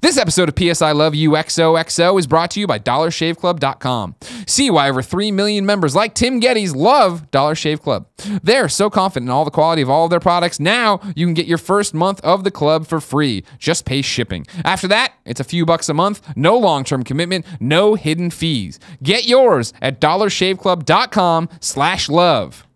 This episode of PSI Love You XOXO is brought to you by DollarShaveClub.com. See why over 3 million members like Tim Geddes love Dollar Shave Club. They're so confident in all the quality of all of their products, now you can get your first month of the club for free. Just pay shipping. After that, it's a few bucks a month, no long-term commitment, no hidden fees. Get yours at DollarShaveClub.com/love.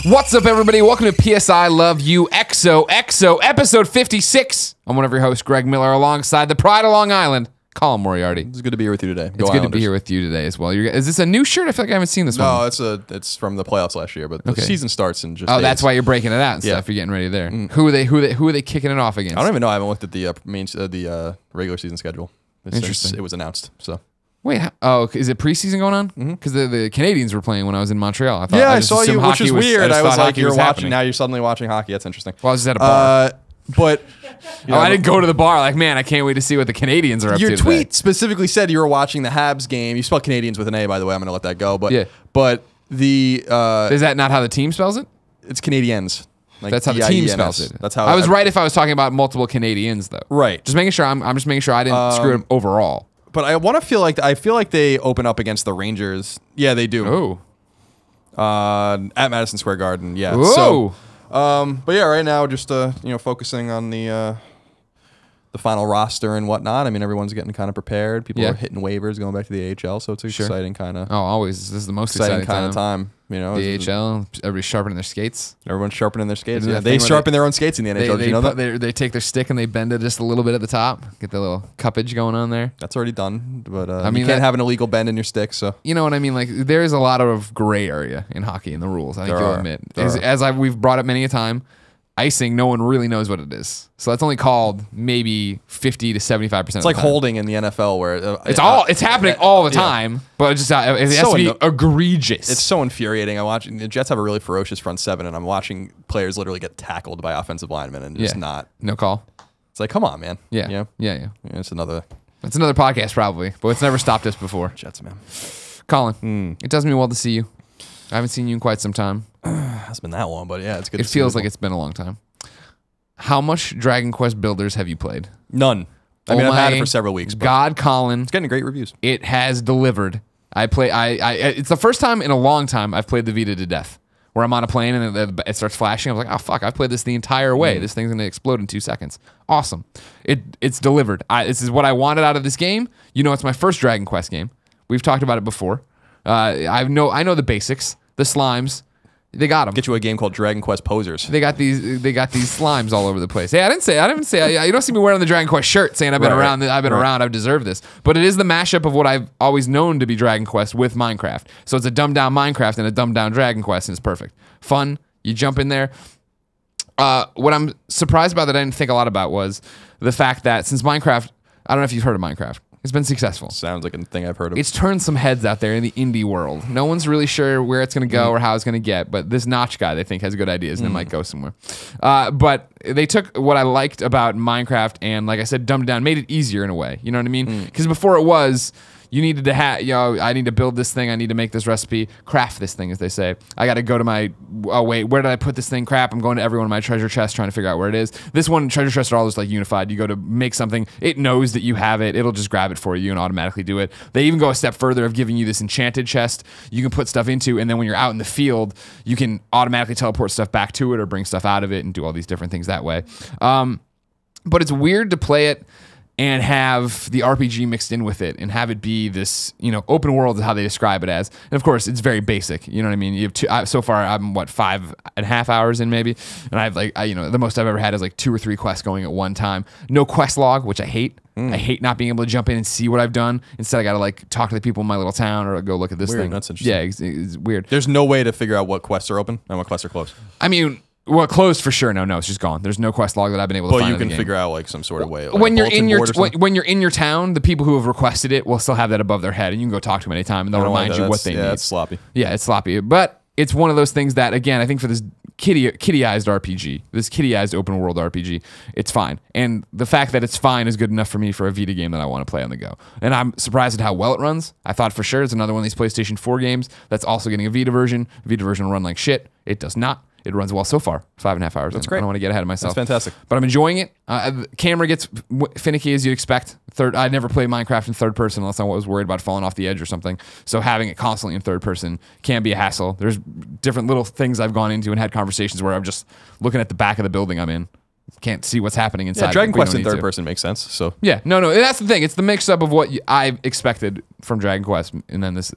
What's up, everybody? Welcome to PSI Love You XOXO, episode 56. I'm one of your hosts, Greg Miller, alongside the pride of Long Island, Colin Moriarty. It's good to be here with you today. It's good to be here with you today as well. Is this a new shirt? I feel like I haven't seen this one. No, it's from the playoffs last year, but the season starts in just days. That's why you're breaking it out and stuff. You're getting ready there. Who are they kicking it off against? I don't even know. I haven't looked at the regular season schedule. Interesting. It was announced. So. Wait, is it preseason going on? Because the Canadians were playing when I was in Montreal. I thought, I saw you, which is weird. I was like, you're watching. Now you're suddenly watching hockey. That's interesting. Well, I was just at a bar. But I didn't go to the bar. Like, man, I can't wait to see what the Canadians are up to. Your tweet today. Specifically said you were watching the Habs game. You spelled Canadians with an A, by the way. I'm going to let that go. But yeah. But the is that not how the team spells it? It's Canadiens. Like that's how the team spells it. That's how I was right if I was talking about multiple Canadians, though. Right. Just making sure. I'm just making sure I didn't screw it up overall. But I feel like they open up against the Rangers. Yeah, they do. Oh. At Madison Square Garden. Yeah. Whoa. So, but yeah, right now just focusing on the final roster and whatnot. I mean, everyone's getting kind of prepared. People are hitting waivers, going back to the AHL. So it's exciting kind of. Oh, always. This is the most exciting kind of time. You know, the AHL. Everybody's sharpening their skates. Everyone's sharpening their skates. Yeah, they sharpen their own skates in the NHL. Did you know that? They take their stick and they bend it just a little bit at the top. Get the little cuppage going on there. That's already done. But I mean, you can't have an illegal bend in your stick. So you know what I mean? Like there is a lot of gray area in hockey in the rules. I think you'll admit. We've brought up many a time. Icing, no one really knows what it is. So that's only called maybe 50 to 75%. It's like holding in the NFL where it's happening all the time, but it has to be egregious. It's so infuriating. I'm watching the Jets have a really ferocious front seven, and I'm watching players literally get tackled by offensive linemen and just no call. It's like, come on, man. Yeah. It's another podcast probably, but it's never stopped us before. Jets, man. Colin, it does me well to see you. I haven't seen you in quite some time. It's been that long, but yeah, it's good. It feels like it's been a long time. How much Dragon Quest Builders have you played? None. I mean, I've had it for several weeks. But God, Colin, it's getting great reviews. It has delivered. It's the first time in a long time I've played the Vita to death. Where I'm on a plane and it starts flashing. I'm like, oh fuck! I've played this the entire way. This thing's gonna explode in 2 seconds. Awesome. It's delivered. This is what I wanted out of this game. You know, it's my first Dragon Quest game. We've talked about it before. I know the basics. The slimes, they got them. Get you a game called Dragon Quest Posers. They got these slimes all over the place. Hey, I didn't say. You don't see me wearing the Dragon Quest shirt saying I've been around. I've deserved this. But it is the mashup of what I've always known to be Dragon Quest with Minecraft. So it's a dumbed down Minecraft and a dumbed down Dragon Quest, and it's perfect. Fun. You jump in there. What I'm surprised about that I didn't think a lot about was the fact that since Minecraft, I don't know if you've heard of Minecraft. It's been successful. Sounds like a thing I've heard of. It's turned some heads out there in the indie world. No one's really sure where it's going to go or how it's going to get, but this Notch guy, they think, has good ideas and it might go somewhere. But they took what I liked about Minecraft and, like I said, dumbed it down, made it easier in a way. You know what I mean? Because before it was... You needed to have, I need to build this thing. I need to make this recipe, craft this thing, as they say. I got to go to my, wait, where did I put this thing? Crap, I'm going to every one of my treasure chests trying to figure out where it is. This one, treasure chests are all just like unified. You go to make something, it knows that you have it. It'll just grab it for you and automatically do it. They even go a step further of giving you this enchanted chest you can put stuff into, and then when you're out in the field, you can automatically teleport stuff back to it or bring stuff out of it and do all these different things that way. But it's weird to play it and have the RPG mixed in with it and have it be this, open world is how they describe it as. And of course, it's very basic. You know what I mean? You have so far, I'm 5.5 hours in maybe. And I've the most I've ever had is like 2 or 3 quests going at one time. No quest log, which I hate. I hate not being able to jump in and see what I've done. Instead, I got to talk to the people in my little town or go look at this thing. That's interesting. Yeah, it's weird. There's no way to figure out what quests are open and what quests are closed. I mean, well, closed for sure. No, it's just gone. There's no quest log that I've been able to find. But you can figure out some sort of way. When you're in your town, the people who have requested it will still have that above their head, and you can go talk to them anytime, and they'll remind you what they need. Yeah, it's sloppy. Yeah, it's sloppy, but it's one of those things that, again, I think for this kitty-ized RPG, this kitty-ized open world RPG, it's fine. And the fact that it's fine is good enough for me for a Vita game that I want to play on the go. And I'm surprised at how well it runs. I thought for sure it's another one of these PlayStation 4 games that's also getting a Vita version. Vita version will run like shit. It does not. It runs well so far. 5.5 hours. That's great. I don't want to get ahead of myself. That's fantastic. But I'm enjoying it. The camera gets finicky as you'd expect. I never played Minecraft in third person unless I was worried about falling off the edge or something. So having it constantly in third person can be a hassle. There's different little things I've gone into and had conversations where I'm just looking at the back of the building I'm in. Can't see what's happening inside. Yeah, Dragon Quest in third person makes sense. So yeah, no, that's the thing. It's the mix up of what I expected from Dragon Quest and then this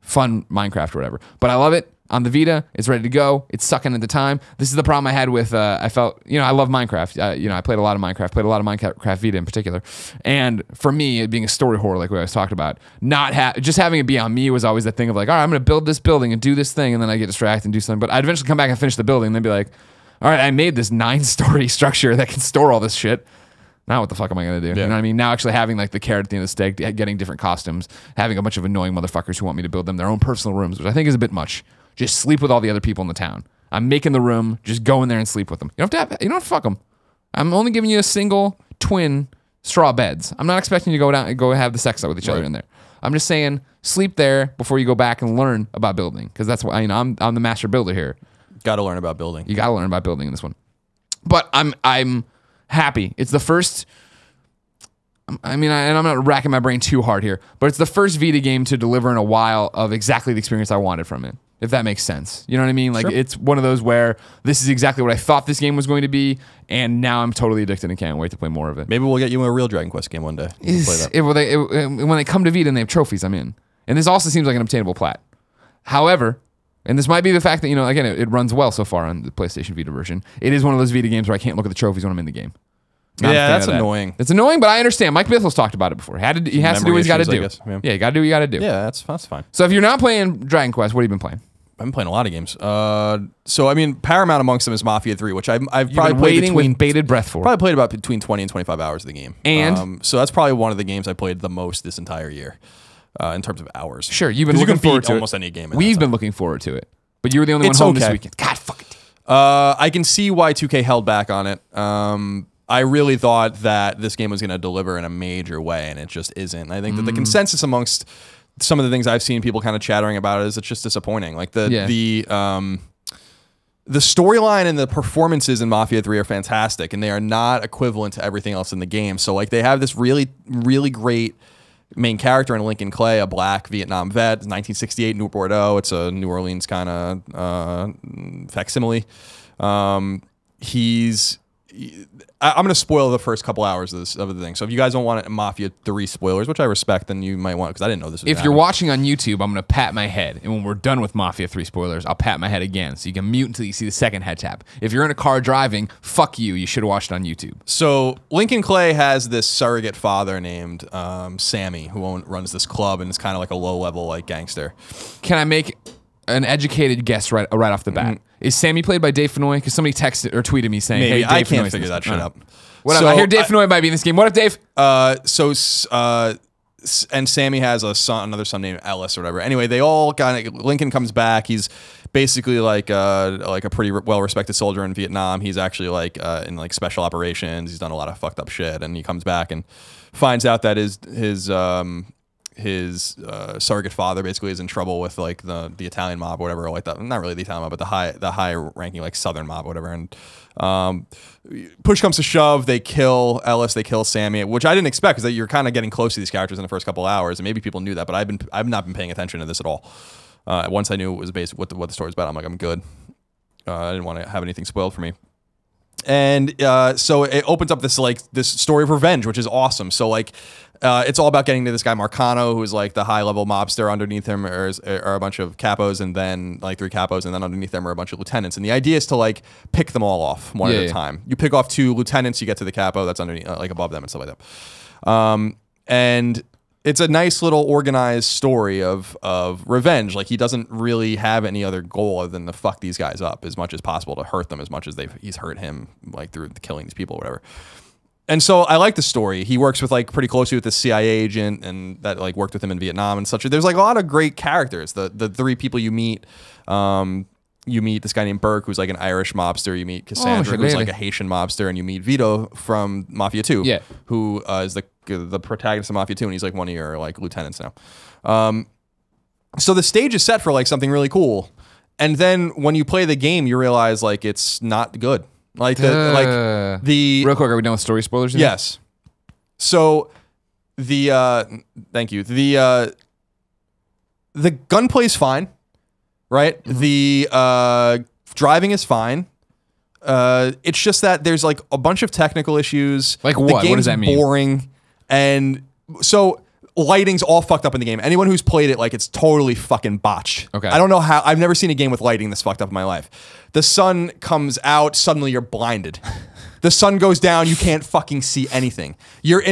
fun Minecraft or whatever. But I love it. On the Vita, it's ready to go. It's sucking at the time. This is the problem I had with, I felt, I love Minecraft. I played a lot of Minecraft Vita in particular. And for me, it being a story horror, like we always talked about, just having it be on me was always that thing of like, all right, I'm going to build this building and do this thing, and then I get distracted and do something. But I'd eventually come back and finish the building and then be like, all right, I made this 9-story structure that can store all this shit. Now what the fuck am I going to do? Yeah. You know what I mean? Now actually having like the carrot at the end of the stick, getting different costumes, having a bunch of annoying motherfuckers who want me to build them their own personal rooms, which I think is a bit much. Just sleep with all the other people in the town. I'm making the room. Just go in there and sleep with them. You don't have to fuck them. I'm only giving you a single twin straw beds. I'm not expecting you to go down and go have the sex out with each other in there. I'm just saying sleep there before you go back and learn about building, because that's why I'm the master builder here. Got to learn about building. You got to learn about building in this one. But I'm happy. It's the first. And I'm not racking my brain too hard here, but it's the first Vita game to deliver in a while of exactly the experience I wanted from it, if that makes sense. You know what I mean? Like, sure. It's one of those where this is exactly what I thought this game was going to be, and now I'm totally addicted and can't wait to play more of it. Maybe we'll get you a real Dragon Quest game one day. When they come to Vita and they have trophies, I'm in. And this also seems like an obtainable plat. However, and this might be the fact that, again, it runs well so far on the PlayStation Vita version. It is one of those Vita games where I can't look at the trophies when I'm in the game. Yeah, that's annoying. It's annoying, but I understand. Mike Bithell's talked about it before. He has to do what he's got to do. Yeah, you got to do what you got to do. Yeah, that's fine. So if you're not playing Dragon Quest, what have you been playing? I've been playing a lot of games. Paramount amongst them is Mafia 3, which I've probably played waiting with bated breath for. Probably played about between 20 and 25 hours of the game. And so that's probably one of the games I played the most this entire year in terms of hours. Sure, you've been looking forward to almost any game. We've been looking forward to it, but you were the only one home this weekend. God, fuck it. I can see why 2K held back on it. I really thought that this game was going to deliver in a major way, and it just isn't. I think that the consensus amongst some of the things I've seen people kind of chattering about is it's just disappointing. Like the storyline and the performances in Mafia 3 are fantastic, and they are not equivalent to everything else in the game. So like they have this really, really great main character in Lincoln Clay, a black Vietnam vet, 1968 New Bordeaux. It's a New Orleans kind of facsimile. I'm going to spoil the first couple hours of the thing. So if you guys don't want Mafia 3 spoilers, which I respect, then you might want, because I didn't know this was If you're watching on YouTube, I'm going to pat my head. And when we're done with Mafia 3 spoilers, I'll pat my head again. So you can mute until you see the second head tap. If you're in a car driving, fuck you. You should have watched it on YouTube. So Lincoln Clay has this surrogate father named Sammy, who runs this club and is kind of like a low-level like gangster. Can I make an educated guess right off the bat? Is Sammy played by Dave Fennoy? Because somebody texted or tweeted me saying, maybe. "Hey, Dave I can't Fennoy's figure that shit up." Whatever. I hear Dave Fennoy might be in this game. What if Dave? And Sammy has another son named Ellis or whatever. Anyway, they all Lincoln comes back. He's basically like a pretty well-respected soldier in Vietnam. He's actually like in like special operations. He's done a lot of fucked up shit, and he comes back and finds out that his surrogate father basically is in trouble with like the Italian mob or whatever, or like that. Not really the Italian mob, but the high ranking like Southern mob or whatever. And push comes to shove, they kill Ellis, they kill Sammy, which I didn't expect, because you're kind of getting close to these characters in the first couple hours, and maybe people knew that, but I've not been paying attention to this at all. Once I knew it was based what the story's about, I'm like, I'm good. I didn't want to have anything spoiled for me. And so it opens up this story of revenge, which is awesome. So like it's all about getting to this guy Marcano, who's like the high level mobster. Underneath him are a bunch of capos, and then like 3 capos, and then underneath them are a bunch of lieutenants. And the idea is to like pick them all off one at a time. You pick off 2 lieutenants, you get to the capo that's underneath, like above them and stuff like that. And it's a nice little organized story of revenge. Like he doesn't really have any other goal other than to fuck these guys up as much as possible, to hurt them as much as he's hurt him, like through killing these people or whatever. And so I like the story. He works with like pretty closely with the CIA agent, and that like worked with him in Vietnam and such. There's like a lot of great characters. The 3 people you meet, you meet this guy named Burke, who's like an Irish mobster. You meet Cassandra, who's like a Haitian mobster, and you meet Vito from Mafia 2, who is the protagonist of Mafia 2, and he's like one of your like lieutenants now. So the stage is set for like something really cool, and then when you play the game, you realize like it's not good. Like the real quick, are we done with story spoilers? Yes. So thank you. The gunplay is fine, right? The driving is fine. It's just that there's like a bunch of technical issues. Like what? The game's what does that mean? Boring, and so lighting's all fucked up in the game. Anyone who's played it, like, it's totally fucking botched. Okay. I don't know how. I've never seen a game with lighting this fucked up in my life. The sun comes out, suddenly you're blinded. The sun goes down, you can't fucking see anything. You're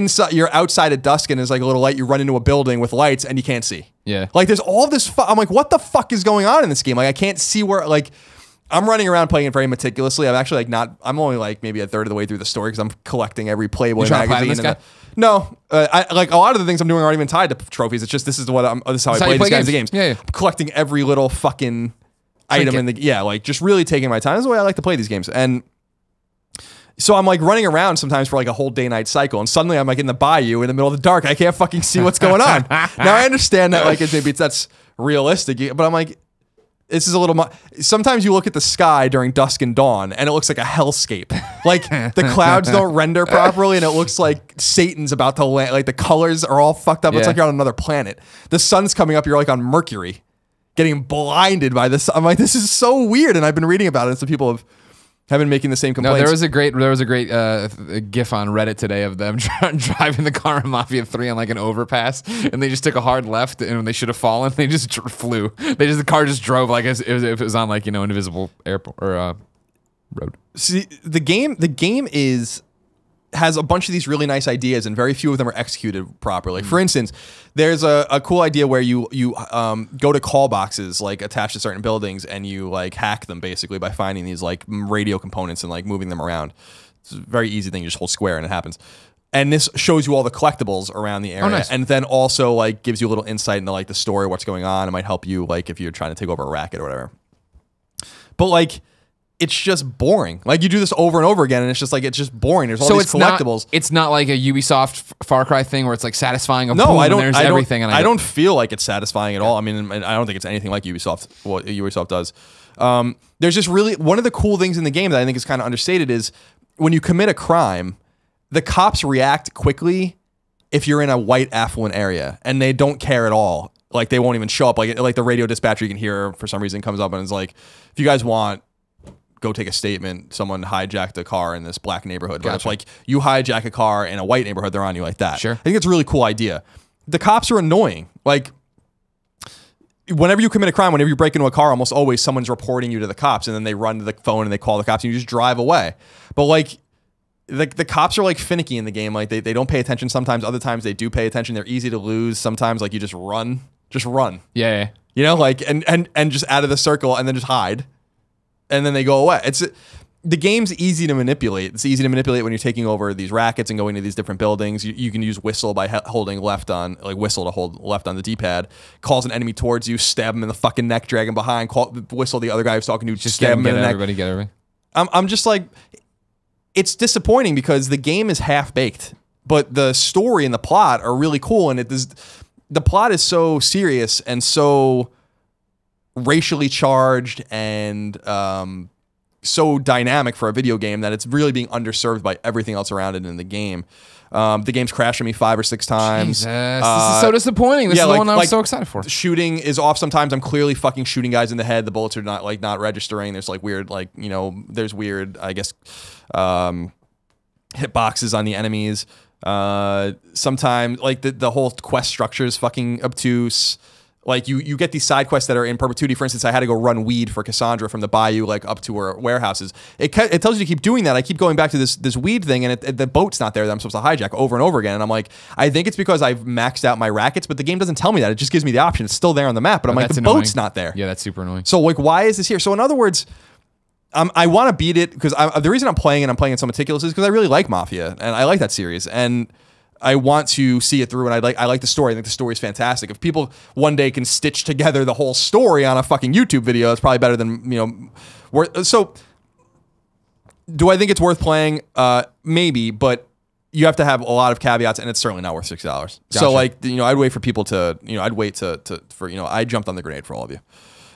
outside at dusk and there's like a little light, you run into a building with lights and you can't see. Yeah. Like there's all this, I'm like, what the fuck is going on in this game? Like I can't see where, like, I'm running around playing it very meticulously. I'm actually like not, I'm only like maybe a third of the way through the story because I'm collecting every Playboy magazine. No, I like a lot of the things I'm doing aren't even tied to trophies. It's just, this is how I play these kinds of games. Yeah. I'm collecting every little fucking item in the, like just really taking my time. That's the way I like to play these games. And so I'm like running around sometimes for like a whole day-night cycle, and suddenly I'm like in the bayou in the middle of the dark. I can't fucking see what's going on. Now I understand that like maybe that's realistic, but I'm like, this is a little. Sometimes you look at the sky during dusk and dawn, and it looks like a hellscape. Like the clouds don't render properly, and it looks like Satan's about to land. Like the colors are all fucked up. It's like you're on another planet. The sun's coming up. You're like on Mercury, getting blinded by this. I'm like, this is so weird, and I've been reading about it. And some people have been making the same complaints. No, there was a great GIF on Reddit today of them driving the car in Mafia 3 on like an overpass, and they just took a hard left, and when they should have fallen, they just flew. The car just drove like as if it was on like, you know, an invisible airport or road. See, the game has a bunch of these really nice ideas, and very few of them are executed properly. For instance, there's a cool idea where you go to call boxes like attached to certain buildings, and you like hack them basically by finding these like radio components and like moving them around. It's a very easy thing. You just hold square and it happens. And this shows you all the collectibles around the area, and then also like gives you a little insight into like the story, what's going on. It might help you like if you're trying to take over a racket or whatever. But like, it's just boring. Like you do this over and over again, and it's just boring. There's all these collectibles. It's not like a Ubisoft Far Cry thing where it's like satisfying. I don't feel like it's satisfying at all. I mean, I don't think it's anything like Ubisoft. What Ubisoft does. There's just really one of the cool things in the game that I think is kind of understated is when you commit a crime, the cops react quickly if you're in a white affluent area, and they don't care at all. Like they won't even show up. Like the radio dispatcher you can hear for some reason comes up and is like, if you guys want, go take a statement. Someone hijacked a car in this black neighborhood. But if like you hijack a car in a white neighborhood, they're on you like that. Sure. I think it's a really cool idea. The cops are annoying. Like whenever you commit a crime, whenever you break into a car, almost always someone's reporting you to the cops, and then they run to the phone and they call the cops, and you just drive away. But like the cops are like finicky in the game. Like they don't pay attention sometimes. Other times they do pay attention. They're easy to lose. Sometimes like you just run. Yeah. You know, like and just out of the circle and then just hide. And then they go away. The game's easy to manipulate. It's easy to manipulate when you're taking over these rackets and going to these different buildings. You can use whistle by holding left on, like whistle to hold left on the D-pad. Calls an enemy towards you, stab him in the fucking neck, drag him behind. Whistle the other guy who's talking to you, just stab him in the neck. Everybody get everybody. I'm just like, it's disappointing because the game is half baked, but the story and the plot are really cool, and the plot is so serious and so racially charged and so dynamic for a video game that it's really being underserved by everything else around it in the game. The game's crashed on me 5 or 6 times. Jesus, this is so disappointing. This is the one I'm so excited for. Shooting is off sometimes. I'm clearly fucking shooting guys in the head. The bullets are not registering. There's like weird, like, you know, there's weird, I guess, hitboxes on the enemies. Sometimes like the whole quest structure is fucking obtuse. Like you get these side quests that are in perpetuity. For instance, I had to go run weed for Cassandra from the bayou, like up to her warehouses. It tells you to keep doing that. I keep going back to this weed thing, and the boat's not there that I'm supposed to hijack over and over again. And I'm like, I think it's because I've maxed out my rackets, but the game doesn't tell me that. It just gives me the option. It's still there on the map, but I'm like, the boat's not there. Yeah, that's super annoying. So like, why is this here? So in other words, I want to beat it because the reason I'm playing it so meticulous is because I really like Mafia and I like that series. And I want to see it through, and I like the story. I think the story is fantastic. If people one day can stitch together the whole story on a fucking YouTube video, it's probably better than So, do I think it's worth playing? Maybe, but you have to have a lot of caveats, and it's certainly not worth $60. Gotcha. So, like, I'd wait for people to, I'd wait for I jumped on the grenade for all of you.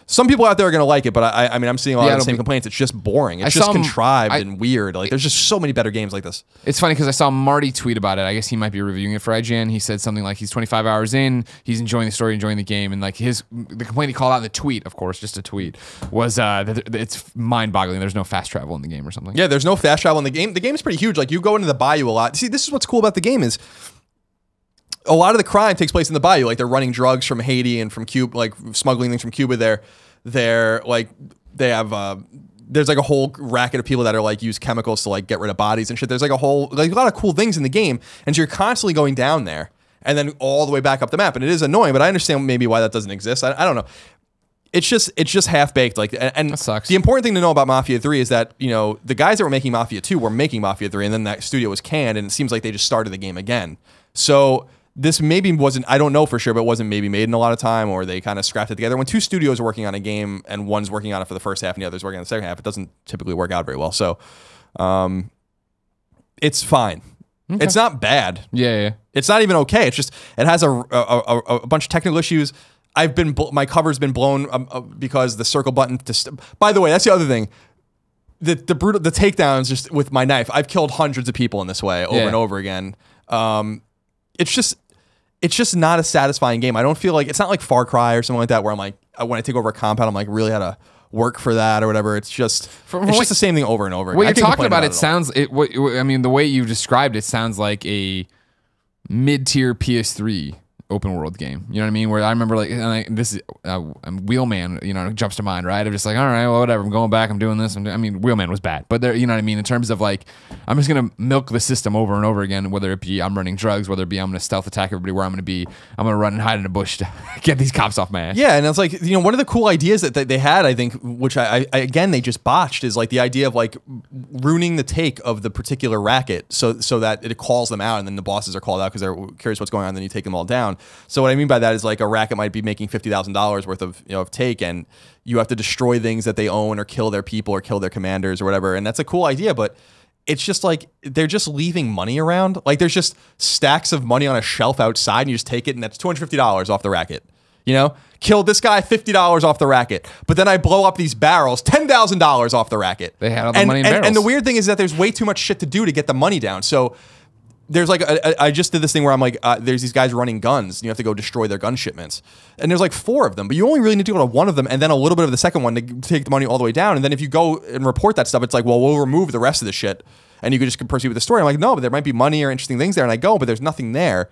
Some people out there are going to like it, but I mean, I'm seeing a lot of the same complaints. It's just boring. It's just contrived and weird. Like, there's just so many better games like this. It's funny because I saw Marty tweet about it. I guess he might be reviewing it for IGN. He said something like he's 25 hours in, he's enjoying the story, enjoying the game, and like the complaint he called out in the tweet, of course, just a tweet, was that it's mind-boggling. There's no fast travel in the game or something. Yeah, there's no fast travel in the game. The game's pretty huge. Like, you go into the bayou a lot. See, this is what's cool about the game is a lot of the crime takes place in the bayou. Like, they're running drugs from Haiti and from Cuba, like smuggling things from Cuba there. They're like, they have there's like a whole racket of people that are like use chemicals to like get rid of bodies and shit. There's like a lot of cool things in the game, and so you're constantly going down there and then all the way back up the map, and it is annoying, but I understand maybe why that doesn't exist. I don't know. It's just half baked. Like, and that sucks. The important thing to know about Mafia 3 is that the guys that were making Mafia 2 were making Mafia 3, and then that studio was canned, and it seems like they just started the game again. So this maybe wasn't, I don't know for sure, but wasn't maybe made in a lot of time, or they kind of scrapped it together. When two studios are working on a game and one's working on it for the first half and the other's working on the second half, it doesn't typically work out very well. So it's fine. Okay. It's not bad. Yeah. It's not even okay. It's just, it has a bunch of technical issues. My cover's been blown because the circle button by the way, that's the other thing. The takedowns just with my knife. I've killed hundreds of people in this way over and over again. It's just not a satisfying game. I don't feel like, it's not like Far Cry or something like that where I'm like, when I take over a compound, I'm like, really had to work for that or whatever. It's just the same thing over and over again. What you're talking about, I mean, the way you described it sounds like a mid-tier PS3 open world game. You know what I mean? Where I remember like, this is Wheelman, jumps to mind, right? I'm just like, all right, well, whatever. I'm going back. I'm doing this. I mean, Wheelman was bad, but there, you know what I mean? In terms of like, I'm just going to milk the system over and over again, whether it be I'm running drugs, whether it be I'm going to stealth attack everybody where I'm going to be, I'm going to run and hide in a bush to get these cops off my ass. Yeah. And it's like, one of the cool ideas that they had, I think, which I again, they just botched, is like the idea of like ruining the take of the particular racket so that it calls them out, and then the bosses are called out because they're curious what's going on, and then you take them all down. So what I mean by that is like a racket might be making $50,000 worth of take, and you have to destroy things that they own or kill their people or kill their commanders or whatever. And that's a cool idea, but it's just like they're just leaving money around. Like there's just stacks of money on a shelf outside, and you just take it, and that's $250 off the racket. Killed this guy, $50 off the racket. But then I blow up these barrels, $10,000 off the racket. They had all the money in barrels. And the weird thing is that there's way too much shit to do to get the money down. So there's like, I just did this thing where I'm like, there's these guys running guns, and you have to go destroy their gun shipments. And there's like 4 of them, but you only really need to go to 1 of them and then a little bit of the second one to take the money all the way down. And then if you go and report that stuff, it's like, well, we'll remove the rest of the shit, and you could just proceed with the story. I'm like, no, but there might be money or interesting things there. And I go, but there's nothing there.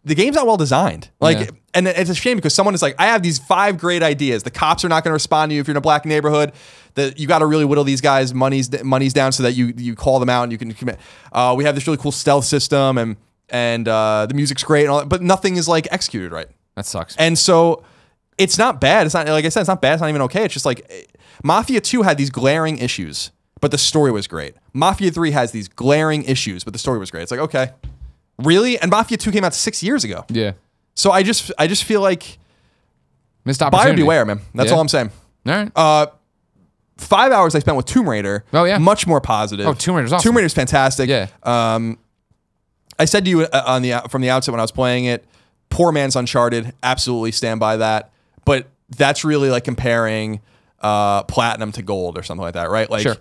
The game's not well designed. And it's a shame because someone is like, I have these 5 great ideas. The cops are not going to respond to you if you're in a black neighborhood. You got to really whittle these guys' monies down so that you call them out and you can commit. We have this really cool stealth system, and the music's great and all that, but nothing is like executed right. That sucks. And so it's not bad. It's not, like I said, it's not bad. It's not even okay. It's just like Mafia 2 had these glaring issues, but the story was great. Mafia 3 has these glaring issues, but the story was great. It's like, okay, really? And Mafia 2 came out 6 years ago. Yeah. So I just feel like missed opportunity. Buyer beware, man. That's all I'm saying. All right. 5 hours I spent with Tomb Raider. Oh yeah. Much more positive. Oh, Tomb Raider's awesome. Tomb Raider's fantastic. Yeah. I said to you from the outset when I was playing it, poor man's Uncharted. Absolutely stand by that. But that's really like comparing platinum to gold or something like that, right? Like, sure.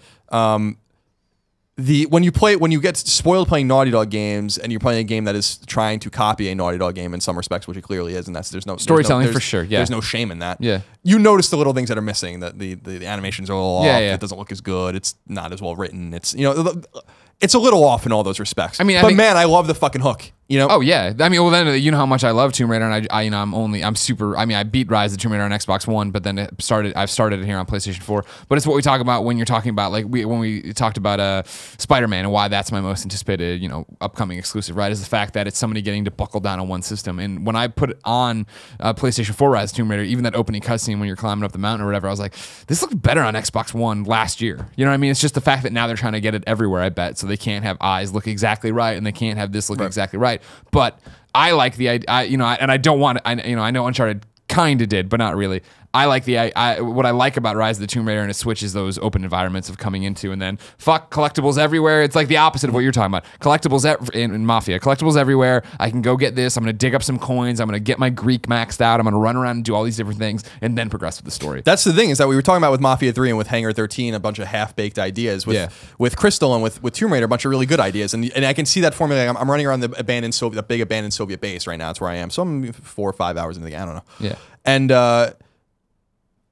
When you get spoiled playing Naughty Dog games and you're playing a game that is trying to copy a Naughty Dog game in some respects, which it clearly is, and there's no storytelling for sure. Yeah, there's no shame in that. Yeah, you notice the little things that are missing. That the animations are a little off. Yeah. It doesn't look as good. It's not as well written. It's it's a little off in all those respects. I mean, man, I love the fucking hook. You know? Oh yeah, I mean, well then you know how much I love Tomb Raider, and I'm super. I mean, I beat Rise of the Tomb Raider on Xbox One, but then I've started it here on PlayStation 4. But it's what we talk about when you're talking about like when we talked about Spider-Man and why that's my most anticipated upcoming exclusive. Right, is the fact that it's somebody getting to buckle down on one system. And when I put it on PlayStation 4 Rise of the Tomb Raider, even that opening cutscene when you're climbing up the mountain or whatever, I was like, this looked better on Xbox One last year. You know what I mean? It's just the fact that now they're trying to get it everywhere. I bet so they can't have eyes look exactly right and they can't have this look exactly right. But I like the idea, and I don't want. I know Uncharted kind of did, but not really. I like what I like about Rise of the Tomb Raider and its Switch is those open environments of coming into and then collectibles everywhere. It's like the opposite of what you're talking about. Collectibles in Mafia. Collectibles everywhere. I can go get this. I'm going to dig up some coins. I'm going to get my Greek maxed out. I'm going to run around and do all these different things and then progress with the story. That's the thing is that we were talking about with Mafia 3 and with Hangar 13, a bunch of half-baked ideas. With Crystal and with Tomb Raider, a bunch of really good ideas. And I can see that formula. I'm running around the big abandoned Soviet base right now. That's where I am. So I'm 4 or 5 hours into the game. I don't know. Yeah. And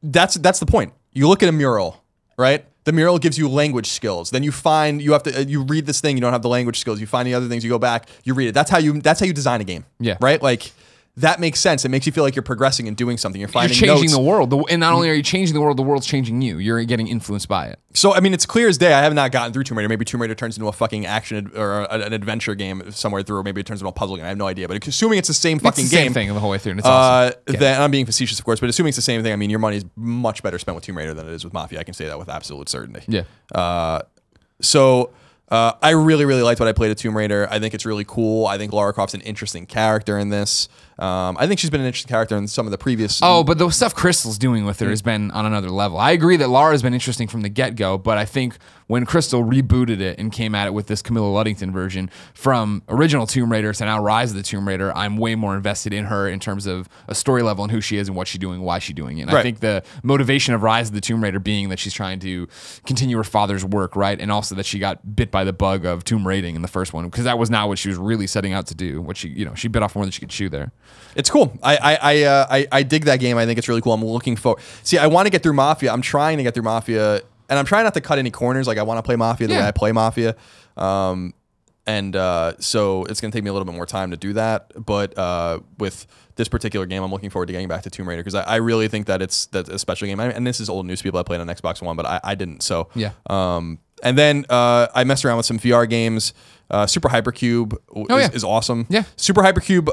that's the point. You look at a mural, right? The mural gives you language skills. Then you read this thing, you don't have the language skills. You find the other things, you go back, you read it. That's how you design a game. Yeah. Right? Like that makes sense. It makes you feel like you're progressing and doing something. You're changing notes. The world. And not only are you changing the world's changing you. You're getting influenced by it. So, I mean, it's clear as day. I have not gotten through Tomb Raider. Maybe Tomb Raider turns into a fucking action or an adventure game somewhere through, or maybe it turns into a puzzle game. I have no idea. But assuming it's the same fucking game. Same thing the whole way through. And it's awesome. Then I'm being facetious, of course, but assuming it's the same thing, I mean, your money is much better spent with Tomb Raider than it is with Mafia. I can say that with absolute certainty. Yeah. I really, really liked what I played at Tomb Raider. I think it's really cool. I think Lara Croft's an interesting character in this. I think she's been an interesting character in some of the previous... Oh, but the stuff Crystal's doing with her has been on another level. I agree that Lara's been interesting from the get-go, but I think when Crystal rebooted it and came at it with this Camilla Luddington version from original Tomb Raider to now Rise of the Tomb Raider, I'm way more invested in her in terms of a story level and who she is and what she's doing, why she's doing it. And I think the motivation of Rise of the Tomb Raider being that she's trying to continue her father's work, right? And also that she got bit by the bug of tomb raiding in the first one, because that was not what she was really setting out to do. What she bit off more than she could chew there. It's cool. I dig that game. I think it's really cool. I'm looking for. See, I want to get through Mafia. I'm trying to get through Mafia, and I'm trying not to cut any corners. Like I want to play Mafia the way I play Mafia, so it's gonna take me a little bit more time to do that. But with this particular game, I'm looking forward to getting back to Tomb Raider because I really think that it's a special game. And this is old news to people. I played on Xbox One, but I didn't. So yeah. And then I messed around with some VR games. Super Hypercube is awesome. Yeah. Super Hypercube,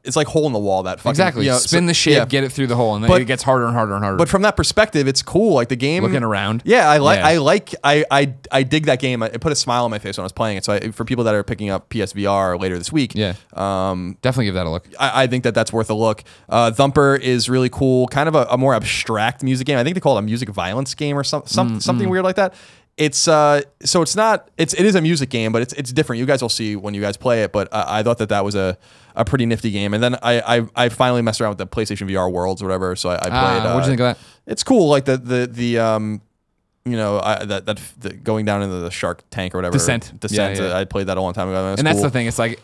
it's like hole in the wall. That fucking, exactly. Spin the shape, get it through the hole, and then it gets harder and harder and harder. But from that perspective, it's cool. Like the game, looking around. Yeah, I dig that game. It put a smile on my face when I was playing it. So for people that are picking up PSVR later this week, definitely give that a look. I think that's worth a look. Thumper is really cool. Kind of a more abstract music game. I think they call it a music violence game or something weird like that. It's so it's not it is a music game, but it's different. You guys will see when you guys play it. But I thought that was a pretty nifty game. And then I finally messed around with the PlayStation VR Worlds or whatever. So I played. What'd you think of that? It's cool. Like the going down into the shark tank or whatever. Descent. Yeah. I played that a long time ago. And that's the thing. It's like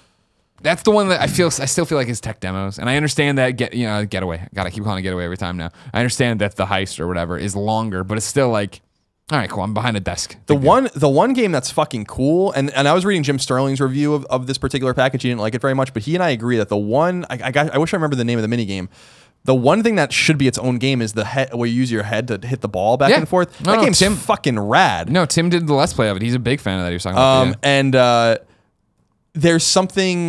that's the one that I still feel like is tech demos. And I understand that Getaway. Gotta keep calling it Getaway every time now. I understand that the heist or whatever is longer, but it's still like, all right, cool. I'm behind a desk. The one game that's fucking cool, and I was reading Jim Sterling's review of this particular package. He didn't like it very much, but he and I agree that the one I wish I remember the name of the mini game. The one thing that should be its own game is the head, where you use your head to hit the ball back and forth. That game's fucking rad. No, Tim did the Let's Play of it. He's a big fan of that. He was talking about it. And there's something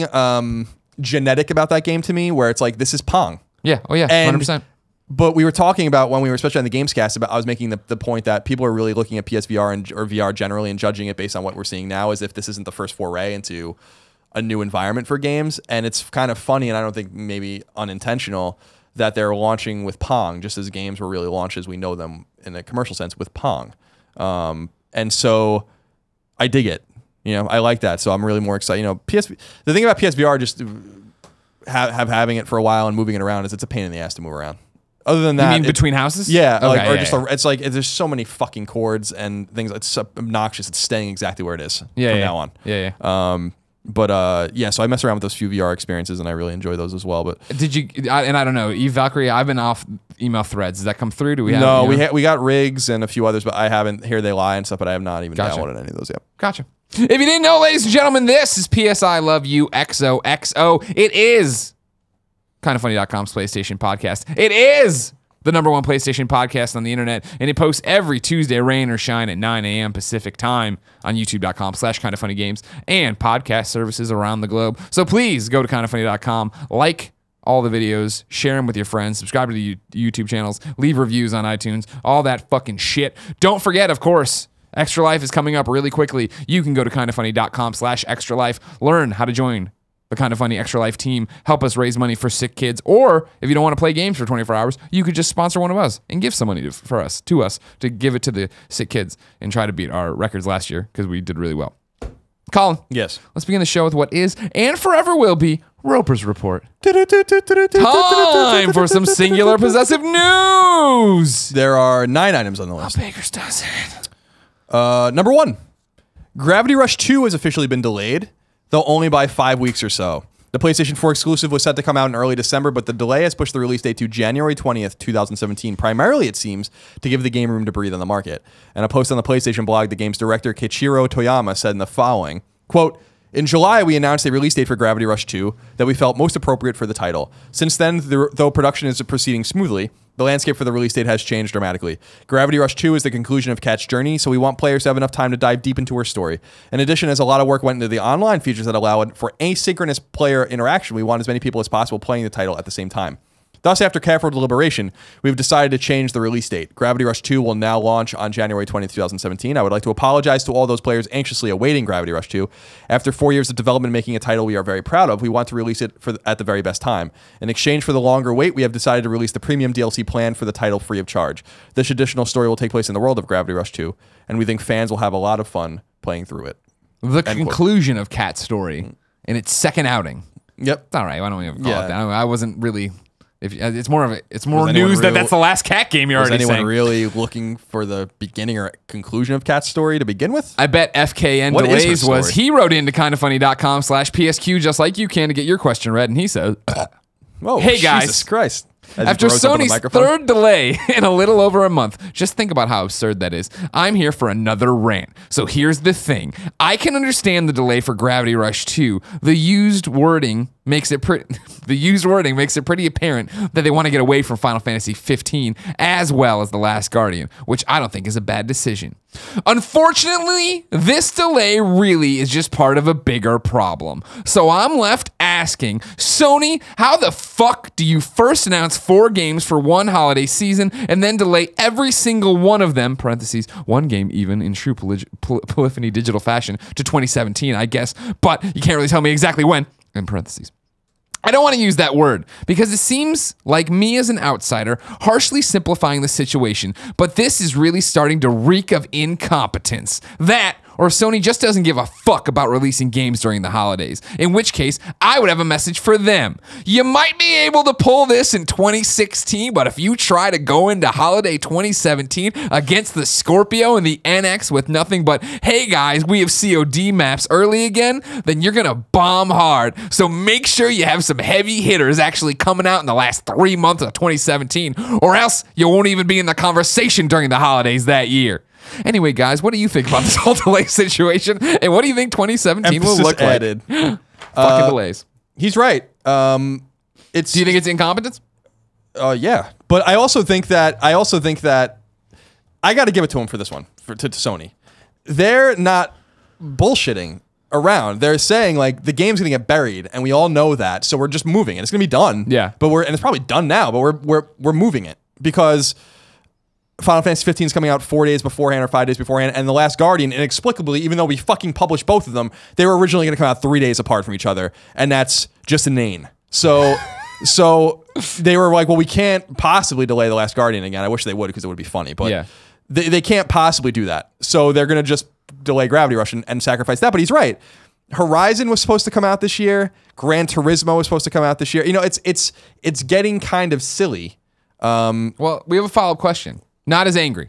genetic about that game to me, where it's like, this is Pong. Yeah. Oh yeah. 100%. But we were talking about when we were, especially on the Gamescast, about I was making the point that people are really looking at PSVR or VR generally and judging it based on what we're seeing now, as if this isn't the first foray into a new environment for games. And it's kind of funny, and I don't think maybe unintentional, that they're launching with Pong, just as games were really launched as we know them in a commercial sense with Pong. And so I dig it. I like that. So I'm really more excited. The thing about PSVR, just having it for a while and moving it around, is it's a pain in the ass to move around. Other than that, you mean between houses? Yeah, it's like there's so many fucking cords and things. It's obnoxious. It's staying exactly where it is from now on. So I mess around with those few VR experiences, and I really enjoy those as well. But did you? And I don't know, Eve Valkyrie. I've been off email threads. Does that come through? Do we have? No, we got Riggs and a few others, but I haven't. Here They Lie and stuff, but I have not even downloaded any of those yet. Gotcha. If you didn't know, ladies and gentlemen, this is PS I Love You XOXO. It is KindaFunny.com's PlayStation podcast. It is the #1 PlayStation podcast on the internet, and it posts every Tuesday, rain or shine, at 9 a.m. Pacific time on YouTube.com/KindaFunnyGames and podcast services around the globe. So please go to KindaFunny.com, like all the videos, share them with your friends, subscribe to the YouTube channels, leave reviews on iTunes, all that fucking shit. Don't forget, of course, Extra Life is coming up really quickly. You can go to KindaFunny.com/Extra Life, learn how to join the Kinda Funny Extra Life team, help us raise money for sick kids, or if you don't want to play games for 24 hours, you could just sponsor one of us and give some money to us to give it to the sick kids and try to beat our records last year because we did really well. Colin. Yes. Let's begin the show with what is and forever will be Roper's Report. Time for some singular possessive news. There are 9 items on the list. Baker's dozen. Number 1, Gravity Rush 2 has officially been delayed, though only by 5 weeks or so. The PlayStation 4 exclusive was set to come out in early December, but the delay has pushed the release date to January 20th, 2017, primarily, it seems, to give the game room to breathe on the market. And a post on the PlayStation blog, the game's director, Keiichiro Toyama, said in the following, quote, "In July, we announced a release date for Gravity Rush 2 that we felt most appropriate for the title. Since then, though production is proceeding smoothly, the landscape for the release date has changed dramatically. Gravity Rush 2 is the conclusion of Kat's journey, so we want players to have enough time to dive deep into her story. In addition, as a lot of work went into the online features that allow for asynchronous player interaction, we want as many people as possible playing the title at the same time. Thus, after careful deliberation, we've decided to change the release date. Gravity Rush 2 will now launch on January 20th, 2017. I would like to apologize to all those players anxiously awaiting Gravity Rush 2. After 4 years of development making a title we are very proud of, we want to release it at the very best time. In exchange for the longer wait, we have decided to release the premium DLC plan for the title free of charge. This additional story will take place in the world of Gravity Rush 2, and we think fans will have a lot of fun playing through it." The conclusion of Kat's story in its second outing. Yep. It's all right. Why don't we call it that? I wasn't really... it's more news that that's the last Cat game you're already saying. Was anyone really looking for the beginning or conclusion of Cat's story to begin with? I bet FKN Delays was he wrote into kindafunny.com/PSQ just like you can to get your question read, and he says, "Whoa, hey guys, Jesus Christ." After Sony's third delay in a little over a month, just think about how absurd that is. I'm here for another rant. So here's the thing. I can understand the delay for Gravity Rush 2. The used wording makes it pretty apparent that they want to get away from Final Fantasy 15 as well as The Last Guardian, which I don't think is a bad decision. Unfortunately, this delay really is just part of a bigger problem. So I'm left asking, Sony, how the fuck do you first announce 4 games for one holiday season and then delay every single one of them, parentheses, one game even in true polyphony digital fashion, to 2017, I guess, but you can't really tell me exactly when, in parentheses. I don't want to use that word because it seems like me as an outsider harshly simplifying the situation, but this is really starting to reek of incompetence. That, or Sony just doesn't give a fuck about releasing games during the holidays, in which case I would have a message for them. You might be able to pull this in 2016, but if you try to go into holiday 2017 against the Scorpio and the NX with nothing but, hey guys, we have COD maps early again, then you're gonna bomb hard. So make sure you have some heavy hitters actually coming out in the last 3 months of 2017, or else you won't even be in the conversation during the holidays that year. Anyway, guys, what do you think about this whole delay situation? And what do you think 2017 will look like? Fucking delays. He's right. Do you think it's incompetence? Yeah. But I also think that I got to give it to him for this one, to Sony. They're not bullshitting around. They're saying like the game's gonna get buried, and we all know that, so we're just moving it. It's gonna be done. Yeah. But and it's probably done now, but we're moving it because Final Fantasy 15 is coming out 4 days beforehand or 5 days beforehand, and The Last Guardian, inexplicably, even though we fucking published both of them, they were originally going to come out 3 days apart from each other, and that's just inane. So they were like, well, we can't possibly delay The Last Guardian again. I wish they would because it would be funny, but yeah. they can't possibly do that. So they're going to just delay Gravity Rush and sacrifice that. But he's right. Horizon was supposed to come out this year. Gran Turismo was supposed to come out this year. You know, it's getting kind of silly. Well, we have a follow-up question. Not as angry.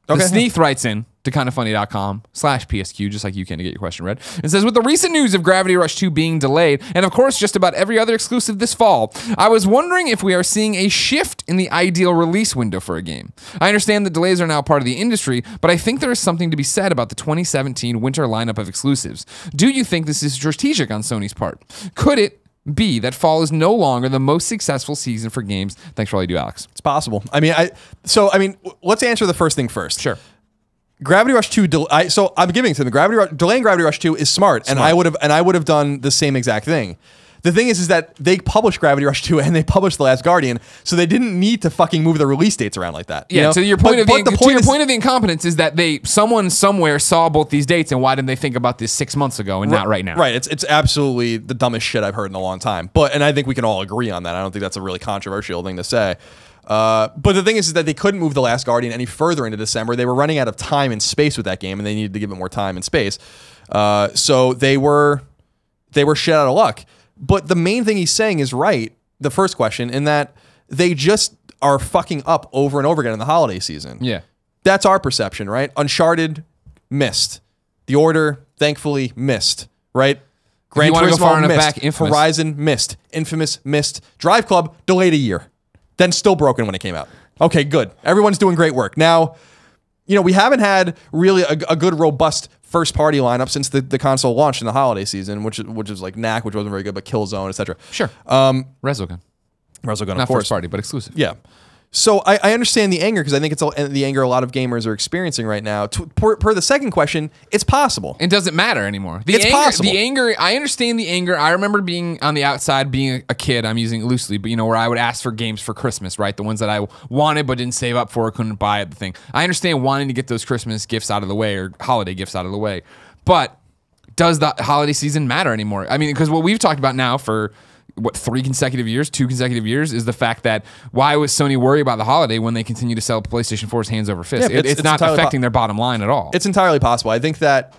Okay. Sneath writes in, to kindafunny.com/PSQ, just like you can to get your question read. It says, with the recent news of Gravity Rush 2 being delayed, and of course just about every other exclusive this fall, I was wondering if we are seeing a shift in the ideal release window for a game. I understand that delays are now part of the industry, but I think there is something to be said about the 2017 winter lineup of exclusives. Do you think this is strategic on Sony's part? Could it be that fall is no longer the most successful season for games? Thanks for all you do, Alex. It's possible. I mean, let's answer the first thing first. Sure. Gravity Rush 2, so I'm giving to them. Delaying Gravity Rush 2 is smart, and I would have done the same exact thing. The thing is that they published Gravity Rush 2 and they published The Last Guardian, so they didn't need to fucking move the release dates around like that. Yeah. You know? So your point of the incompetence is that someone somewhere saw both these dates, and why didn't they think about this 6 months ago and not right now? Right. It's absolutely the dumbest shit I've heard in a long time. And I think we can all agree on that. I don't think that's a really controversial thing to say. But the thing is that they couldn't move The Last Guardian any further into December. They were running out of time and space with that game, and they needed to give it more time and space. So they were shit out of luck. But the main thing he's saying is right, the first question, in that they just are fucking up over and over again in the holiday season. Yeah. That's our perception, right? Uncharted, missed. The Order, thankfully, missed, right? Gran Turismo, missed. Horizon, missed. Infamous, missed. Drive Club, delayed a year. Then still broken when it came out. Okay, good. Everyone's doing great work. Now, we haven't had really a good, robust first-party lineup since the console launched in the holiday season, which is like Knack, which wasn't very good, but Killzone, etc. Sure. Resogun, of course. Not first-party, but exclusive. Yeah. So I understand the anger, because I think it's the anger a lot of gamers are experiencing right now. Per the second question, it's possible. It doesn't matter anymore. It's possible. The anger, I understand the anger. I remember being on the outside, being a kid, I'm using it loosely, but where I would ask for games for Christmas, right? The ones that I wanted but didn't save up for or couldn't buy at the thing. I understand wanting to get those Christmas gifts out of the way or holiday gifts out of the way. But does the holiday season matter anymore? I mean, because what we've talked about now for 2 consecutive years is the fact that why was Sony worry about the holiday when they continue to sell PlayStation 4's hands over fist? Yeah, it's not affecting their bottom line at all. It's entirely possible. I think that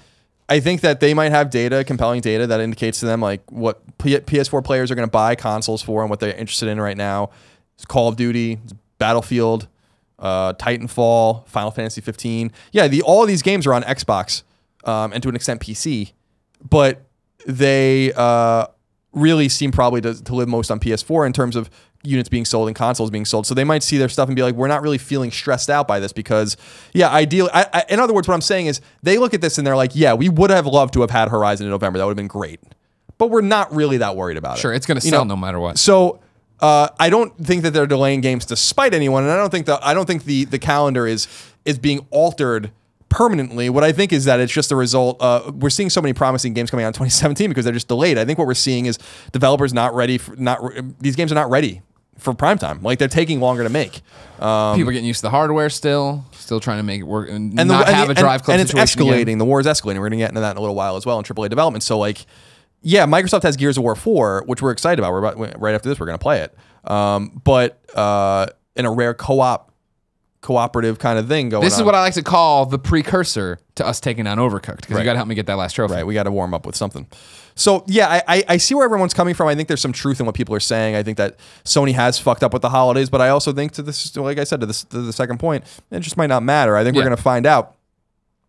they might have compelling data that indicates to them like what PS4 players are going to buy consoles for and what they're interested in right now. It's Call of Duty, it's Battlefield, Titanfall, Final Fantasy 15. Yeah, all of these games are on Xbox and to an extent PC, but they really seem probably to live most on PS4 in terms of units being sold and consoles being sold. So they might see their stuff and be like, we're not really feeling stressed out by this because, ideally, in other words, what I'm saying is they look at this and they're like, yeah, we would have loved to have had Horizon in November. That would have been great. But we're not really that worried about it. Sure, it's going to sell no matter what. So I don't think that they're delaying games to spite anyone, and I don't think the calendar is being altered permanently. What I think is that it's just a result. We're seeing so many promising games coming out in 2017 because they're just delayed. I think what we're seeing is developers these games are not ready for prime time. Like they're taking longer to make. People are getting used to the hardware still trying to make it work and not have a drive club situation. And it's escalating. Again. The war is escalating. We're going to get into that in a little while as well in AAA development. So Microsoft has Gears of War 4, which we're excited about. Right after this, we're going to play it. But in a rare cooperative kind of thing going on. This is what I like to call the precursor to us taking down Overcooked, because you got to help me get that last trophy. Right, we got to warm up with something. So yeah, I see where everyone's coming from. I think there's some truth in what people are saying. I think that Sony has fucked up with the holidays, but I also think like I said, to the second point, it just might not matter. I think we're going to find out.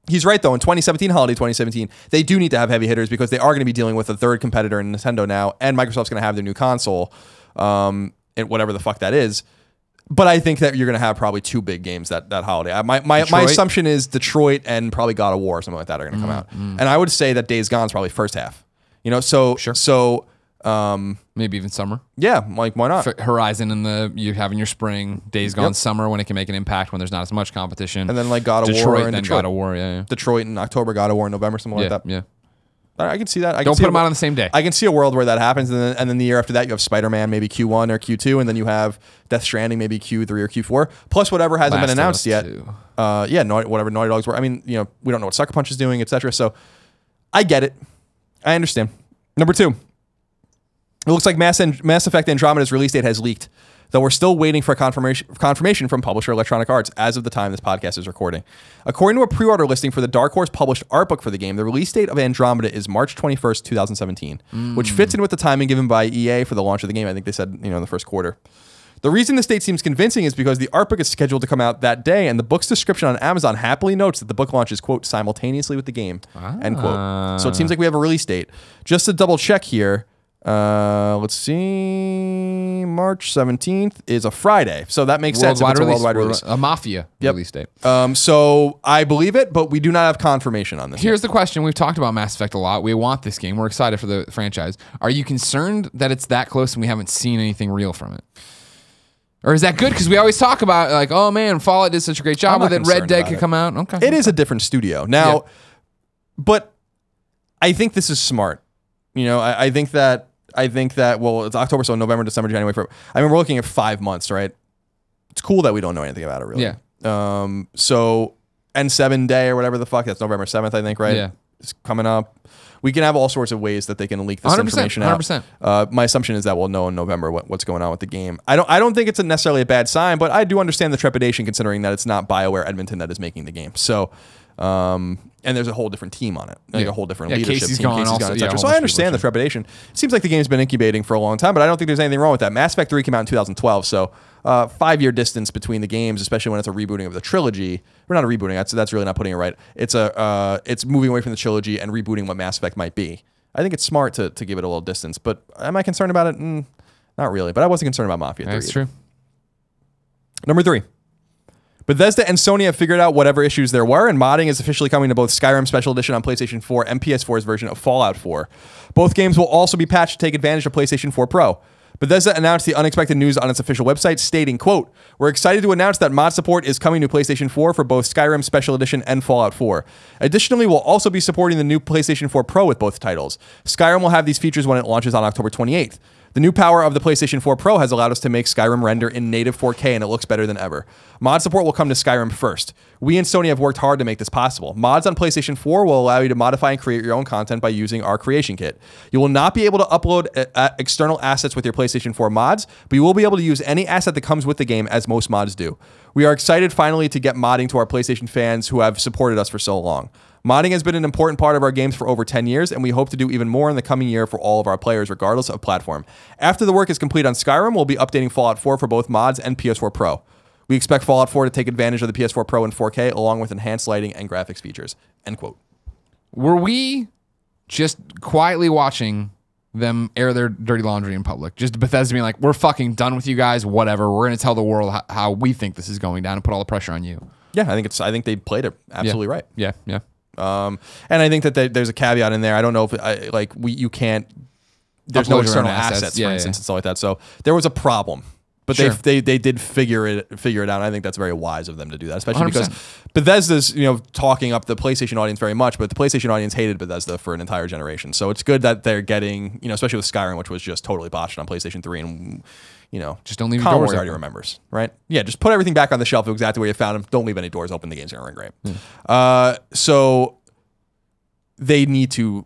He's right though. In 2017, they do need to have heavy hitters because they are going to be dealing with a third competitor in Nintendo now, and Microsoft's going to have their new console, and whatever the fuck that is. But I think that you're going to have probably 2 big games that holiday. My assumption is Detroit and probably God of War or something like that are going to come out. And I would say that Days Gone is probably first half. Sure. So maybe even summer. Yeah, like why not? Horizon you have in your spring, Days Gone summer when it can make an impact when there's not as much competition. And then like God of War and then Detroit. God of War, yeah. Detroit in October, God of War in November, something like that. Yeah. I can see that. Don't put them out on the same day. I can see a world where that happens, and then the year after that, you have Spider-Man maybe Q1 or Q2, and then you have Death Stranding maybe Q3 or Q4, plus whatever hasn't been announced yet. Whatever Naughty Dog's were. I mean, we don't know what Sucker Punch is doing, etc. So I get it. I understand. Number 2. It looks like Mass Effect Andromeda's release date has leaked, though we're still waiting for confirmation from publisher Electronic Arts as of the time this podcast is recording. According to a pre-order listing for the Dark Horse published art book for the game, the release date of Andromeda is March 21st, 2017, which fits in with the timing given by EA for the launch of the game. I think they said, in the first quarter. The reason this date seems convincing is because the art book is scheduled to come out that day, and the book's description on Amazon happily notes that the book launches, quote, simultaneously with the game, end quote. So it seems like we have a release date. Just to double check here, let's see, March 17th is a Friday, so that makes sense. Worldwide if it's release, a worldwide release. A Mafia release date. So I believe it, but we do not have confirmation on this. Here's the question. We've talked about Mass Effect a lot. We want this game. We're excited for the franchise. Are you concerned that it's that close and we haven't seen anything real from it? Or is that good? Because we always talk about, like, oh man, Fallout did such a great job with it. Red Dead could come out. Okay. It is a different studio. Now, but I think this is smart. You know, I think that, well, it's October, so November, December, January, February. I mean, we're looking at 5 months, right? It's cool that we don't know anything about it, really. Yeah. So, N7 Day or whatever the fuck, that's November 7th, I think, right? Yeah. It's coming up. We can have all sorts of ways that they can leak this information out. 100%. My assumption is that we'll know in November what's going on with the game. I don't think it's necessarily a bad sign, but I do understand the trepidation considering that it's not BioWare Edmonton that is making the game. So, and there's a whole different team on it, like a whole different leadership Casey's team. gone, Casey's gone, etc. So I bunch of understand the trepidation. It seems like the game's been incubating for a long time, but I don't think there's anything wrong with that. Mass Effect 3 came out in 2012, so 5-year distance between the games, especially when it's a rebooting of the trilogy. We're not a rebooting. That's really not putting it right. It's moving away from the trilogy and rebooting what Mass Effect might be. I think it's smart to give it a little distance, but am I concerned about it? Not really, but I wasn't concerned about Mafia 3. That's true. Number 3. Bethesda and Sony have figured out whatever issues there were, and modding is officially coming to both Skyrim Special Edition on PlayStation 4 and PS4's version of Fallout 4. Both games will also be patched to take advantage of PlayStation 4 Pro. Bethesda announced the unexpected news on its official website, stating, quote, "We're excited to announce that mod support is coming to PlayStation 4 for both Skyrim Special Edition and Fallout 4. Additionally, we'll also be supporting the new PlayStation 4 Pro with both titles. Skyrim will have these features when it launches on October 28th. The new power of the PlayStation 4 Pro has allowed us to make Skyrim render in native 4K, and it looks better than ever. Mod support will come to Skyrim first. We and Sony have worked hard to make this possible. Mods on PlayStation 4 will allow you to modify and create your own content by using our creation kit. You will not be able to upload external assets with your PlayStation 4 mods, but you will be able to use any asset that comes with the game, as most mods do. We are excited finally to get modding to our PlayStation fans who have supported us for so long. Modding has been an important part of our games for over 10 years, and we hope to do even more in the coming year for all of our players, regardless of platform. After the work is complete on Skyrim, we'll be updating Fallout 4 for both mods and PS4 Pro. We expect Fallout 4 to take advantage of the PS4 Pro in 4K, along with enhanced lighting and graphics features." End quote. Were we just quietly watching them air their dirty laundry in public? Just Bethesda being like, we're fucking done with you guys, whatever. We're going to tell the world how we think this is going down and put all the pressure on you. Yeah, I think they played it absolutely right. Yeah, yeah. And I think that there's a caveat in there. I don't know if you can't. There's no external assets, for instance, and stuff like that. So there was a problem, but they did figure it out. And I think that's very wise of them to do that, especially 100%. Because Bethesda's talking up the PlayStation audience very much, but the PlayStation audience hated Bethesda for an entire generation. So it's good that they're getting especially with Skyrim, which was just totally botched on PlayStation 3 and. Just don't leave Colin doors already remembers, right? Yeah, just put everything back on the shelf exactly where you found them. Don't leave any doors open. The game's gonna run great. So they need to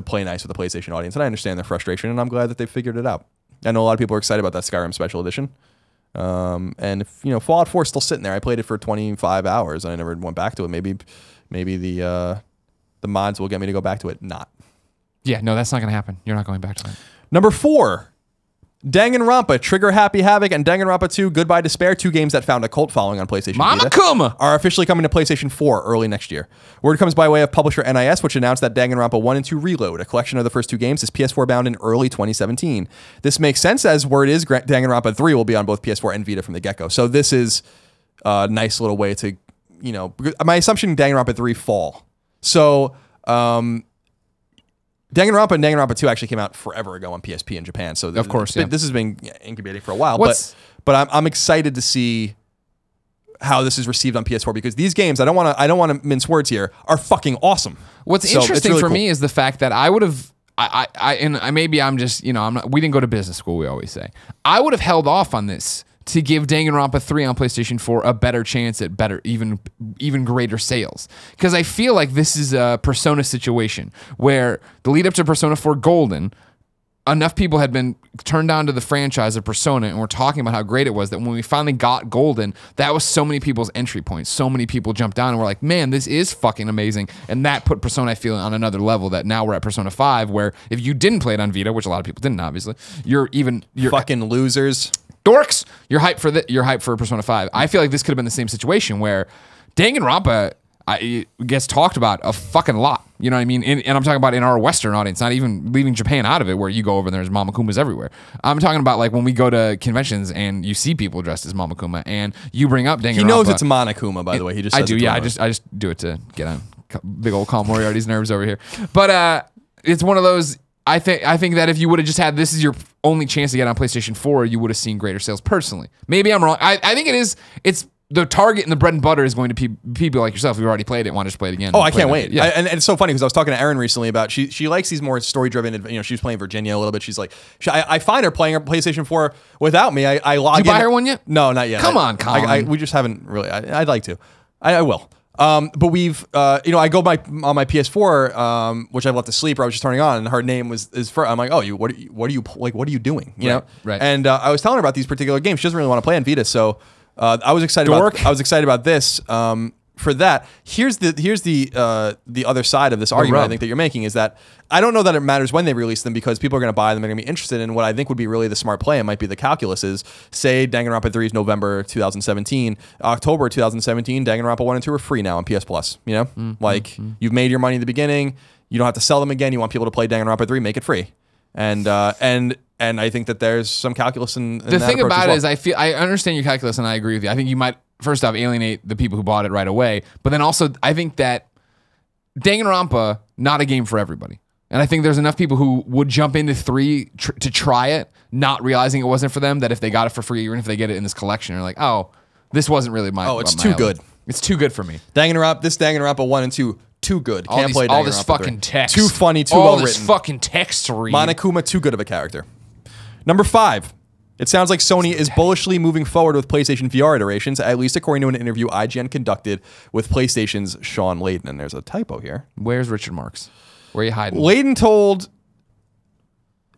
play nice with the PlayStation audience, and I understand their frustration, and I'm glad that they figured it out. I know a lot of people are excited about that Skyrim Special Edition, and if Fallout 4 is still sitting there. I played it for 25 hours, and I never went back to it. Maybe the mods will get me to go back to it. Not. Yeah, no, that's not gonna happen. You're not going back to it. Number 4. Danganronpa, Trigger Happy Havoc, and Danganronpa 2, Goodbye Despair, 2 games that found a cult following on PlayStation Mama Vita, Kuma! are officially coming to PlayStation 4 early next year. Word comes by way of publisher NIS, which announced that Danganronpa 1 and 2 Reload, a collection of the first 2 games, is PS4 bound in early 2017. This makes sense, as word is Danganronpa 3 will be on both PS4 and Vita from the get-go. So this is a nice little way to, my assumption Danganronpa 3 fall. So, Danganronpa and Danganronpa 2 actually came out forever ago on PSP in Japan. So of course, this has been incubating for a while. But I'm excited to see how this is received on PS4, because these games, I don't want to mince words here, are fucking awesome. What's interesting for me is the fact that I would have, maybe I'm just, we didn't go to business school, we always say. I would have held off on this to give Danganronpa 3 on PlayStation 4 a better chance at even greater sales. Because I feel like this is a Persona situation where the lead up to Persona 4 Golden, enough people had been turned on to the franchise of Persona and were talking about how great it was that when we finally got Golden, that was so many people's entry points. So many people jumped down and were like, man, this is fucking amazing. And that put Persona, I feel, on another level, that now we're at Persona 5, where if you didn't play it on Vita, which a lot of people didn't, obviously, you're fucking losers. Dorks! You're hyped for Persona 5. I feel like this could have been the same situation where Danganronpa gets talked about a fucking lot. You know what I mean? And I'm talking about in our Western audience, not even leaving Japan out of it, where you go over and there's Mama Kumas everywhere. I'm talking about like when we go to conventions and you see people dressed as Mama Kuma and you bring up Danganronpa. He knows it's Monokuma, by the way. He just says I do, yeah. I just do it to get on big old Colin Moriarty's nerves over here. But it's one of those. I think that if you would have just had this is your only chance to get on PlayStation 4, you would have seen greater sales personally. Maybe I'm wrong. I think it's the target and the bread and butter is going to be people like yourself who've already played it, want to just play it again. Oh, I can't wait. Yeah. And it's so funny because I was talking to Erin recently about she likes these more story-driven, you know, she was playing Virginia a little bit. She's like, I find her playing her PlayStation 4 without me. I log in. Did you buy her one yet? No, not yet. Come on, Colin. We just haven't really. I'd like to. I will. But we've, you know, I go on my PS4, which I've left asleep, or I was just turning on, and her name is for. I'm like, oh, what are you doing? You know, right. And I was telling her about these particular games. She doesn't really want to play on Vita, so I was excited. I was excited about this. For that, here's the other side of this argument I think that you're making is that I don't know that it matters when they release them because people are going to buy them. They're going to be interested in what I think would be really the smart play. It might be the calculus is, say, Danganronpa 3 is November 2017. October 2017, Danganronpa 1 and 2 are free now on PS Plus. You know, you've made your money in the beginning. You don't have to sell them again. You want people to play Danganronpa 3, make it free. And I think that there's some calculus in the thing about it is I understand your calculus and I agree with you. I think you might first off alienate the people who bought it right away, but then also I think that Danganronpa not a game for everybody. And I think there's enough people who would jump into 3 to try it, not realizing it wasn't for them, that if they got it for free, even if they get it in this collection, they're like, oh, this wasn't really my. Oh, it's too good. It's too good for me. Danganronpa 1 and 2. Too good. Can't play Danganronpa 3. All this fucking text. Too funny, too well written. All this fucking text to read. Monokuma, too good of a character. Number 5. It sounds like Sony is bullishly moving forward with PlayStation VR iterations, at least according to an interview IGN conducted with PlayStation's Sean Layden. And there's a typo here. Where's Richard Marks? Where are you hiding? Layden told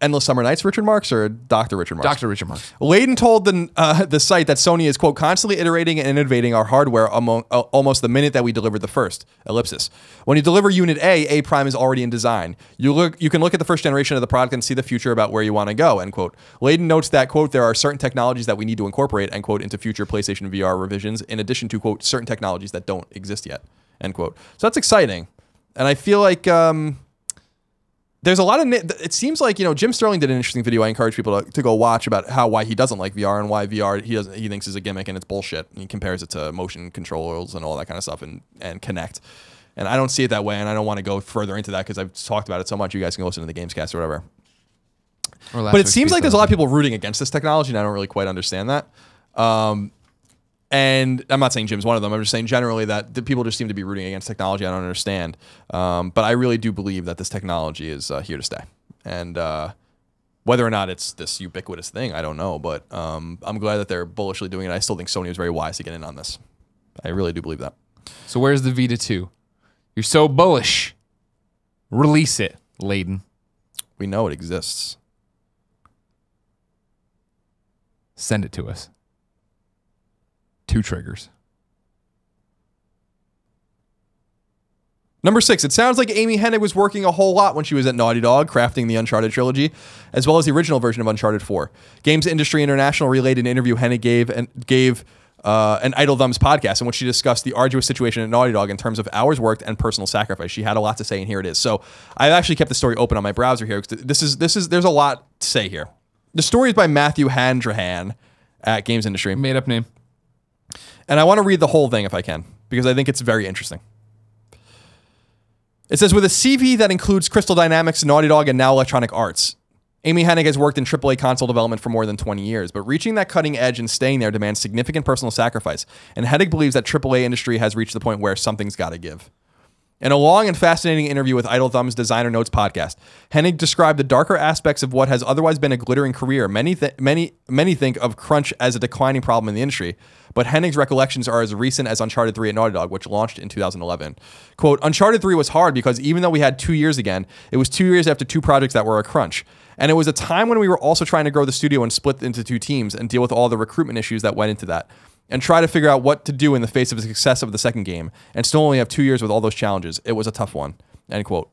Endless Summer Nights Richard Marks or Dr. Richard Marks? Dr. Richard Marks. Layden told the site that Sony is, quote, constantly iterating and innovating our hardware almost the minute that we delivered the first, ellipsis. When you deliver Unit A Prime is already in design. You can look at the first generation of the product and see the future about where you want to go, end quote. Layden notes that, quote, there are certain technologies that we need to incorporate, end quote, into future PlayStation VR revisions, in addition to, quote, certain technologies that don't exist yet, end quote. So that's exciting. And I feel like there's a lot of, it seems like, you know, Jim Sterling did an interesting video I encourage people to go watch about why he doesn't like VR and why VR he thinks is a gimmick and it's bullshit. And he compares it to motion controllers and all that kind of stuff and Kinect. And I don't see it that way, and I don't want to go further into that because I've talked about it so much. You guys can listen to the Gamescast or whatever. But it seems like there's a lot of people rooting against this technology, and I don't really quite understand that. And I'm not saying Jim's one of them. I'm just saying generally that the people just seem to be rooting against technology. I don't understand. But I really do believe that this technology is here to stay. And whether or not it's this ubiquitous thing, I don't know. But I'm glad that they're bullishly doing it. I still think Sony was very wise to get in on this. I really do believe that. So where's the Vita 2? You're so bullish. Release it, Layden. We know it exists. Send it to us. 2 triggers. Number 6, it sounds like Amy Hennig was working a whole lot when she was at Naughty Dog, crafting the Uncharted trilogy, as well as the original version of Uncharted 4. Games Industry International relayed an interview Hennig gave an Idle Thumbs podcast in which she discussed the arduous situation at Naughty Dog in terms of hours worked and personal sacrifice. She had a lot to say, and here it is. So I've actually kept the story open on my browser here. There's a lot to say here. The story is by Matthew Handrahan at Games Industry. Made up name. And I want to read the whole thing if I can, because I think it's very interesting. It says, with a CV that includes Crystal Dynamics, Naughty Dog, and now Electronic Arts, Amy Hennig has worked in AAA console development for more than 20 years, but reaching that cutting edge and staying there demands significant personal sacrifice, and Hennig believes that AAA industry has reached the point where something's got to give. In a long and fascinating interview with Idle Thumb's Designer Notes podcast, Hennig described the darker aspects of what has otherwise been a glittering career. Many think of crunch as a declining problem in the industry, but Hennig's recollections are as recent as Uncharted 3 at Naughty Dog, which launched in 2011. Quote, Uncharted 3 was hard because even though we had 2 years again, it was 2 years after 2 projects that were a crunch. And it was a time when we were also trying to grow the studio and split into 2 teams and deal with all the recruitment issues that went into that, and try to figure out what to do in the face of the success of the second game, and still only have 2 years with all those challenges. It was a tough one." End quote.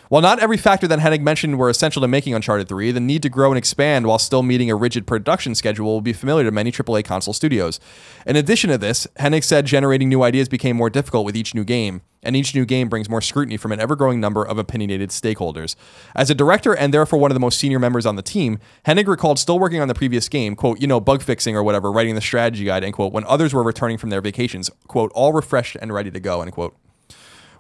While not every factor that Hennig mentioned were essential to making Uncharted 3, the need to grow and expand while still meeting a rigid production schedule will be familiar to many AAA console studios. In addition to this, Hennig said generating new ideas became more difficult with each new game, and each new game brings more scrutiny from an ever-growing number of opinionated stakeholders. As a director and therefore one of the most senior members on the team, Hennig recalled still working on the previous game, quote, bug fixing or whatever, writing the strategy guide, end quote, when others were returning from their vacations, quote, all refreshed and ready to go, end quote.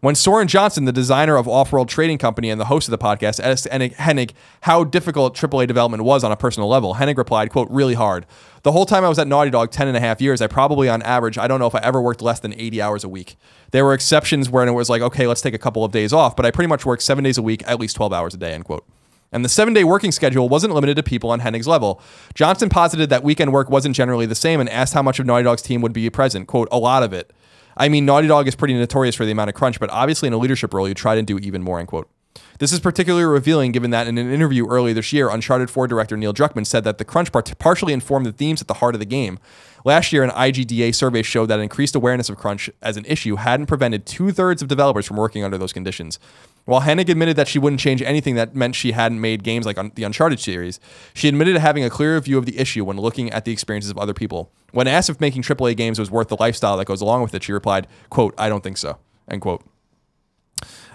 When Soren Johnson, the designer of Off-World Trading Company and the host of the podcast, asked Hennig how difficult AAA development was on a personal level, Hennig replied, quote, really hard. The whole time I was at Naughty Dog, 10.5 years, I probably on average, I don't know if I ever worked less than 80 hours a week. There were exceptions where it was like, okay, let's take a couple of days off, but I pretty much worked 7 days a week, at least 12 hours a day, end quote. And the 7-day working schedule wasn't limited to people on Hennig's level. Johnson posited that weekend work wasn't generally the same and asked how much of Naughty Dog's team would be present, quote, a lot of it. I mean, Naughty Dog is pretty notorious for the amount of crunch, but obviously in a leadership role, you try to do even more, end quote. This is particularly revealing given that in an interview earlier this year, Uncharted 4 director Neil Druckmann said that the crunch partially informed the themes at the heart of the game. Last year, an IGDA survey showed that increased awareness of crunch as an issue hadn't prevented 2/3 of developers from working under those conditions. While Hennig admitted that she wouldn't change anything that meant she hadn't made games like the Uncharted series, she admitted to having a clearer view of the issue when looking at the experiences of other people. When asked if making AAA games was worth the lifestyle that goes along with it, she replied, quote, I don't think so, end quote.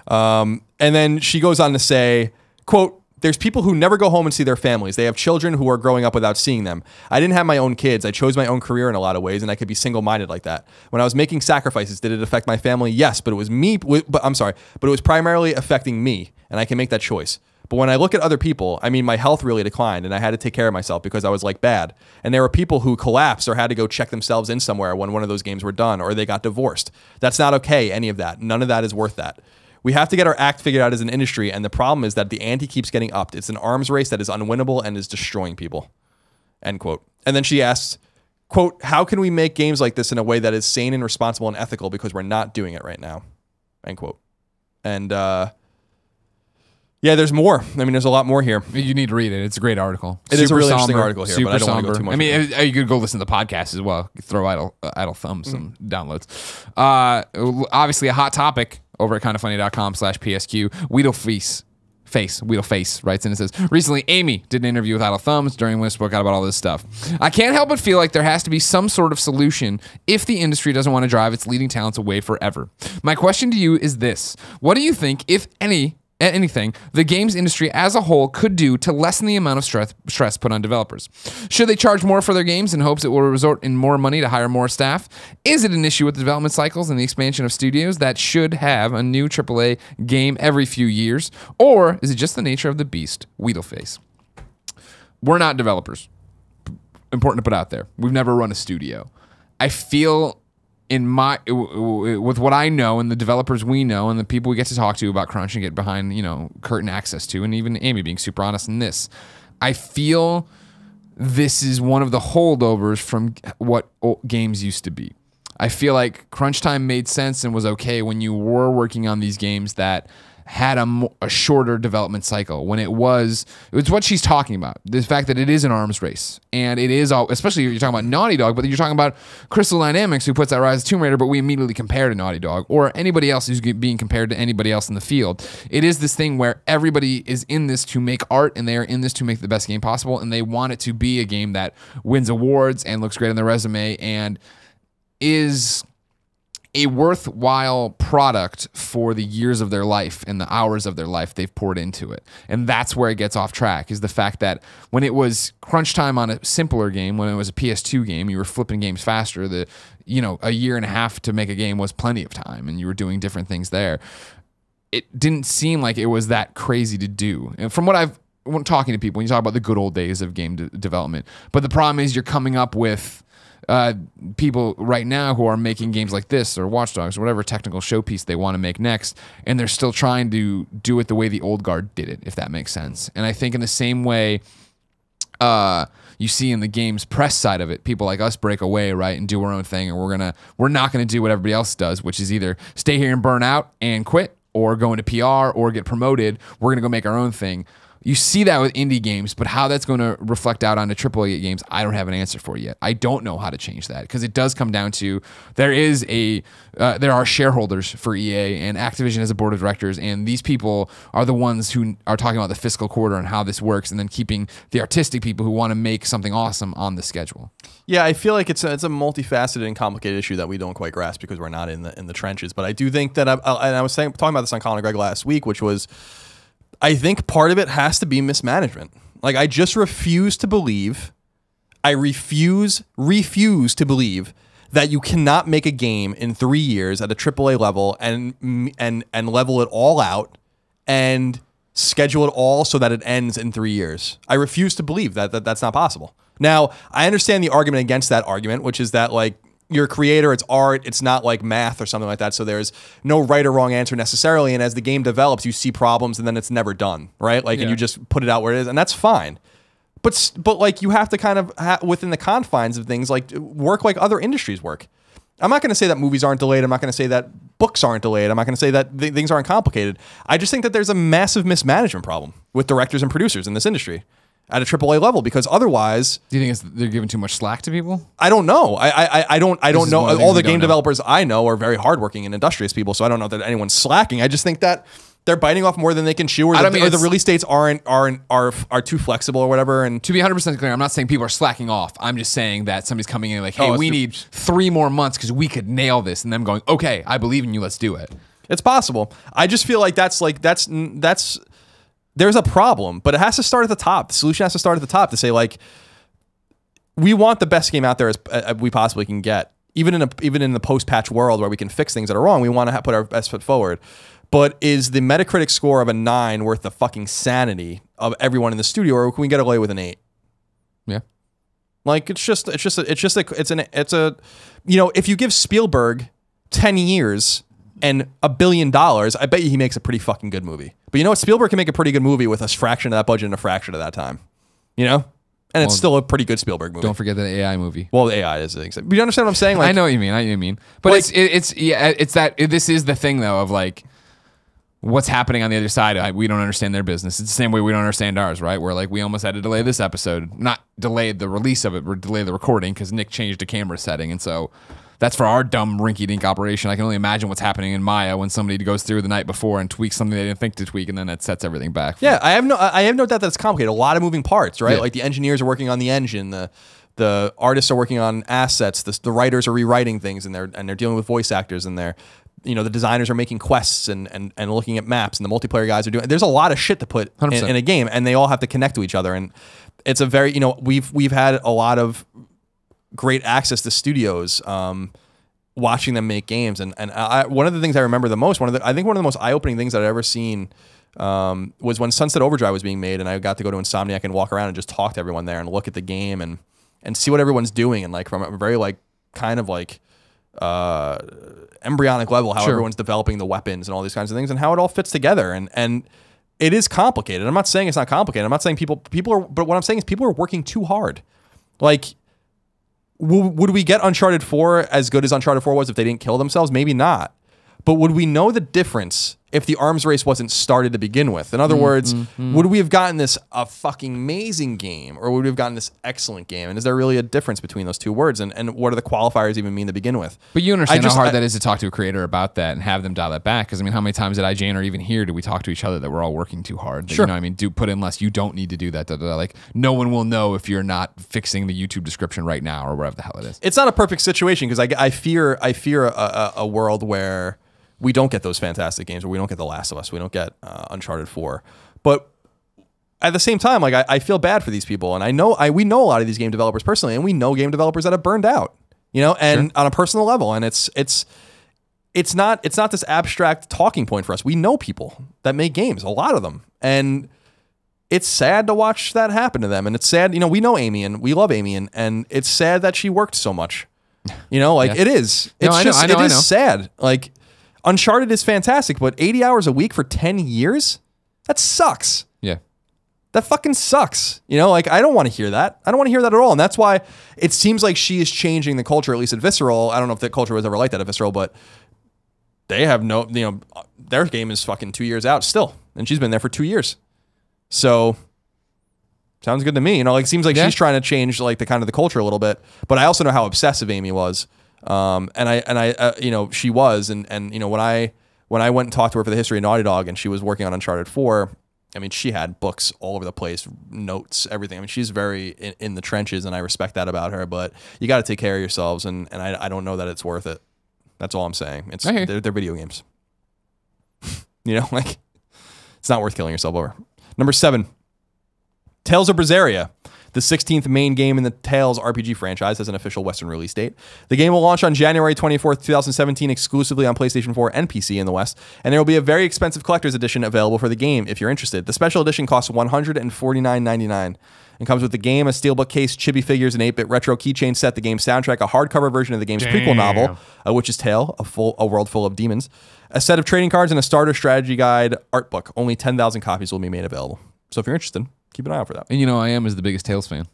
And then she goes on to say, quote, there's people who never go home and see their families. They have children who are growing up without seeing them. I didn't have my own kids. I chose my own career in a lot of ways, and I could be single-minded like that. When I was making sacrifices, did it affect my family? Yes, but it was me. But it was primarily affecting me, and I can make that choice. But when I look at other people, I mean, my health really declined, and I had to take care of myself because I was like bad. And there were people who collapsed or had to go check themselves in somewhere when one of those games were done, or they got divorced. That's not okay, any of that. None of that is worth that. We have to get our act figured out as an industry, and the problem is that the ante keeps getting upped. It's an arms race that is unwinnable and is destroying people, end quote. And then she asks, quote, how can we make games like this in a way that is sane and responsible and ethical because we're not doing it right now, end quote. And yeah, there's more. I mean, there's a lot more here. You need to read it. It's a great article. It is a really interesting article here, but I don't want to go too much. I mean, you could go listen to the podcast as well. Throw idle thumbs some downloads. Obviously, a hot topic over at kindafunny.com/PSQ. Wheedleface writes in and says, recently Amy did an interview with Idle Thumbs during which we spoke out about all this stuff. I can't help but feel like there has to be some sort of solution if the industry doesn't want to drive its leading talents away forever. My question to you is this. What do you think, if anything, the games industry as a whole could do to lessen the amount of stress put on developers? Should they charge more for their games in hopes it will result in more money to hire more staff? Is it an issue with the development cycles and the expansion of studios that should have a new AAA game every few years? Or is it just the nature of the beast? Wheedleface. We're not developers. Important to put out there. We've never run a studio. I feel with what I know and the developers we know and the people we get to talk to about crunch and get behind, curtain access to, and even Amy being super honest in this, I feel this is one of the holdovers from what games used to be. I feel like crunch time made sense and was okay when you were working on these games that had a shorter development cycle, when it's what she's talking about, the fact that it is an arms race, and it is all, especially you're talking about Naughty Dog, but you're talking about Crystal Dynamics, who puts out Rise of Tomb Raider, but we immediately compare to Naughty Dog, or anybody else who's being compared to anybody else in the field. It is this thing where everybody is in this to make art, and they are in this to make the best game possible, and they want it to be a game that wins awards and looks great on their resume and is a worthwhile product for the years of their life and the hours of their life they've poured into it. And that's where it gets off track, is the fact that when it was crunch time on a simpler game, when it was a PS2 game, you were flipping games faster. A year and a half to make a game was plenty of time, and you were doing different things there. It didn't seem like it was that crazy to do. And from when talking to people, when you talk about the good old days of game development, but the problem is you're coming up with people right now who are making games like this or Watch Dogs or whatever technical showpiece they want to make next, and they're still trying to do it the way the old guard did it, if that makes sense. And I think in the same way you see in the game's press side of it, people like us break away, right, and do our own thing, and we're not gonna do what everybody else does, which is either stay here and burn out and quit, or go into PR or get promoted. We're gonna go make our own thing. You see that with indie games, but how that's going to reflect out onto AAA games, I don't have an answer for yet. I don't know how to change that because it does come down to there are shareholders for EA and Activision has a board of directors, and these people are the ones who are talking about the fiscal quarter and how this works, and then keeping the artistic people who want to make something awesome on the schedule. Yeah, I feel like it's a multifaceted and complicated issue that we don't quite grasp because we're not in the trenches. But I do think that I was talking about this on Colin and Greg last week, which was, I think part of it has to be mismanagement. Like, I just refuse to believe, I refuse to believe that you cannot make a game in 3 years at a AAA level and level it all out and schedule it all so that it ends in 3 years. I refuse to believe that that's not possible. Now, I understand the argument against that argument, which is that, like, you're a creator, it's art, it's not like math or something like that, so there's no right or wrong answer necessarily, and as the game develops, you see problems and then it's never done, right? Like, and you just put it out where it is, and that's fine. But like, you have to kind of, within the confines of things, like, work like other industries work. I'm not going to say that movies aren't delayed. I'm not going to say that books aren't delayed. I'm not going to say that things aren't complicated. I just think that there's a massive mismanagement problem with directors and producers in this industry at a AAA level, because otherwise, do you think they're giving too much slack to people? I don't know. I don't know. All the game developers I know are very hardworking and industrious people, so I don't know that anyone's slacking. I just think that they're biting off more than they can chew, or the release dates are too flexible or whatever. And to be 100% clear, I'm not saying people are slacking off. I'm just saying that somebody's coming in like, hey, we need 3 more months because we could nail this, and them going, okay, I believe in you, let's do it. It's possible. I just feel like that's there's a problem, but it has to start at the top. The solution has to start at the top to say, like, we want the best game out there as we possibly can get. Even in the post-patch world where we can fix things that are wrong, we want to put our best foot forward. But is the Metacritic score of a 9 worth the fucking sanity of everyone in the studio, or can we get away with an 8? Yeah. Like, it's a you know, if you give Spielberg 10 years and $1 billion, I bet you he makes a pretty fucking good movie. But you know what? Spielberg can make a pretty good movie with a fraction of that budget and a fraction of that time. You know? And it's still a pretty good Spielberg movie. Don't forget the AI movie. Well, the AI is. But you understand what I'm saying? Like, I know what you mean. But like, it's that this is the thing though of like what's happening on the other side. We don't understand their business. It's the same way we don't understand ours, right? Where like we almost had to delay this episode, not delay the release of it, but delay the recording because Nick changed a camera setting, and so. That's for our dumb rinky-dink operation. I can only imagine what's happening in Maya when somebody goes through the night before and tweaks something they didn't think to tweak, and then it sets everything back. Yeah, I have no doubt that it's complicated. A lot of moving parts, right? Yeah. Like the engineers are working on the engine, the artists are working on assets, the writers are rewriting things, and they're dealing with voice actors, and the designers are making quests and looking at maps, and the multiplayer guys are doing. There's a lot of shit to put in a game, and they all have to connect to each other. And it's a very we've had a lot of great access to studios, watching them make games, and one of the things I remember the most, I think one of the most eye-opening things that I've ever seen was when Sunset Overdrive was being made, and I got to go to Insomniac and walk around and just talk to everyone there and look at the game and see what everyone's doing, and like from a very like kind of like embryonic level, how everyone's developing the weapons and all these kinds of things and how it all fits together, and it is complicated. I'm not saying it's not complicated. I'm not saying people are, but what I'm saying is people are working too hard. Like, would we get Uncharted 4 as good as Uncharted 4 was if they didn't kill themselves? Maybe not. But would we know the difference if the arms race wasn't started to begin with? In other words, would we have gotten this a fucking amazing game, or would we have gotten this excellent game? And is there really a difference between those two words? And what do the qualifiers even mean to begin with? But you understand how hard that is to talk to a creator about that and have them dial that back. Because I mean, how many times at IGN or even here do we talk to each other that we're all working too hard? That, sure. You know what I mean? Do put in less. You don't need to do that. Like, no one will know if you're not fixing the YouTube description right now or whatever the hell it is. It's not a perfect situation because I fear a world where we don't get those fantastic games, or we don't get The Last of Us, we don't get Uncharted 4. But at the same time, like I feel bad for these people, and we know a lot of these game developers personally, and we know game developers that have burned out, and on a personal level, and it's not this abstract talking point for us. We know people that make games, a lot of them, and it's sad to watch that happen to them, and it's sad. We know Amy, and we love Amy, and it's sad that she worked so much. It is. It is sad. Like, Uncharted is fantastic, but 80 hours a week for 10 years? That sucks. Yeah. That fucking sucks. I don't want to hear that. I don't want to hear that at all. And that's why it seems like she is changing the culture, at least at Visceral. I don't know if the culture was ever like that at Visceral, but they have their game is fucking 2 years out still. And she's been there for 2 years. So sounds good to me. You know, like, it seems like she's trying to change like the kind of the culture a little bit. But I also know how obsessive Amy was. And I you know, she was, and you know, when I went and talked to her for the history of Naughty Dog, and she was working on Uncharted 4, I mean, she had books all over the place, notes, everything. I mean, she's very in the trenches, and I respect that about her. But you got to take care of yourselves, and I don't know that it's worth it. That's all I'm saying. They're video games. You know, like, it's not worth killing yourself over. Number 7, Tales of Berseria. The 16th main game in the Tales RPG franchise has an official Western release date. The game will launch on January 24th, 2017, exclusively on PlayStation 4 and PC in the West, and there will be a very expensive collector's edition available for the game if you're interested. The special edition costs $149.99 and comes with the game, a steelbook case, chibi figures, an 8-bit retro keychain set, the game's soundtrack, a hardcover version of the game's prequel novel, A Witch's Tale, a world full of demons, a set of trading cards, and a starter strategy guide art book. Only 10,000 copies will be made available. So if you're interested, keep an eye out for that. And you know, I am the biggest Tales fan.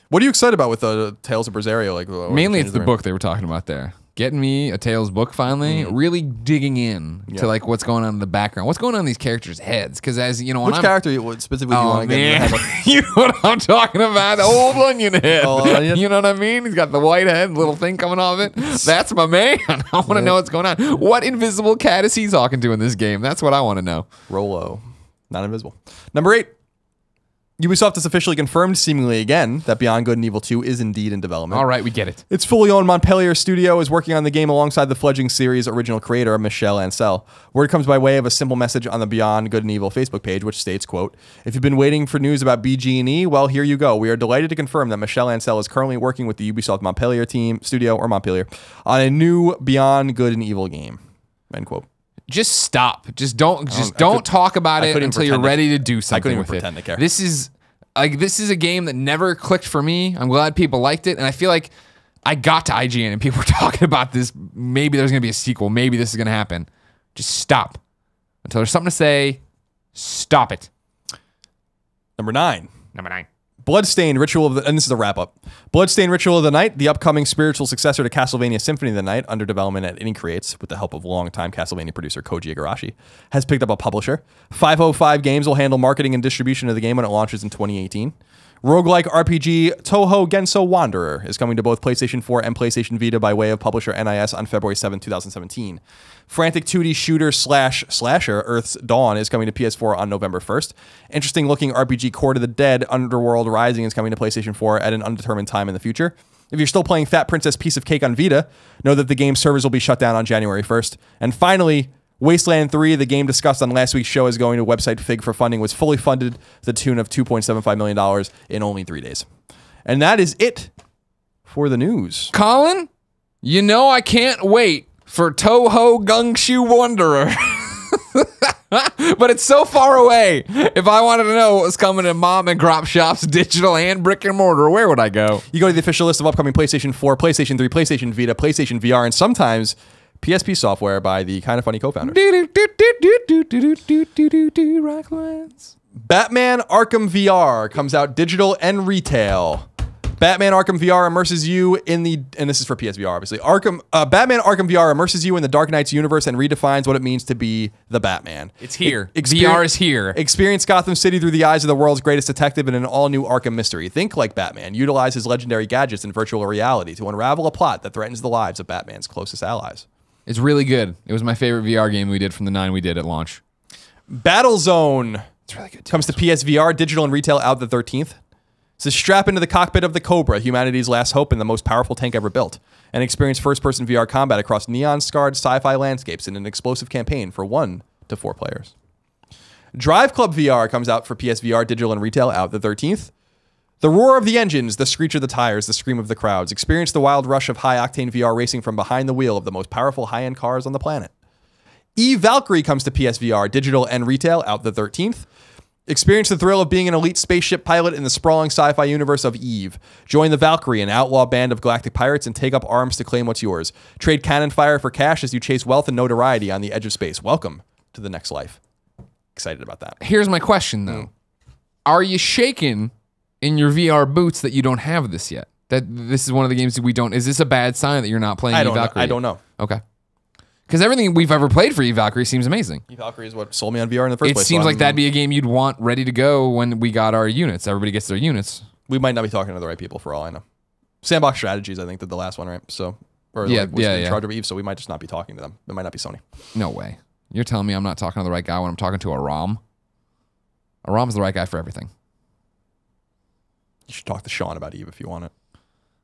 What are you excited about with the Tales of Berseria? Like, mainly it's the book they were talking about there. Getting me a Tales book finally, really digging in to like what's going on in the background, what's going on in these characters' heads. Because as you know, which character specifically do you want to get in your head? You know what I'm talking about? The old onion head. You know what I mean? He's got the white head, little thing coming off it. That's my man. I want to know what's going on. What invisible cat is he talking to in this game? That's what I want to know. Rolo, not invisible. Number 8. Ubisoft has officially confirmed, seemingly again, that Beyond Good and Evil 2 is indeed in development. All right, we get it. Its fully owned Montpellier studio is working on the game alongside the fledgling series' original creator, Michel Ancel. Word comes by way of a simple message on the Beyond Good and Evil Facebook page, which states, quote, "If you've been waiting for news about BG&E, well, here you go. We are delighted to confirm that Michel Ancel is currently working with the Ubisoft Montpellier studio on a new Beyond Good and Evil game." End quote. Just stop. Just don't talk about it until you're ready to do something. I couldn't even with pretend to care. This is a game that never clicked for me. I'm glad people liked it, and I feel like I got to IGN and people were talking about this. Maybe there's gonna be a sequel. Maybe this is gonna happen. Just stop until there's something to say. Stop it. Number 9. Number 9. Bloodstained Ritual of the... And this is a wrap-up. Bloodstained Ritual of the Night, the upcoming spiritual successor to Castlevania Symphony of the Night, under development at Innie Creates, with the help of longtime Castlevania producer Koji Igarashi, has picked up a publisher. 505 Games will handle marketing and distribution of the game when it launches in 2018. Roguelike RPG Touhou Genso Wanderer is coming to both PlayStation 4 and PlayStation Vita by way of publisher NIS on February 7, 2017. Frantic 2D shooter slasher Earth's Dawn is coming to PS4 on November 1st. Interesting looking RPG Court of the Dead Underworld Rising is coming to PlayStation 4 at an undetermined time in the future. If you're still playing Fat Princess Piece of Cake on Vita, know that the game's servers will be shut down on January 1st. And finally, Wasteland 3, the game discussed on last week's show is going to website Fig for funding, was fully funded to the tune of $2.75 million in only 3 days. And that is it for the news. Colin, you know I can't wait for Touhou Gungshu Wanderer. But it's so far away. If I wanted to know what was coming to mom and grop shops, digital and brick and mortar, where would I go? You go to the official list of upcoming PlayStation 4, PlayStation 3, PlayStation Vita, PlayStation VR, and sometimes PSP software by the Kinda Funny co-founders. Batman Arkham VR comes out digital and retail. Batman Arkham VR immerses you in the, and this is for PSVR obviously, Batman Arkham VR immerses you in the Dark Knight's universe and redefines what it means to be the Batman. It's here. VR is here. Experience Gotham City through the eyes of the world's greatest detective in an all-new Arkham mystery. Think like Batman. Utilize his legendary gadgets in virtual reality to unravel a plot that threatens the lives of Batman's closest allies. It's really good. It was my favorite VR game we did from the 9 we did at launch. Battlezone. It's really good too. Comes to PSVR, digital and retail out the 13th. So strap into the cockpit of the Cobra, humanity's last hope and the most powerful tank ever built, and experience first-person VR combat across neon-scarred sci-fi landscapes in an explosive campaign for 1 to 4 players. Drive Club VR comes out for PSVR, digital and retail out the 13th. The roar of the engines, the screech of the tires, the scream of the crowds. Experience the wild rush of high-octane VR racing from behind the wheel of the most powerful high-end cars on the planet. Valkyrie comes to PSVR, digital and retail out the 13th. Experience the thrill of being an elite spaceship pilot in the sprawling sci-fi universe of Eve. Join the Valkyrie, an outlaw band of galactic pirates, and take up arms to claim what's yours. Trade cannon fire for cash as you chase wealth and notoriety on the edge of space. Welcome to the next life. Excited about that. Here's my question, though. Are you shaking in your VR boots that you don't have this yet? That this is one of the games that we don't... Is this a bad sign that you're not playing Valkyrie? I don't know. Okay. Because everything we've ever played for Valkyrie seems amazing. Valkyrie is what sold me on VR in the first place. It seems like that'd be a game you'd want ready to go when we got our units. Everybody gets their units. We might not be talking to the right people for all I know. Sandbox Strategies, I think, did the last one, right? So, or Yeah, was yeah, in yeah. charge of Eve, so we might just not be talking to them. It might not be Sony. No way. You're telling me I'm not talking to the right guy when I'm talking to a ROM? A ROM's the right guy for everything. You should talk to Sean about Eve if you want it.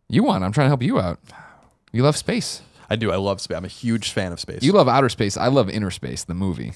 You want? I'm trying to help you out. You love space. I do. I love space. I'm a huge fan of space. You love outer space. I love inner space, the movie.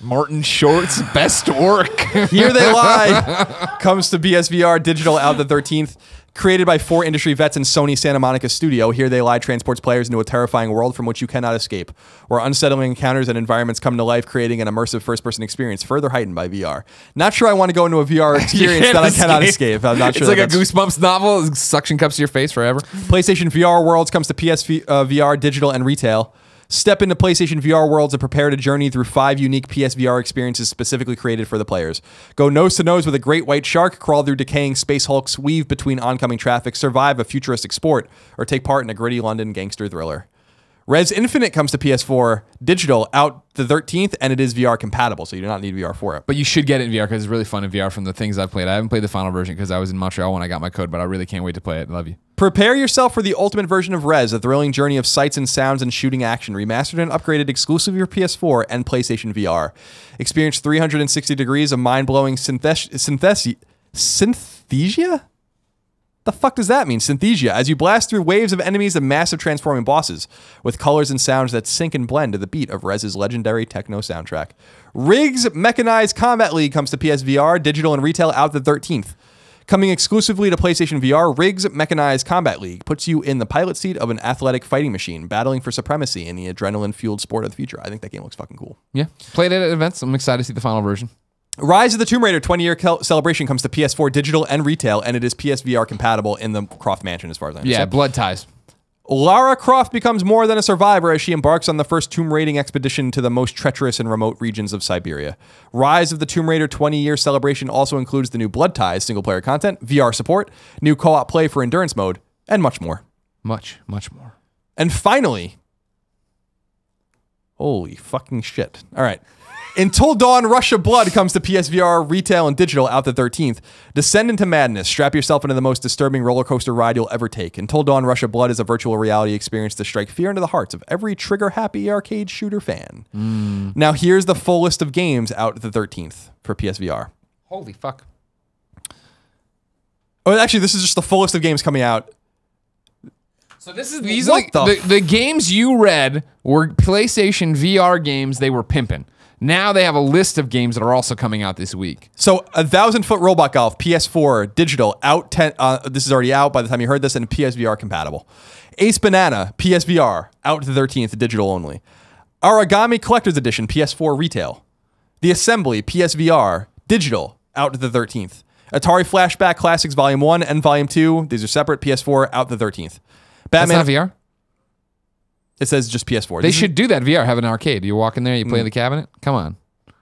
Martin Short's best work. Here They Lie comes to PSVR digital out the 13th. Created by 4 industry vets in Sony Santa Monica studio, Here They Lie transports players into a terrifying world from which you cannot escape, where unsettling encounters and environments come to life, creating an immersive first-person experience further heightened by VR. Not sure I want to go into a VR experience that I cannot escape. I'm not sure. It's like a Goosebumps novel. Suction cups to your face forever. PlayStation VR Worlds comes to PSVR digital and retail. Step into PlayStation VR Worlds and prepare to journey through 5 unique PSVR experiences specifically created for the players. Go nose to nose with a great white shark, crawl through decaying space hulks, weave between oncoming traffic, survive a futuristic sport, or take part in a gritty London gangster thriller. Res Infinite comes to PS4 digital out the 13th, and it is VR compatible, so you do not need VR for it. But you should get it in VR because it's really fun in VR from the things I've played. I haven't played the final version because I was in Montreal when I got my code, but I really can't wait to play it. I love you. Prepare yourself for the ultimate version of Res, a thrilling journey of sights and sounds and shooting action, remastered and upgraded exclusively for PS4 and PlayStation VR. Experience 360 degrees of mind-blowing synthesia? The fuck does that mean? Synthesia, as you blast through waves of enemies and massive transforming bosses, with colors and sounds that sync and blend to the beat of Rez's legendary techno soundtrack. Riggs Mechanized Combat League comes to PSVR, digital and retail out the 13th. Coming exclusively to PlayStation VR, Riggs Mechanized Combat League puts you in the pilot seat of an athletic fighting machine, battling for supremacy in the adrenaline-fueled sport of the future. I think that game looks fucking cool. Yeah. Played it at events. I'm excited to see the final version. Rise of the Tomb Raider 20-year celebration comes to PS4 digital and retail, and it is PSVR compatible in the Croft Mansion, as far as I understand. Yeah, blood ties. Lara Croft becomes more than a survivor as she embarks on the first tomb raiding expedition to the most treacherous and remote regions of Siberia. Rise of the Tomb Raider 20-year celebration also includes the new Blood Ties single-player content, VR support, new co-op play for endurance mode, and much more. Much more. And finally, holy fucking shit. All right. Until Dawn Rush of Blood comes to PSVR retail and digital out the 13th. Descend into madness. Strap yourself into the most disturbing roller coaster ride you'll ever take. Until Dawn Rush of Blood is a virtual reality experience to strike fear into the hearts of every trigger-happy arcade shooter fan. Now here's the full list of games out the 13th for PSVR. Holy fuck. Oh, actually, this is just the full list of games coming out. So these are like the games you read were PlayStation VR games they were pimping. Now they have a list of games that are also coming out this week. So 1,000-Foot Robot Golf, PS4, digital, out 10. This is already out by the time you heard this, and PSVR compatible. Ace Banana, PSVR, out the 13th, digital only. Origami Collector's Edition, PS4 retail. The Assembly, PSVR, digital, out to the 13th. Atari Flashback Classics Volume 1 and Volume 2, these are separate, PS4, out the 13th. Batman. That's not VR? It says just PS4. They should do that VR, have an arcade. You walk in there, you play the cabinet. Come on.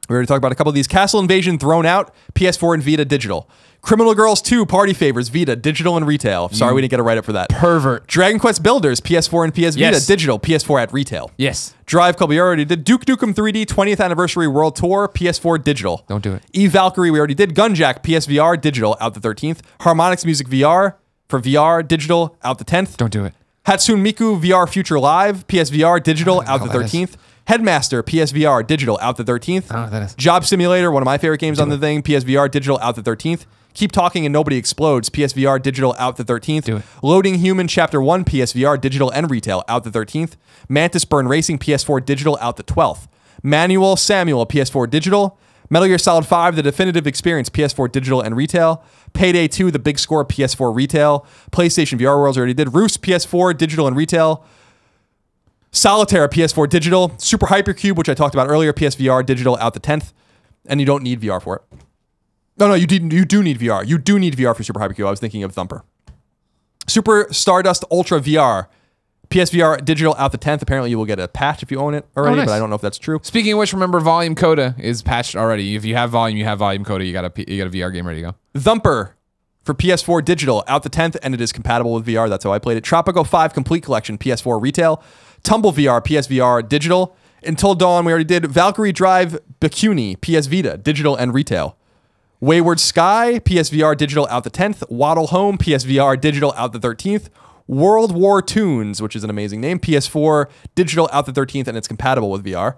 We already talked about a couple of these. Castle Invasion Thrown Out, PS4 and Vita digital. Criminal Girls 2 Party Favors, Vita, digital and retail. Sorry we didn't get a write-up for that. Pervert. Dragon Quest Builders, PS4 and PS Vita, digital, PS4 at retail. Yes. Drive Club, we already did. Duke Nukem 3D 20th Anniversary World Tour, PS4 digital. Don't do it. E-Valkyrie, we already did. Gunjack, PSVR, digital, out the 13th. Harmonix Music VR, for VR, digital, out the 10th. Don't do it. Hatsune Miku VR Future Live, PSVR, digital, out the 13th. Headmaster, PSVR, digital, out the 13th. I don't know what that is. Job Simulator, one of my favorite games on the thing, PSVR, digital, out the 13th. Keep Talking and Nobody Explodes, PSVR, digital, out the 13th. Do it. Loading Human Chapter 1, PSVR, digital and retail, out the 13th. Mantis Burn Racing, PS4, digital, out the 12th. Manual Samuel, PS4, digital. Metal Gear Solid 5, The Definitive Experience, PS4 digital and retail. Payday 2, The Big Score, PS4 retail. PlayStation VR Worlds already did. Roost, PS4 digital and retail. Solitaire, PS4 digital. Super Hypercube, which I talked about earlier, PSVR digital, out the 10th. And you don't need VR for it. No, you do need VR. You do need VR for Super Hypercube. I was thinking of Thumper. Super Stardust Ultra VR. PSVR digital out the 10th. Apparently you will get a patch if you own it already, nice. but I don't know if that's true. Speaking of which, remember Volume Coda is patched already. If you have Volume, you have Volume Coda. You got a VR game ready to go. Thumper for PS4 digital out the 10th, and it is compatible with VR. That's how I played it. Tropico 5 Complete Collection, PS4 retail. Tumble VR, PSVR, digital. Until Dawn, we already did. Valkyrie Drive Bikuni, PS Vita, digital and retail. Wayward Sky, PSVR, digital out the 10th. Waddle Home, PSVR, digital out the 13th. World War Tunes, which is an amazing name. PS4, digital out the 13th, and it's compatible with VR.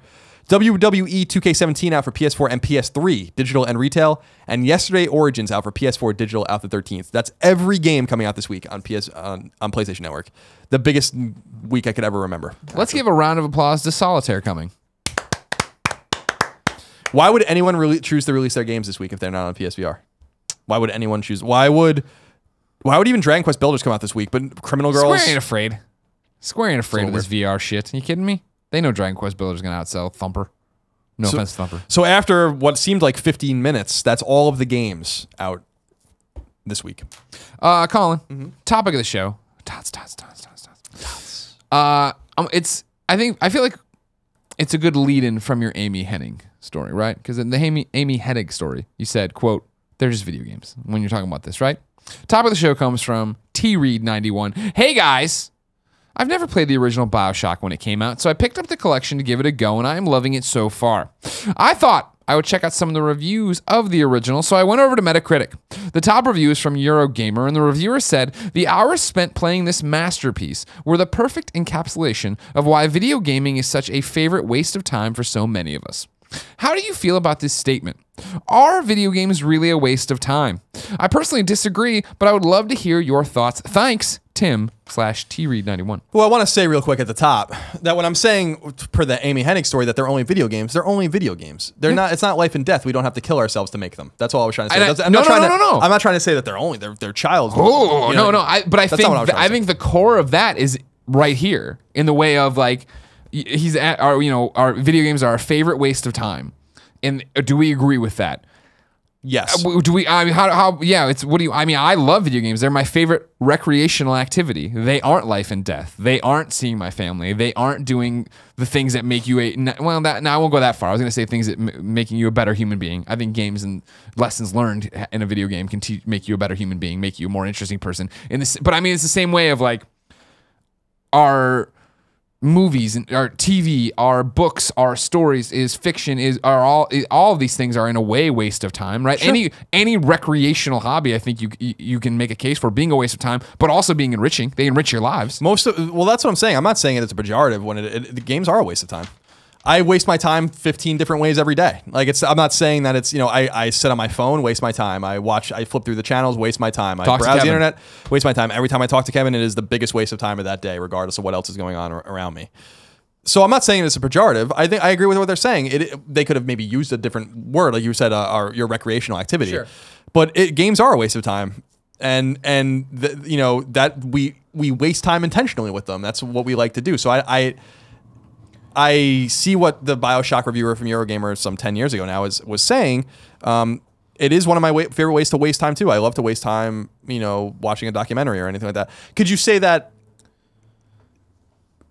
WWE 2K17 out for PS4 and PS3, digital and retail. And Yesterday Origins out for PS4, digital out the 13th. That's every game coming out this week on PlayStation Network. The biggest week I could ever remember. Let's give a round of applause to Solitaire coming. Why would anyone choose to release their games this week if they're not on PSVR? Why would anyone choose? Why would even Dragon Quest Builders come out this week? But Criminal Girls... Square ain't afraid. Square ain't afraid of this VR shit. Are you kidding me? They know Dragon Quest Builders going to outsell Thumper. No offense to Thumper. So after what seemed like 15 minutes, that's all of the games out this week. Colin, topic of the show. Tots. I feel like it's a good lead-in from your Amy Hennig story, right? Because in the Amy Hennig story, you said, quote, they're just video games when you're talking about this, right? Top of the show comes from TReed91. Hey, guys. I've never played the original BioShock when it came out, so I picked up the collection to give it a go, and I am loving it so far. I thought I would check out some of the reviews of the original, so I went over to Metacritic. The top review is from Eurogamer, and the reviewer said, the hours spent playing this masterpiece were the perfect encapsulation of why video gaming is such a favorite waste of time for so many of us. How do you feel about this statement? Are video games really a waste of time? I personally disagree, but I would love to hear your thoughts. Thanks, Tim/TReed91. Well, I want to say real quick at the top that when I'm saying per the Amy Hennig story that they're only video games, they're only video games. They're not. It's not life and death. We don't have to kill ourselves to make them. That's all I was trying to say. I'm not trying to say that they're child's. Oh no. I think the core of that is right here in the way of like our video games are our favorite waste of time. And do we agree with that? Yes. Do we? I mean, how? Yeah. It's what do you? I mean, I love video games. They're my favorite recreational activity. They aren't life and death. They aren't seeing my family. They aren't doing the things that make you I won't go that far. I was going to say things that making you a better human being. I think games and lessons learned in a video game can make you a better human being, make you a more interesting person. But I mean, it's the same way of like our movies and our TV, our books, our stories, is fiction, all of these things are in a way waste of time, right? Sure. Any recreational hobby, I think you can make a case for being a waste of time, but also being enriching. They enrich your lives. That's what I'm saying. I'm not saying it's a pejorative when the games are a waste of time. I waste my time 15 different ways every day. Like I'm not saying that it's, I sit on my phone, waste my time. I flip through the channels, waste my time. I browse the internet, waste my time. Every time I talk to Kevin, it is the biggest waste of time of that day, regardless of what else is going on around me. So I'm not saying it's a pejorative. I think I agree with what they're saying. They could have maybe used a different word, like you said, your recreational activity. Sure. But games are a waste of time. And that we waste time intentionally with them. That's what we like to do. So I see what the BioShock reviewer from Eurogamer some 10 years ago now was saying. It is one of my favorite ways to waste time too. I love to waste time, watching a documentary or anything like that. Could you say that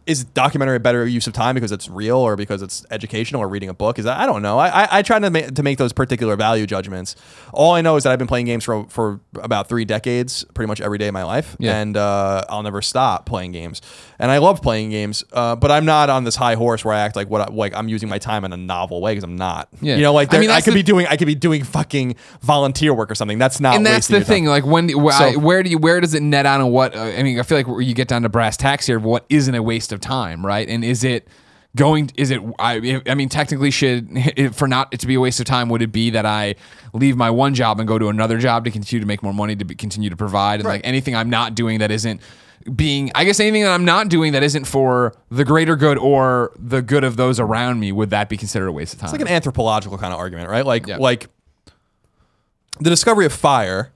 is documentary a better use of time because it's real or because it's educational or reading a book? I don't know. I try to make those particular value judgments. All I know is that I've been playing games for about 3 decades, pretty much every day of my life. Yeah. And I'll never stop playing games. And I love playing games, but I'm not on this high horse where I act like I'm using my time in a novel way, because I'm not. Yeah. I could be doing fucking volunteer work or something. That's not. And that's the thing. Like where does it net out on what? I mean, I feel like you get down to brass tacks here of what isn't a waste of time, right? And I mean, technically, for not it to be a waste of time, would it be that I leave my one job and go to another job to continue to make more money, to continue to provide, and right. Like anything I'm not doing that isn't anything that I'm not doing that isn't for the greater good or the good of those around me, would that be considered a waste of time? It's like an anthropological kind of argument, right? Like the discovery of fire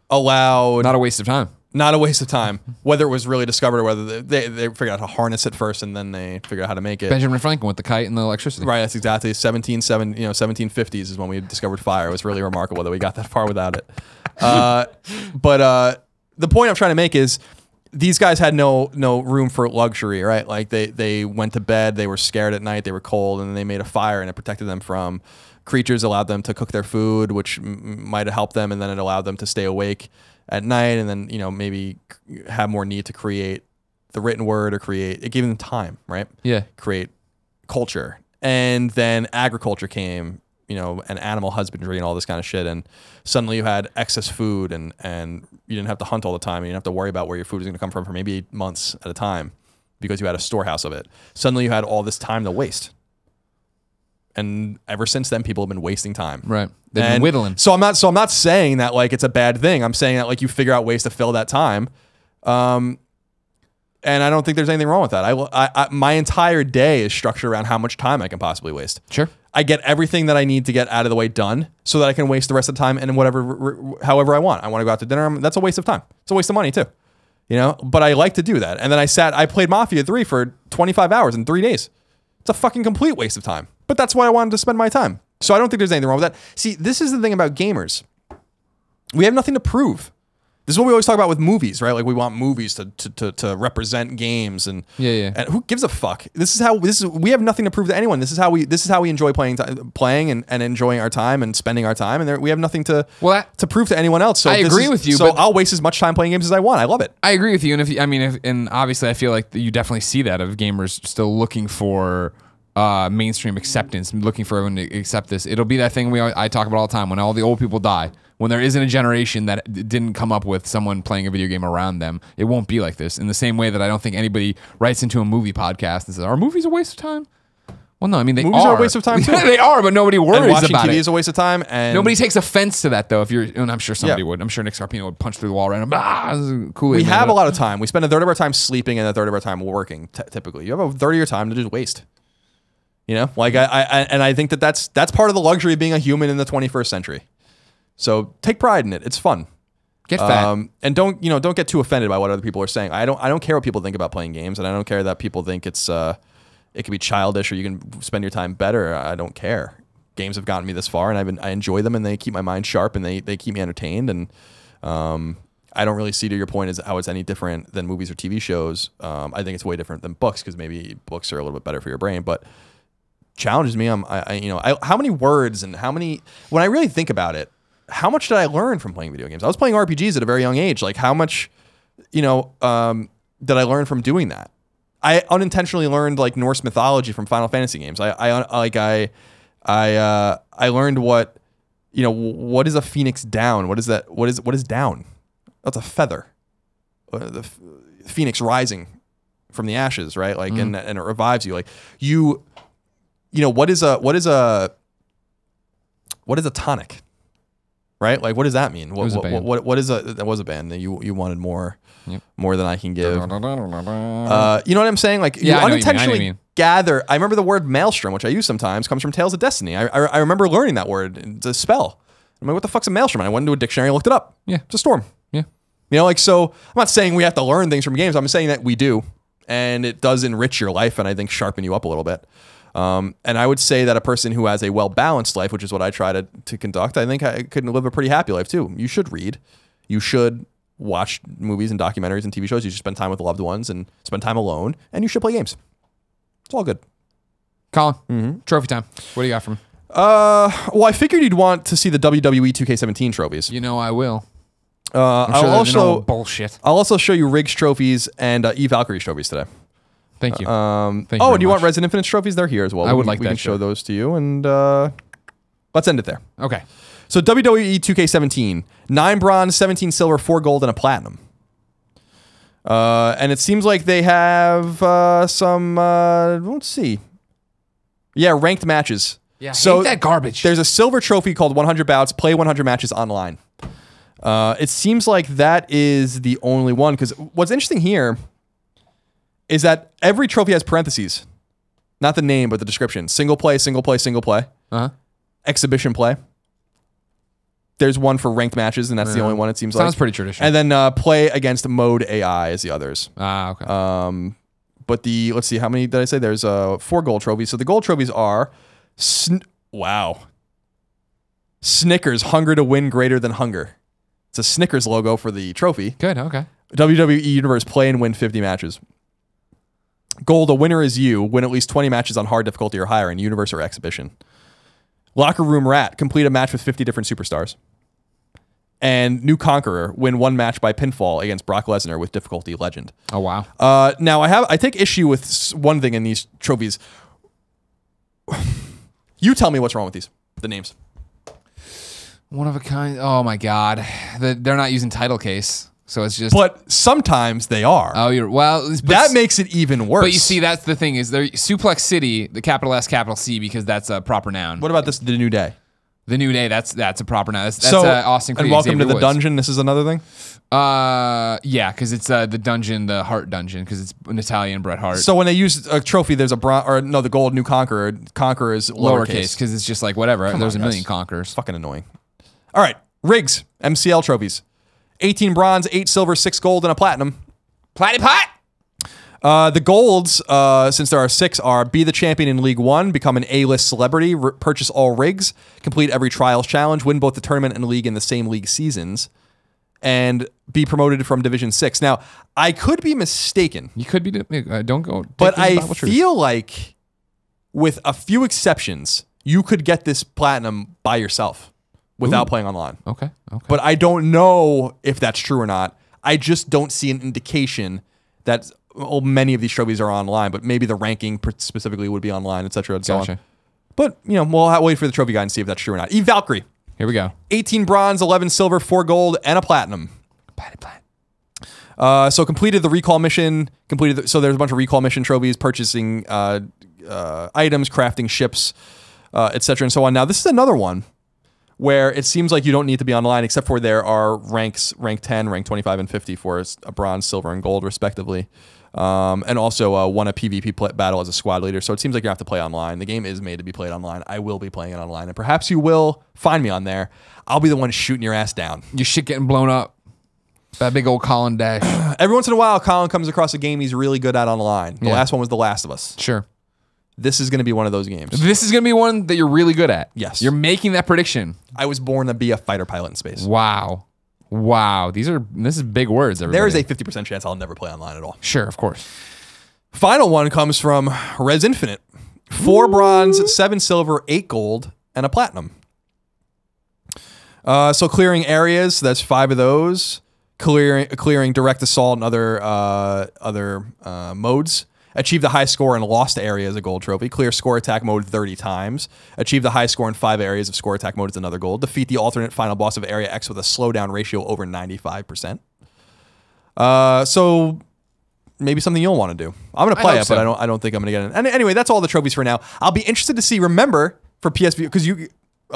allowed... Not a waste of time. Not a waste of time, whether it was really discovered or whether they figured out how to harness it first and then they figured out how to make it. But Franklin with the kite and the electricity. Right, that's exactly 1750s is when we discovered fire. It was really remarkable that we got that far without it. But the point I'm trying to make is these guys had no room for luxury, right? Like they went to bed, they were scared at night, they were cold, and then they made a fire and it protected them from creatures, allowed them to cook their food, which might have helped them, and then it allowed them to stay awake at night, and then maybe have more need to create the written word or create. It gave them time, right? Yeah. Create culture, and then agriculture came, and animal husbandry and all this kind of shit, and suddenly you had excess food, and you didn't have to hunt all the time, and you didn't have to worry about where your food was going to come from for maybe 8 months at a time because you had a storehouse of it. Suddenly you had all this time to waste. And ever since then, people have been wasting time. Right. They've been whittling. So I'm not saying that like it's a bad thing. I'm saying that like you figure out ways to fill that time. And I don't think there's anything wrong with that. I my entire day is structured around how much time I can possibly waste. Sure. I get everything that I need to get out of the way done so that I can waste the rest of the time and however I want. I want to go out to dinner. That's a waste of time. It's a waste of money too. But I like to do that. And then I played Mafia 3 for 25 hours in 3 days. It's a fucking complete waste of time. But that's why I wanted to spend my time. So I don't think there's anything wrong with that. See, this is the thing about gamers. We have nothing to prove. This is what we always talk about with movies, right? Like we want movies to represent games, and and who gives a fuck? We have nothing to prove to anyone. This is how we enjoy playing and enjoying our time and spending our time, and we have nothing to prove to anyone else. So I agree with you. So but I'll waste as much time playing games as I want. I love it. I agree with you, and obviously I feel like you definitely see that of gamers still looking for mainstream acceptance, looking for everyone to accept this. It'll be that thing I talk about all the time, when all the old people die, when there isn't a generation that didn't come up with someone playing a video game around them. It won't be like this. In the same way that I don't think anybody writes into a movie podcast and says, "Are movies a waste of time?" Well, no, I mean movies are a waste of time too. They are, but nobody worries about it. Watching TV is a waste of time, and nobody takes offense to that though. And I'm sure somebody would. I'm sure Nick Scarpino would punch through the wall right now. This is cool. We have a lot of time. We spend a third of our time sleeping and a third of our time working. Typically, you have a third of your time to just waste. I think that's part of the luxury of being a human in the 21st century. So take pride in it. It's fun. Get fat. And don't get too offended by what other people are saying. I don't care what people think about playing games, and I don't care that people think it can be childish or you can spend your time better. I don't care. Games have gotten me this far, and I enjoy them, and they keep my mind sharp, and they keep me entertained. And I don't really see, to your point, as how it's any different than movies or TV shows. I think it's way different than books, because maybe books are a little bit better for your brain, but challenges me. How many words and when I really think about it, how much did I learn from playing video games? I was playing RPGs at a very young age. Like how much, did I learn from doing that? I unintentionally learned like Norse mythology from Final Fantasy games. I learned what is a phoenix down? What is that? What is down? That's a feather. The phoenix rising from the ashes, right? Like and it revives you. Like what is a tonic? Right? Like, what does that mean? What is that was a band that you wanted more than I can give. You know what I'm saying? Like, you unintentionally gather. I remember the word maelstrom, which I use sometimes, comes from Tales of Destiny. I remember learning that word. It's a spell. I'm like, what the fuck's a maelstrom? And I went into a dictionary, looked it up. Yeah. It's a storm. Yeah. So I'm not saying we have to learn things from games. I'm saying that we do. And it does enrich your life, and I think sharpen you up a little bit. And I would say that a person who has a well-balanced life, which is what I try to conduct, I think I could live a pretty happy life too. You should read. You should watch movies and documentaries and TV shows. You should spend time with loved ones and spend time alone. And you should play games. It's all good. Colin, trophy time. What do you got from? Well, I figured you'd want to see the WWE 2K17 trophies. I will. I'm sure bullshit. I'll also show you Riggs trophies and Eve Valkyrie's trophies today. Thank you. And do you want Resident Infinite's trophies? They're here as well. I would like that. We can show those to you, and let's end it there. Okay. So WWE 2K17, 9 bronze, 17 silver, 4 gold, and a platinum. And it seems like they have some. Let's see. Yeah, ranked matches. Yeah, hate that garbage. There's a silver trophy called 100 bouts. Play 100 matches online. It seems like that is the only one, because what's interesting here is that every trophy has parentheses. Not the name, but the description. Single play, single play, single play. Exhibition play. There's one for ranked matches, and that's the only one, it seems like. Sounds pretty traditional. And then play against mode AI is the others. Okay. But let's see, how many did I say? There's 4 gold trophies. So the gold trophies are, Snickers, hunger to win greater than hunger. It's a Snickers logo for the trophy. Good, okay. WWE Universe, play and win 50 matches. Gold, a winner is you. Win at least 20 matches on hard difficulty or higher in Universe or Exhibition. Locker Room Rat, complete a match with 50 different superstars. and New Conqueror win one match by pinfall against Brock Lesnar with difficulty legend. Oh, wow. Now, I take issue with one thing in these trophies. You tell me what's wrong with the names. One of a kind. Oh, my God. They're not using title case. So it's just. But sometimes they are. Oh, that makes it even worse. But you see, that's the thing is they're Suplex City, the capital S, capital C, because that's a proper noun. What about the New Day? The New Day, that's a proper noun. That's Austin Creed. And Welcome Xavier to the Woods. Dungeon. This is another thing. Yeah, because it's the dungeon, the Heart Dungeon, because it's Natalia and Bret Hart. So when they use a trophy, there's a the gold New Conqueror. Conqueror is lowercase because it's just like whatever. There's a million conquerors. Fucking annoying. All right, Riggs MCL trophies: 18 bronze, 8 silver, 6 gold, and a platinum. Platy pot. The golds, since there are 6, are be the champion in League 1, become an A-list celebrity, purchase all rigs, complete every trials challenge, win both the tournament and league in the same league seasons, and be promoted from Division 6. Now, I could be mistaken. You could be. Don't go. But I feel like, with a few exceptions, you could get this platinum by yourself without playing online. Okay. But I don't know if that's true or not. I just don't see an indication that many of these trophies are online, but maybe the ranking specifically would be online, etc. and so on. But, we'll wait for the trophy guide and see if that's true or not. Eve Valkyrie. Here we go. 18 bronze, 11 silver, 4 gold, and a platinum. So completed the recall mission. So there's a bunch of recall mission trophies, purchasing items, crafting ships, etc. and so on. Now, this is another one where it seems like you don't need to be online, except for there are ranks, rank 10, rank 25, and 50 for a bronze, silver, and gold, respectively. And also won a PvP battle as a squad leader. So it seems like you have to play online. The game is made to be played online. I will be playing it online, and perhaps you will find me on there. I'll be the one shooting your ass down. Your shit getting blown up. That big old Colin dash. Every once in a while, Colin comes across a game he's really good at online. The last one was The Last of Us. Sure. This is going to be one of those games. This is going to be one that you're really good at. Yes. You're making that prediction. I was born to be a fighter pilot in space. Wow. This is big words, everybody. There is a 50% chance I'll never play online at all. Sure, of course. Final one comes from Res Infinite. 4 bronze, 7 silver, 8 gold, and a platinum. So clearing areas, that's 5 of those. Clearing direct assault and other modes. Achieve the high score in lost areas, a gold trophy. Clear score attack mode 30 times. Achieve the high score in 5 areas of score attack mode is another gold. Defeat the alternate final boss of Area X with a slowdown ratio over 95%. So maybe something you'll want to do. I'm going to play it, but I don't think I'm going to get it. And anyway, that's all the trophies for now. I'll be interested to see, remember, for PSV, because a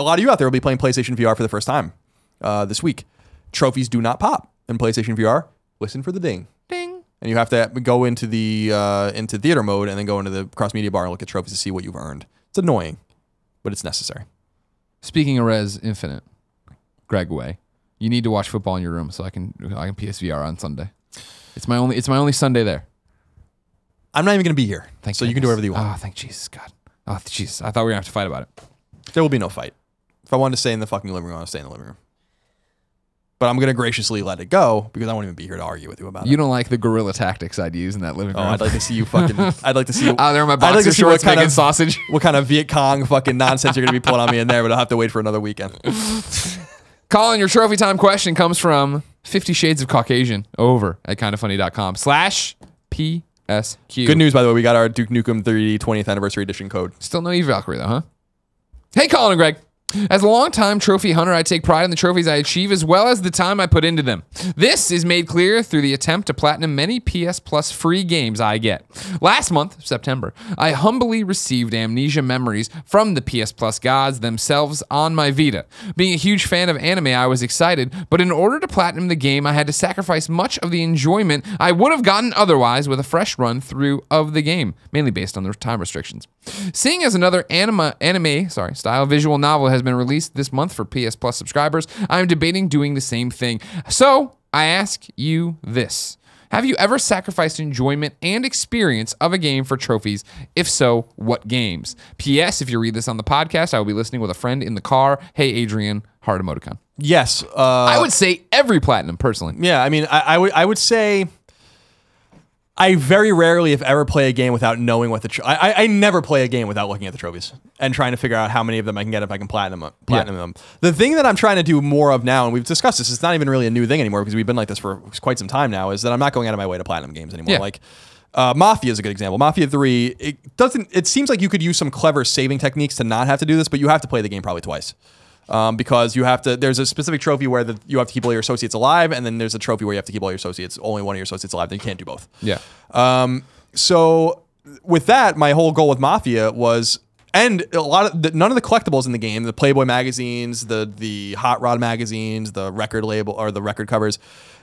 lot of you out there will be playing PlayStation VR for the first time this week. Trophies do not pop in PlayStation VR. Listen for the ding. Ding. And you have to go into the into theater mode and then go into the cross media bar and look at trophies to see what you've earned. It's annoying, but it's necessary. Speaking of Res Infinite, Greg Way, you need to watch football in your room so I can PSVR on Sunday. It's my only Sunday there. I'm not even going to be here, thank so goodness. You can do whatever you want. Oh, thank Jesus, God. Oh, Jesus. I thought we were going to have to fight about it. There will be no fight. If I wanted to stay in the fucking living room, I'll stay in the living room. But I'm going to graciously let it go because I won't even be here to argue with you about it. You don't like the guerrilla tactics I'd use in that living room. Oh, I'd like to see you fucking... I'd like to see you... Out there in my boxer shorts making sausage. What kind of Viet Cong fucking nonsense you're going to be pulling on me in there, but I'll have to wait for another weekend. Colin, your trophy time question comes from 50 Shades of Caucasian over at kindoffunny.com/PSQ. Good news, by the way. We got our Duke Nukem 3D 20th Anniversary Edition code. Still no Eve Valkyrie, though, huh? Hey, Colin and Greg. As a longtime trophy hunter, I take pride in the trophies I achieve as well as the time I put into them. This is made clear through the attempt to platinum many PS Plus free games I get. Last month, September, I humbly received Amnesia Memories from the PS Plus gods themselves on my Vita. Being a huge fan of anime, I was excited, but in order to platinum the game, I had to sacrifice much of the enjoyment I would have gotten otherwise with a fresh run through of the game, mainly based on the time restrictions. Seeing as another anime style visual novel has been released this month for PS Plus subscribers, I'm debating doing the same thing. So I ask you this. Have you ever sacrificed enjoyment and experience of a game for trophies? If so, what games? P.S. If you read this on the podcast, I will be listening with a friend in the car. Hey, Adrian, heart emoticon. Yes. I would say every platinum, personally. Yeah, I mean, I would say... I very rarely, if ever, play a game without knowing what the. I never play a game without looking at the trophies and trying to figure out how many of them I can get if I can platinum them. The thing that I'm trying to do more of now, and we've discussed this, it's not even really a new thing anymore because we've been like this for quite some time now, is that I'm not going out of my way to platinum games anymore. Yeah. Like Mafia is a good example. Mafia 3, it seems like you could use some clever saving techniques to not have to do this, but you have to play the game probably twice. Because you have to, there's a specific trophy where you have to keep all your associates alive, and then there's a trophy where you have to keep all your associates, only one of your associates alive, then you can't do both. Yeah. So with that, my whole goal with Mafia was, and none of the collectibles in the game, the Playboy magazines, the Hot Rod magazines, the record label or the record covers,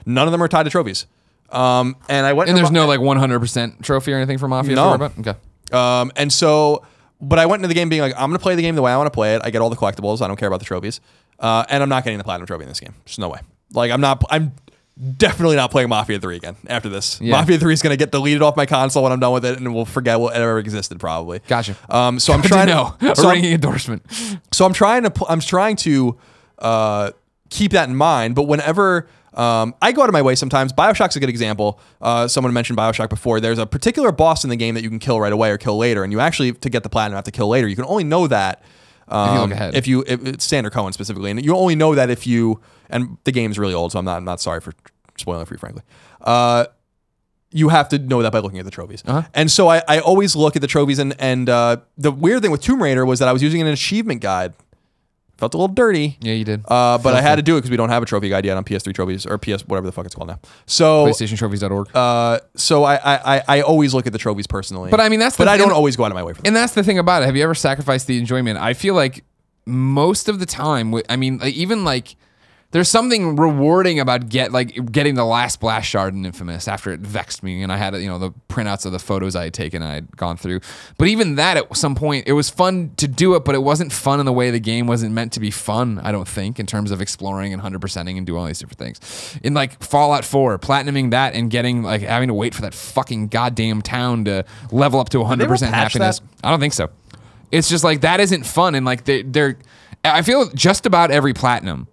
none of them are tied to trophies. And I went, and there's no like 100% trophy or anything for Mafia. No. To worry about? Okay. And so. But I went into the game being like, I'm going to play the game the way I want to play it. I get all the collectibles. I don't care about the trophies. And I'm not getting the platinum trophy in this game. There's no way. Like, I'm definitely not playing Mafia 3 again after this. Yeah. Mafia 3 is going to get deleted off my console when I'm done with it, and we'll forget what ever existed probably. Gotcha. So I'm trying to... So ringing endorsement. So I'm trying to keep that in mind, but whenever... I go out of my way sometimes. BioShock's a good example. Someone mentioned BioShock before. There's a particular boss in the game that you can kill right away or kill later, and you actually, to get the platinum, have to kill later. You can only know that if you look ahead. If it's Sander Cohen specifically, and you only know that if you, and the game's really old, so I'm not sorry for spoiling it for you, frankly. You have to know that by looking at the trophies. And so I always look at the trophies, and the weird thing with Tomb Raider was that I was using an achievement guide. Felt a little dirty. Yeah, you did. But I had to do it because we don't have a trophy guide yet on PS3 trophies or PS whatever the fuck it's called now. So PlayStationTrophies.org. So I always look at the trophies personally. But I mean I don't always go out of my way for them. And that's the thing about it. Have you ever sacrificed the enjoyment? I feel like most of the time, I mean, like, even like there's something rewarding about getting the last blast shard in Infamous after it vexed me, and I had the printouts of the photos I had taken and I had gone through. But even that, at some point, it was fun to do it, but it wasn't fun in the way the game wasn't meant to be fun. I don't think, in terms of exploring and 100%ing and doing all these different things. In like Fallout 4, platinuming that and getting like having to wait for that fucking goddamn town to level up to 100% happiness. I don't think so. It's just like that isn't fun, and like I feel just about every platinum.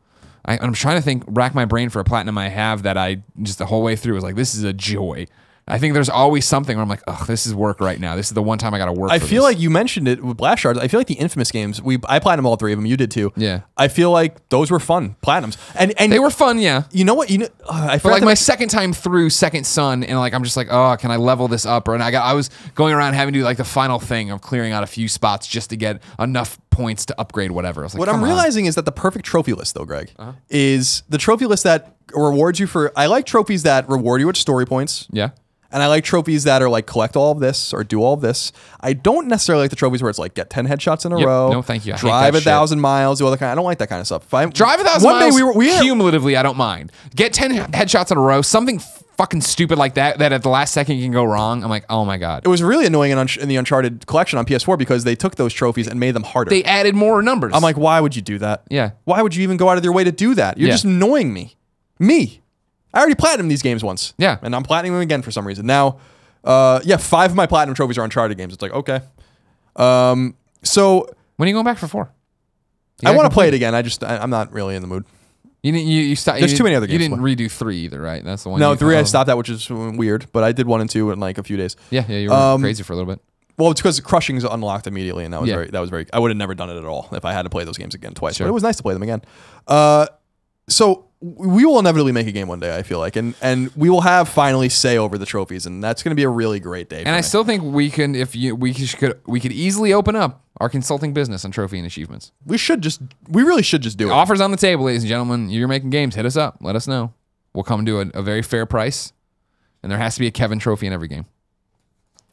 I'm trying to rack my brain for a platinum I have that I just the whole way through was like, this is a joy. I think there's always something where I'm like, oh, this is work right now. This is the one time I got to work. I feel like you mentioned it with Blast Shards. I feel like the Infamous games, I platinumed all 3 of them. You did too. Yeah. I feel like those were fun platinums, and they were fun. Yeah. You know what? I feel like my second time through Second Son, and like I'm just like, oh, can I level this up? And I was going around having to do like the final thing of clearing out a few spots just to get enough points to upgrade whatever. I was like, what I'm realizing is that the perfect trophy list, though, Greg, is the trophy list that rewards you for. I like trophies that reward you with story points. Yeah. And I like trophies that are like collect all of this or do all of this. I don't necessarily like the trophies where it's like get 10 headshots in a row. No, thank you. I drive 1,000 miles. Do all that kind. I don't like that kind of stuff. Drive 1,000 miles. Cumulatively, I don't mind. Get 10 headshots in a row. Something fucking stupid like that at the last second can go wrong. I'm like, oh my god. It was really annoying in the Uncharted collection on PS4 because they took those trophies and made them harder. They added more numbers. I'm like, why would you do that? Yeah. Why would you even go out of your way to do that? You're just annoying me. I already platinumed these games once. Yeah. And I'm platinuming them again for some reason. Now, 5 of my platinum trophies are Uncharted games. It's like, okay. So when are you going back for 4? I want to play it again. I'm not really in the mood. You stopped. There's too many other games. You didn't redo 3 either, right? That's the one. No, 3 I stopped at, which is weird. But I did 1 and 2 in like a few days. Yeah, you were crazy for a little bit. Well, it's because Crushing's unlocked immediately, and that was very. I would have never done it at all if I had to play those games again twice. Sure. But it was nice to play them again. So we will inevitably make a game one day, I feel like, and we will have finally say over the trophies, and that's going to be a really great day. And I still think we can, we could easily open up our consulting business on trophy and achievements. We really should just do it. Offers on the table, ladies and gentlemen. You're making games, hit us up. Let us know. We'll come do a very fair price, and there has to be a Kevin trophy in every game.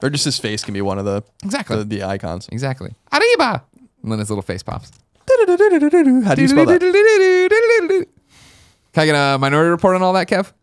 Or just his face can be one of the the icons. Exactly. Arriba! And then his little face pops. How do you spell that? Can I get a Minority Report on all that, Kev?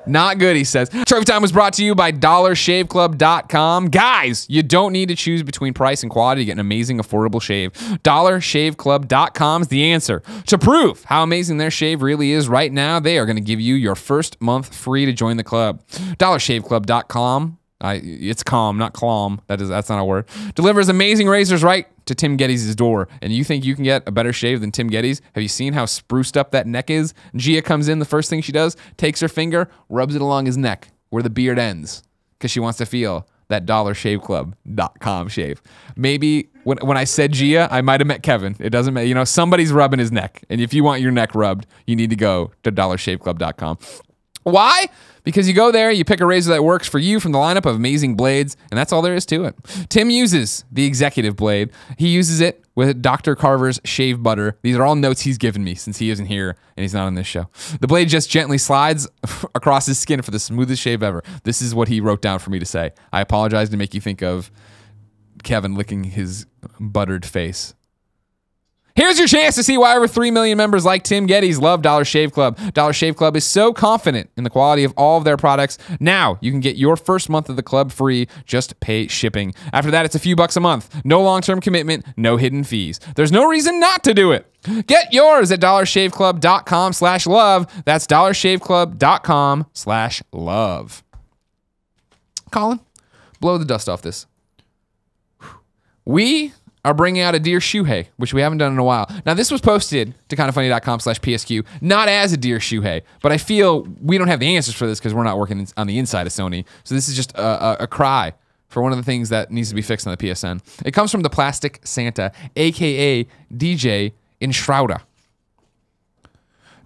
Not good, he says. Trophy Time was brought to you by DollarShaveClub.com. Guys, you don't need to choose between price and quality to get an amazing, affordable shave. DollarShaveClub.com is the answer. To prove how amazing their shave really is right now, they are going to give you your first month free to join the club. DollarShaveClub.com. It's calm, not clom. That's not a word. Delivers amazing razors right to Tim Geddes' door. And you think you can get a better shave than Tim Geddes? Have you seen how spruced up that neck is? Gia comes in, the first thing she does, takes her finger, rubs it along his neck where the beard ends. because she wants to feel that dollarshaveclub.com shave. Maybe when I said Gia, I might have met Kevin. It doesn't matter. You know, somebody's rubbing his neck. And if you want your neck rubbed, you need to go to dollarshaveclub.com. Why? Because you go there, you pick a razor that works for you from the lineup of amazing blades, and that's all there is to it. Tim uses the executive blade. He uses it with Dr. Carver's shave butter. These are all notes he's given me since he isn't here and he's not on this show. The blade just gently slides across his skin for the smoothest shave ever. This is what he wrote down for me to say. I apologize to make you think of Kevin licking his buttered face. Here's your chance to see why over 3 million members like Tim Geddes love Dollar Shave Club. Dollar Shave Club is so confident in the quality of all of their products. Now you can get your first month of the club free. Just pay shipping. After that, it's a few bucks a month. No long-term commitment, no hidden fees. There's no reason not to do it. Get yours at dollarshaveclub.com/love. That's dollarshaveclub.com/love. Colin, blow the dust off this. We are bringing out a Dear Shuhei, which we haven't done in a while. Now, this was posted to kindafunny.com/PSQ, not as a Dear Shuhei, but I feel we don't have the answers for this because we're not working on the inside of Sony. So this is just a cry for one of the things that needs to be fixed on the PSN. It comes from the Plastic Santa, a.k.a. DJ Enshrouda.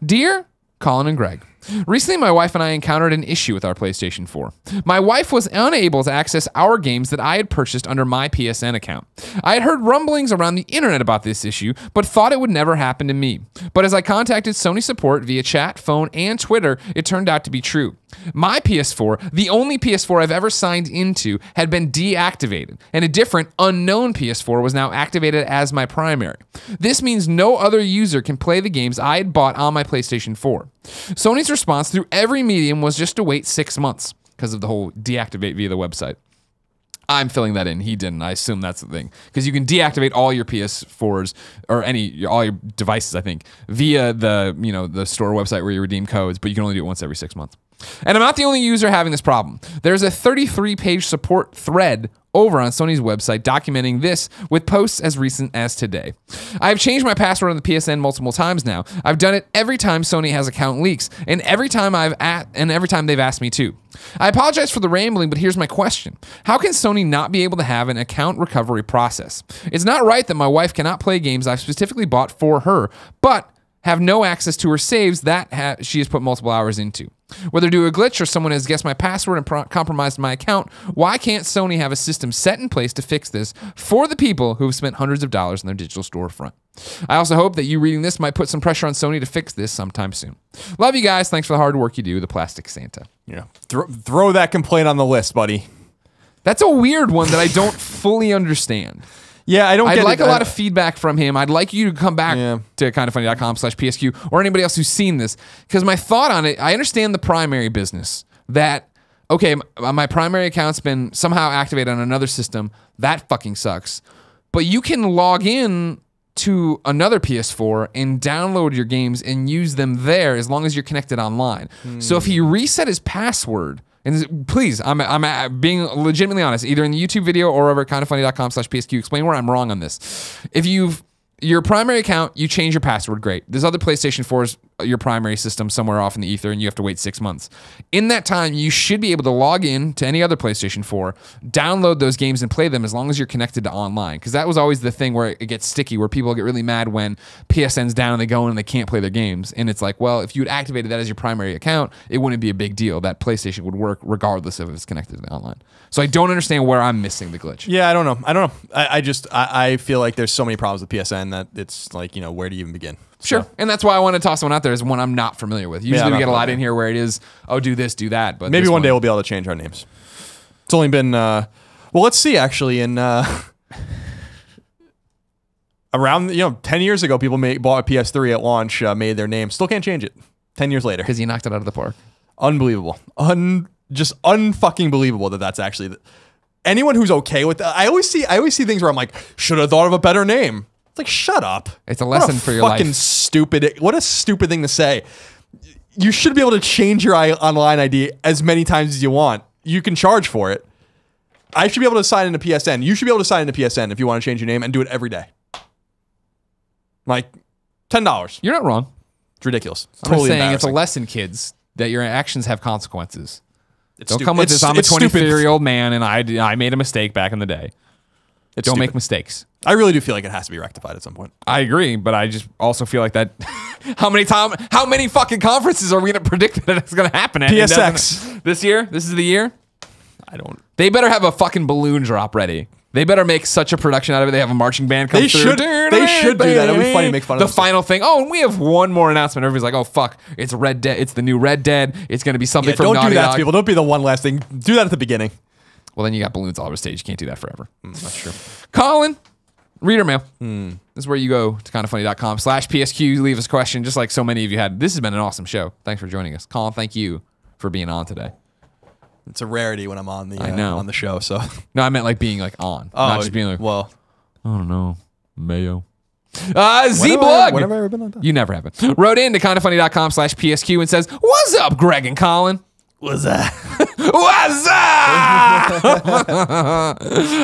Dear Colin and Greg, recently my wife and I encountered an issue with our PlayStation 4. My wife was unable to access our games that I had purchased under my PSN account. I had heard rumblings around the internet about this issue, but thought it would never happen to me. But as I contacted Sony support via chat, phone, and Twitter, it turned out to be true. My PS4, the only PS4 I've ever signed into, had been deactivated, and a different, unknown PS4 was now activated as my primary. This means no other user can play the games I had bought on my PlayStation 4. Sony's response through every medium was just to wait 6 months because of the whole deactivate via the website. I'm filling that in. He didn't. I assume that's the thing. Because you can deactivate all your PS4s or all your devices, I think, via the store website where you redeem codes, but you can only do it once every 6 months. And I'm not the only user having this problem. There's a 33-page support thread over on Sony's website documenting this with posts as recent as today. I've changed my password on the PSN multiple times now. I've done it every time Sony has account leaks, and every time they've asked me to. I apologize for the rambling, but here's my question. How can Sony not be able to have an account recovery process? It's not right that my wife cannot play games I've specifically bought for her, but have no access to her saves that she has put multiple hours into. Whether due to a glitch or someone has guessed my password and compromised my account, why can't Sony have a system set in place to fix this for the people who have spent hundreds of dollars in their digital storefront? I also hope that you reading this might put some pressure on Sony to fix this sometime soon. Love you guys. Thanks for the hard work you do, the Plastic Santa. Yeah, throw that complaint on the list, buddy. That's a weird one that I don't fully understand. Yeah, I don't get it. I'd like a lot of feedback from him. I'd like you to come back to kindafunny.com/PSQ or anybody else who's seen this. Because my thought on it, I understand the primary business. That, okay, my primary account's been somehow activated on another system. That fucking sucks. But you can log in to another PS4 and download your games and use them there as long as you're connected online. So if he reset his password, and please, I'm being legitimately honest, either in the YouTube video or over at kindafunny.com/PSQ, explain where I'm wrong on this. If your primary account, you change your password, great. This other PlayStation 4 is your primary system somewhere off in the ether and you have to wait 6 months. In that time, you should be able to log in to any other PlayStation 4, download those games and play them as long as you're connected to online. Because that was always the thing where it gets sticky, where people get really mad when PSN's down and they go in and they can't play their games. And it's like, well, if you had activated that as your primary account, it wouldn't be a big deal. That PlayStation would work regardless of if it's connected to online. So I don't understand where I'm missing the glitch. Yeah, I don't know. I feel like there's so many problems with PSN that it's like, where do you even begin? Sure. So. And that's why I want to toss one out there, is one I'm not familiar with. Usually we get a lot in here where it is, oh, do this, do that. But maybe one day we'll be able to change our names. It's only been, well, let's see, actually, in around, 10 years ago, people bought a PS3 at launch, made their name. Still can't change it 10 years later. Because you knocked it out of the park. Unbelievable. Just unfucking believable that's actually... Anyone who's okay with that, I always see things where I'm like, should have thought of a better name. It's like, shut up. It's a lesson for your life. Fucking stupid. What a stupid thing to say. You should be able to change your online ID as many times as you want. You can charge for it. I should be able to sign into PSN. You should be able to sign into PSN if you want to change your name and do it every day. Like, $10. You're not wrong. It's ridiculous. I'm just saying it's a lesson, kids, that your actions have consequences. Don't come with this. I'm a 23-year-old man, and I made a mistake back in the day. Don't make mistakes. I really do feel like it has to be rectified at some point. I agree, but I just also feel like that. How many fucking conferences are we going to predict that it's going to happen at? PSX. This year? This is the year? I don't. They better have a fucking balloon drop ready. They better make such a production out of it. They have a marching band come through. They should do that. It would be funny to make fun of the final thing. Oh, and we have one more announcement. Everybody's like, oh, fuck. It's Red Dead. It's the new Red Dead. It's going to be something from Naughty Naughty Dog. Don't do that Dog. to people. Don't be the one last thing. Do that at the beginning. Well, then you got balloons all over stage. You can't do that forever. That's true. Colin, reader mail. This is where you go to kindafunny.com/PSQ. Leave us a question, just like so many of you had. This has been an awesome show. Thanks for joining us. Colin, thank you for being on today. It's a rarity when I'm on the on the show. So no, I meant like being like on, not just being like, well, I don't know, Mayo. Z-Blug. When have I ever been on that? You never have it. Wrote in to kindafunny.com/PSQ and says, "What's up, Greg and Colin? What's that? What's up?"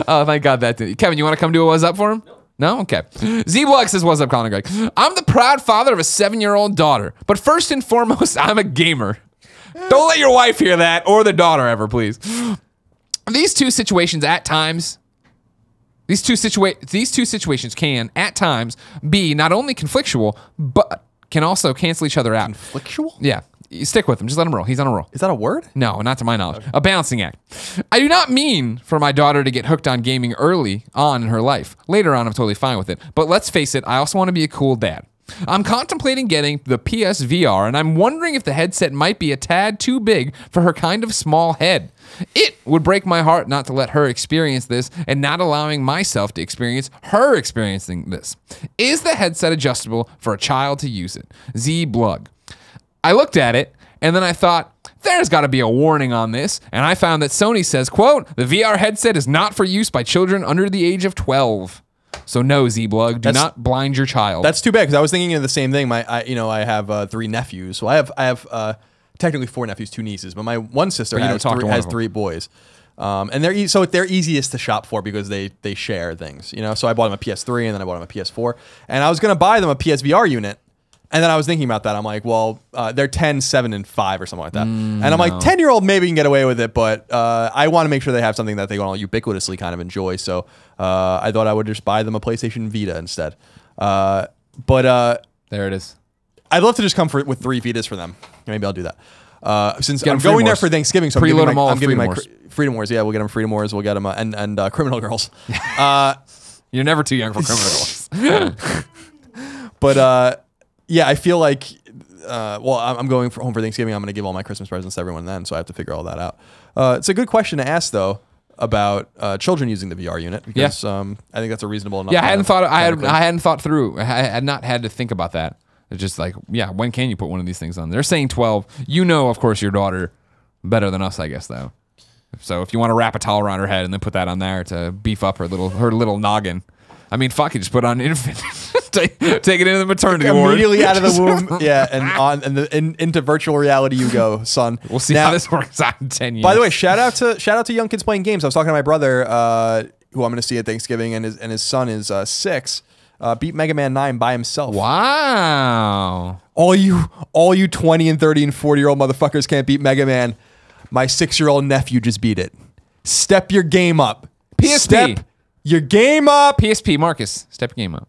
Oh, thank God that did. Kevin, you want to come do a what's up for him? No? Okay. Z-Blug says, "What's up, Colin and Greg? I'm the proud father of a 7-year-old daughter, but first and foremost, I'm a gamer." Don't let your wife hear that, or the daughter ever, please. These two situations can, at times, be not only conflictual, but can also cancel each other out. Conflictual? Yeah. You stick with him. Just let him roll. He's on a roll. Is that a word? No, not to my knowledge. Okay. A balancing act. I do not mean for my daughter to get hooked on gaming early on in her life. Later on, I'm totally fine with it. But let's face it, I also want to be a cool dad. I'm contemplating getting the PSVR, and I'm wondering if the headset might be a tad too big for her kind of small head. It would break my heart not to let her experience this and not allowing myself to experience her experiencing this. Is the headset adjustable for a child to use it? Z-Blug. I looked at it, and then I thought, there's got to be a warning on this, and I found that Sony says, quote, the VR headset is not for use by children under the age of 12. So no, Z-Blug, do not blind your child. That's too bad, because I was thinking of the same thing. I have 3 nephews. So I have technically 4 nephews, 2 nieces, but my one sister has 3 boys. And they're easiest to shop for because they share things. So I bought them a PS3 and then I bought them a PS4, and I was gonna buy them a PSVR unit. And then I was thinking about that. I'm like, well, they're 10, 7, and 5 or something like that. And I'm like, 10-year-old maybe can get away with it, but I want to make sure they have something that they all ubiquitously kind of enjoy. So I thought I would just buy them a PlayStation Vita instead. But there it is. I'd love to just come with 3 Vitas for them. Maybe I'll do that. Since I'm going there for Thanksgiving, so I'm giving my Freedom Wars. Yeah, we'll get them Freedom Wars. We'll get them and Criminal Girls. You're never too young for Criminal Girls. But yeah, I feel like, I'm going home for Thanksgiving. I'm going to give all my Christmas presents to everyone then, so I have to figure all that out. It's a good question to ask, though, about children using the VR unit, because I think that's a reasonable enough. Yeah, I hadn't thought through. I had not had to think about that. It's just like, yeah, when can you put one of these things on? They're saying 12. Of course, your daughter better than us, I guess, though. So if you want to wrap a towel around her head and then put that on there to beef up her little noggin. I mean, fuck it, just put on infant. Take it into the maternity ward. Immediately out of the womb. Yeah, and into virtual reality you go, son. We'll see how this works out in 10 years. By the way, shout out to young kids playing games. I was talking to my brother, who I'm going to see at Thanksgiving, and his son is 6. Beat Mega Man 9 by himself. Wow. All you 20 and 30 and 40-year-old motherfuckers can't beat Mega Man. My 6-year-old nephew just beat it. Step your game up. PSP. Step your game up. PSP, Marcus. Step your game up.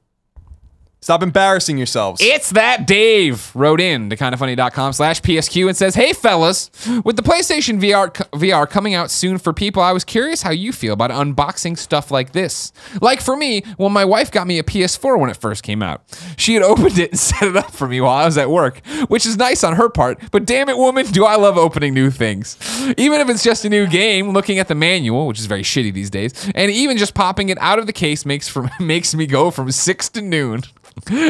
Stop embarrassing yourselves. It's that Dave wrote in to kindafunny.com/PSQ and says, hey, fellas, with the PlayStation VR coming out soon for people, I was curious how you feel about unboxing stuff like this. Like for me, when my wife got me a PS4 when it first came out, she had opened it and set it up for me while I was at work, which is nice on her part, but damn it, woman, do I love opening new things. Even if it's just a new game, looking at the manual, which is very shitty these days, and even just popping it out of the case makes me go from 6 to noon.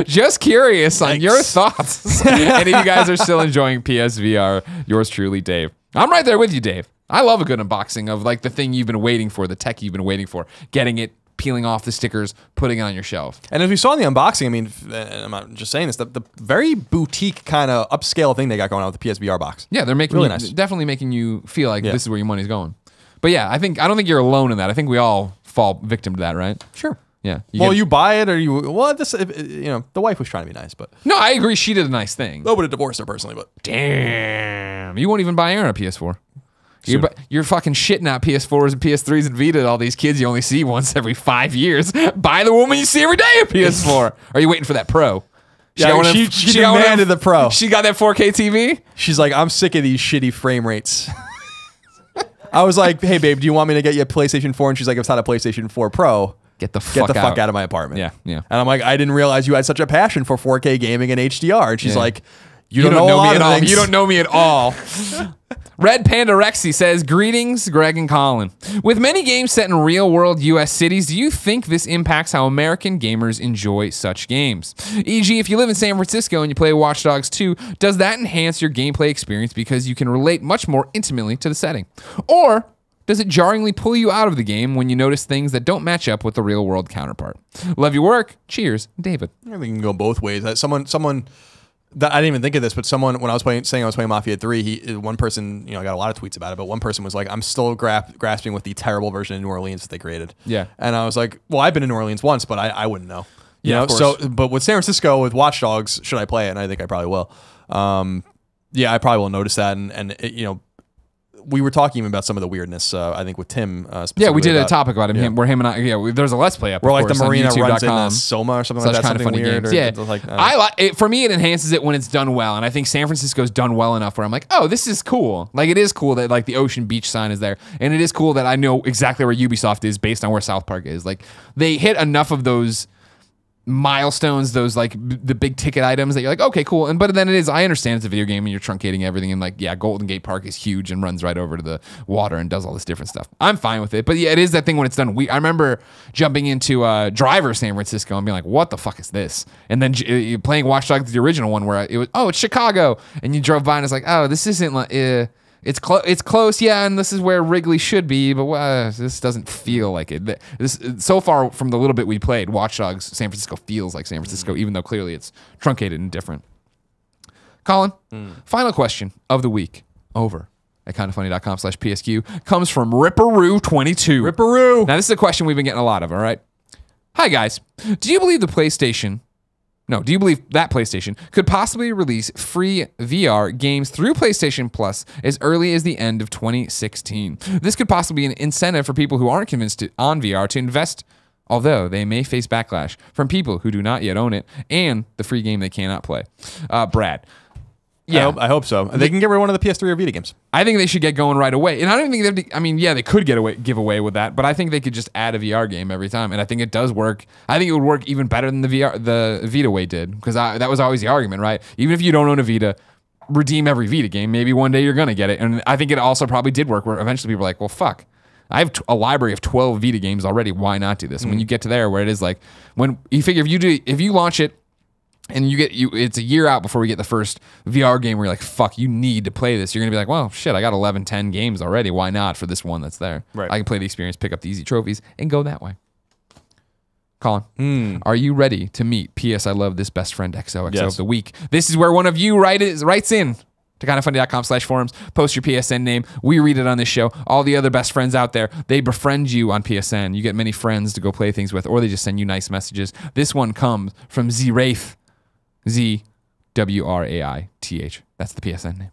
Just curious on your thoughts. And if you guys are still enjoying PSVR, yours truly, Dave. I'm right there with you, Dave. I love a good unboxing of like the thing you've been waiting for, the tech you've been waiting for, getting it, peeling off the stickers, putting it on your shelf. And as we saw in the unboxing, I mean, and I'm not just saying this, the very boutique kind of upscale thing they got going on with the PSVR box. Yeah, they're making nice. Definitely making you feel like this is where your money's going. But yeah, I don't think you're alone in that. I think we all fall victim to that, right? Sure. Yeah. You buy it or the wife was trying to be nice, but no, I agree. She did a nice thing. I would have divorced her personally, but damn, you won't even buy Aaron a PS4. You're fucking shitting out PS4s and PS3s and Vita to all these kids you only see once every 5 years. Buy the woman you see every day a PS4. Are you waiting for that Pro? She demanded the Pro. She got that 4K TV? She's like, I'm sick of these shitty frame rates. I was like, hey, babe, do you want me to get you a PlayStation 4? And she's like, it's not a PlayStation 4 Pro. Get the fuck out of my apartment. Yeah. And I'm like, I didn't realize you had such a passion for 4K gaming and HDR. And she's like, you don't know me at all. Things. You don't know me at all. Red Panda Rexy says, greetings, Greg and Colin. With many games set in real-world U.S. cities, do you think this impacts how American gamers enjoy such games? E.g., if you live in San Francisco and you play Watch Dogs 2, does that enhance your gameplay experience because you can relate much more intimately to the setting? Or does it jarringly pull you out of the game when you notice things that don't match up with the real-world counterpart? Love your work. Cheers, David. I think it can go both ways. Someone that I didn't even think of this, but someone when I was playing Mafia 3, one person, I got a lot of tweets about it, but one person was like, I'm still grasping with the terrible version of New Orleans that they created. Yeah. And I was like, well, I've been in New Orleans once, but I wouldn't know. You know? Of course. So, but with San Francisco, with Watch Dogs, should I play it? And I think I probably will. Yeah, I probably will notice that. And it, we were talking even about some of the weirdness, I think, with Tim. Yeah, we did a topic about him, where him and I, there's a Let's Play up, where like course, the marina runs YouTube.com. into Soma or something like that, kind of something funny weird. games. Yeah, like, I like it. For me, it enhances it when it's done well, and I think San Francisco's done well enough where I'm like, oh, this is cool. Like, it is cool that like the Ocean Beach sign is there, and it is cool that I know exactly where Ubisoft is based on where South Park is. Like, they hit enough of those milestones, those like the big ticket items that you're like, okay, cool. But then I understand it's a video game and you're truncating everything, and like, yeah, Golden Gate Park is huge and runs right over to the water and does all this different stuff. I'm fine with it, but yeah, it is that thing when it's done. I remember jumping into Driver San Francisco and being like, what the fuck is this? And then playing Watch Dogs, the original one, where it was, oh, it's Chicago, and you drove by and it's like, oh, this isn't like it's close, yeah, and this is where Wrigley should be, but this doesn't feel like it. This so far from the little bit we played, Watch Dogs San Francisco feels like San Francisco, even though clearly it's truncated and different. Colin, final question of the week over at kindafunny.com/PSQ comes from Ripperoo22. Ripperoo. Now, this is a question we've been getting a lot of, all right? Hi, guys. Do you believe that PlayStation could possibly release free VR games through PlayStation Plus as early as the end of 2016? This could possibly be an incentive for people who aren't convinced on VR to invest, although they may face backlash from people who do not yet own it and the free game they cannot play. Brad. Yeah, I hope so. They can get rid of one of the PS3 or Vita games. I think they should get going right away. And I don't think they could give away with that, but I think they could just add a VR game every time. And I think it does work. I think it would work even better than the Vita way did, because that was always the argument, right? Even if you don't own a Vita, redeem every Vita game. Maybe one day you're going to get it. And I think it also probably did work, where eventually people were like, well, fuck. I have a library of 12 Vita games already. Why not do this? And when you get to there, where it is like, when you figure if you launch it, and it's a year out before we get the first VR game where you're like, fuck, you need to play this. You're going to be like, well, shit, I got 11, 10 games already. Why not for this one that's there? Right. I can play the experience, pick up the easy trophies, and go that way. Colin, are you ready to meet P.S. I love this best friend XOXO of the week? This is where one of you writes in to kindafunny.com/forums, post your PSN name. We read it on this show. All the other best friends out there, they befriend you on PSN. You get many friends to go play things with, or they just send you nice messages. This one comes from Z-Wraith. ZWRAITH. That's the PSN name.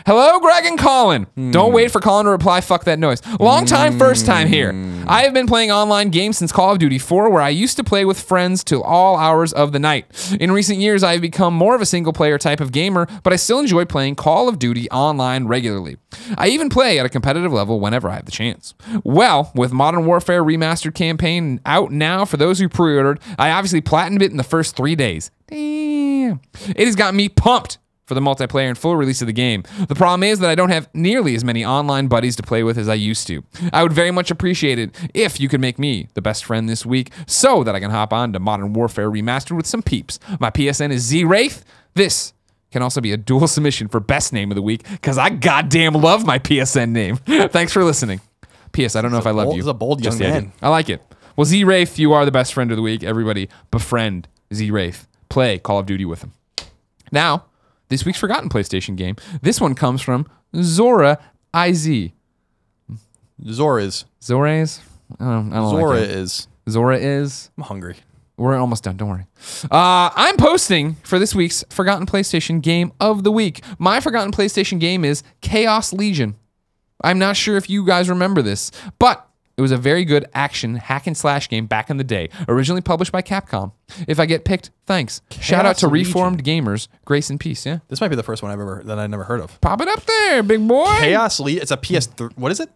Hello, Greg and Colin. Don't wait for Colin to reply. Fuck that noise. Long time, first time here. I have been playing online games since Call of Duty 4, where I used to play with friends till all hours of the night. In recent years, I have become more of a single-player type of gamer, but I still enjoy playing Call of Duty online regularly. I even play at a competitive level whenever I have the chance. Well, with Modern Warfare Remastered campaign out now for those who pre-ordered, I obviously platinumed it in the first 3 days. Damn. It has got me pumped for the multiplayer and full release of the game. The problem is that I don't have nearly as many online buddies to play with as I used to. I would very much appreciate it if you could make me the best friend this week so that I can hop on to Modern Warfare Remastered with some peeps. My PSN is Z-Wraith. This can also be a dual submission for best name of the week, because I goddamn love my PSN name. Thanks for listening. P.S. I don't know if I love you. He's a bold young man. I like it. Well, Z-Wraith, you are the best friend of the week. Everybody befriend Z-Wraith. Play Call of Duty with him. Now, this week's forgotten PlayStation game. This one comes from Zora IZ. Zora's. Zora's? I don't Zora like it. is. Zora is. I'm hungry. We're almost done. Don't worry. I'm posting for this week's Forgotten PlayStation Game of the Week. My Forgotten PlayStation game is Chaos Legion. I'm not sure if you guys remember this, but it was a very good action hack and slash game back in the day, originally published by Capcom. If I get picked, thanks. Shout out to Reformed Gamers. Grace and peace, yeah? This might be the first one that I never heard of. Pop it up there, big boy. Chaos Legion. It's a PS3. What is it?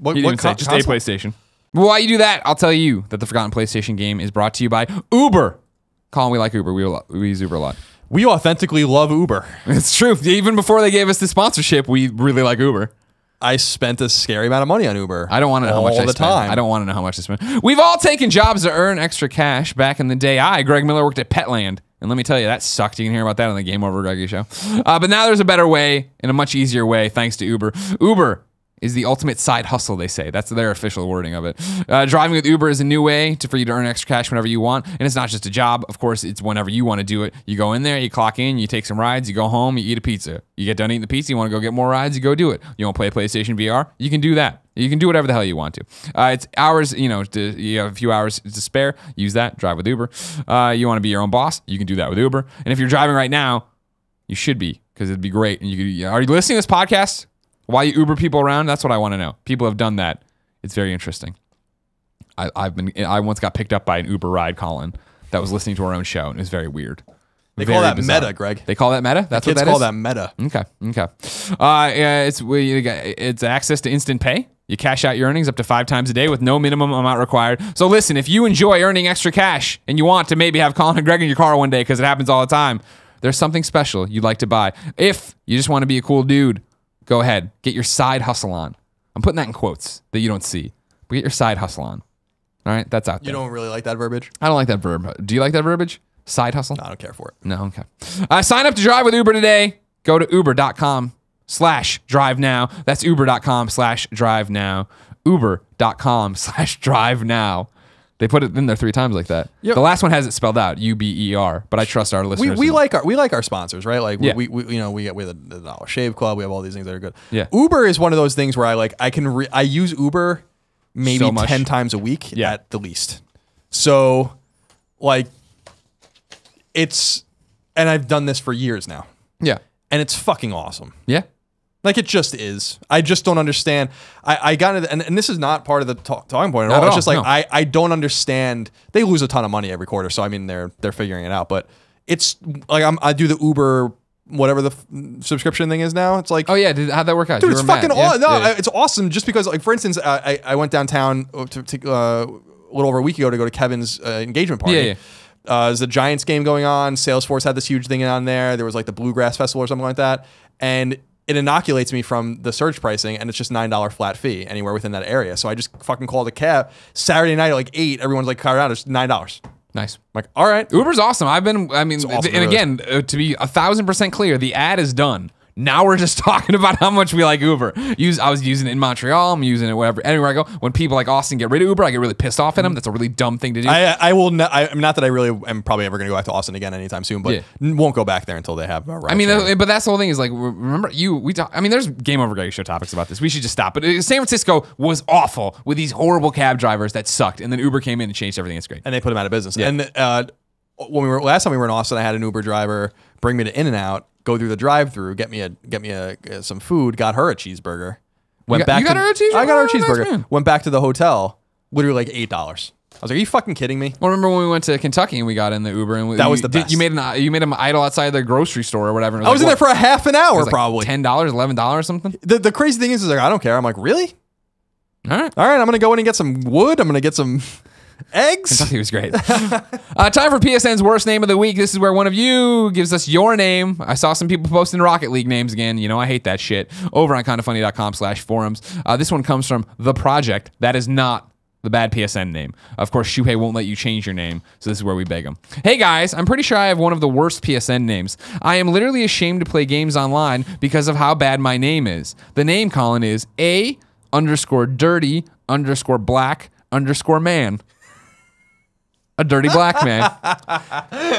What just a PlayStation. Well, while you do that, I'll tell you that the Forgotten PlayStation game is brought to you by Uber. Colin, we like Uber. We use Uber a lot. We authentically love Uber. It's true. Even before they gave us the sponsorship, we really like Uber. I spent a scary amount of money on Uber. I don't want to know how much I spent. I don't want to know how much I spent. We've all taken jobs to earn extra cash. Back in the day, Greg Miller, worked at Petland. And let me tell you, that sucked. You can hear about that on the Game Over Greggy show. But now there's a better way and a much easier way thanks to Uber. Uber is the ultimate side hustle, they say. That's their official wording of it. Driving with Uber is a new way for you to earn extra cash whenever you want. And it's not just a job. Of course, it's whenever you want to do it. You go in there, you clock in, you take some rides, you go home, you eat a pizza. You get done eating the pizza, you want to go get more rides, you go do it. You want to play PlayStation VR? You can do that. You can do whatever the hell you want to. It's hours, you have a few hours to spare. Use that. Drive with Uber. You want to be your own boss? You can do that with Uber. And if you're driving right now, you should be, because it'd be great. And are you listening to this podcast? Why you Uber people around? That's what I want to know. People have done that. It's very interesting. I once got picked up by an Uber ride, Colin, that was listening to our own show, and it was very weird. They call that meta, Greg. They call that meta? That's what that is? Kids call that meta. Okay. It's access to instant pay. You cash out your earnings up to 5 times a day with no minimum amount required. So listen, if you enjoy earning extra cash and you want to maybe have Colin and Greg in your car one day, because it happens all the time, there's something special you'd like to buy. If you just want to be a cool dude, go ahead. Get your side hustle on. I'm putting that in quotes that you don't see. But get your side hustle on. All right? That's out there. You don't really like that verbiage? I don't like that verb. Do you like that verbiage? Side hustle? No, I don't care for it. No, okay. Sign up to drive with Uber today. Go to uber.com/drive now. That's uber.com/drive now. Uber.com/drive now. They put it in there 3 times like that. Yep. The last one has it spelled out, UBER, but I trust our listeners. We like our sponsors, right? Like we get with the Dollar Shave Club. We have all these things that are good. Yeah. Uber is one of those things where I use Uber maybe so 10 times a week at the least. So like and I've done this for years now. Yeah. And it's fucking awesome. Yeah. Like it just is. I just don't understand. I got it, and this is not part of the talking point at all. Not It's just like no. I don't understand. They lose a ton of money every quarter, so I mean they're figuring it out. But it's like I do the Uber whatever the subscription thing is now. It's like, oh yeah, how'd that work out? Dude, it's fucking awesome. No, yeah. It's awesome. Just because, like, for instance, I went downtown a little over a week ago to go to Kevin's engagement party. Yeah. There's a Giants game going on. Salesforce had this huge thing on there. There was like the Bluegrass Festival or something like that, and it inoculates me from the surge pricing, and it's just $9 flat fee anywhere within that area. So I just fucking called a cab. Saturday night at like 8, everyone's like, car out, it's $9. Nice. I'm like, all right. Uber's awesome. Awesome, and again, to be 1,000% clear, the ad is done. Now we're just talking about how much we like Uber. I was using it in Montreal. I'm using it wherever, anywhere I go. When people like Austin get rid of Uber, I get really pissed off at them. That's a really dumb thing to do. I'm not that I really am probably ever going to go back to Austin again anytime soon, but won't go back there until they have. I mean, but that's the whole thing is like, remember there's Game Over Greggy show topics about this. We should just stop. But San Francisco was awful with these horrible cab drivers that sucked, and then Uber came in and changed everything. It's great. And they put them out of business. Yeah. And last time we were in Austin, I had an Uber driver bring me to In-N-Out. Go through the drive-through, get me some food, got her a cheeseburger. You got her a cheeseburger? I got her a cheeseburger. Nice, went back to the hotel, literally like $8. I was like, "Are you fucking kidding me?" Well, remember when we went to Kentucky and we got in the Uber and that was the best. You made him idle outside the grocery store or whatever. I was in there for a half an hour, probably $10, $11 or something. The crazy thing is like I don't care. I'm like, really? All right. I'm gonna go in and get some wood. I'm gonna get some eggs. Kentucky was great. Time for PSN's worst name of the week. This is where one of you gives us your name. I saw some people posting Rocket League names again. You know, I hate that shit. Over on kindafunny.com/forums. This one comes from The Project. That is not the bad PSN name. Of course, Shuhei won't let you change your name, so this is where we beg him. Hey guys, I'm pretty sure I have one of the worst PSN names. I am literally ashamed to play games online because of how bad my name is. The name, Colin, is A_dirty_black_man. a dirty black man.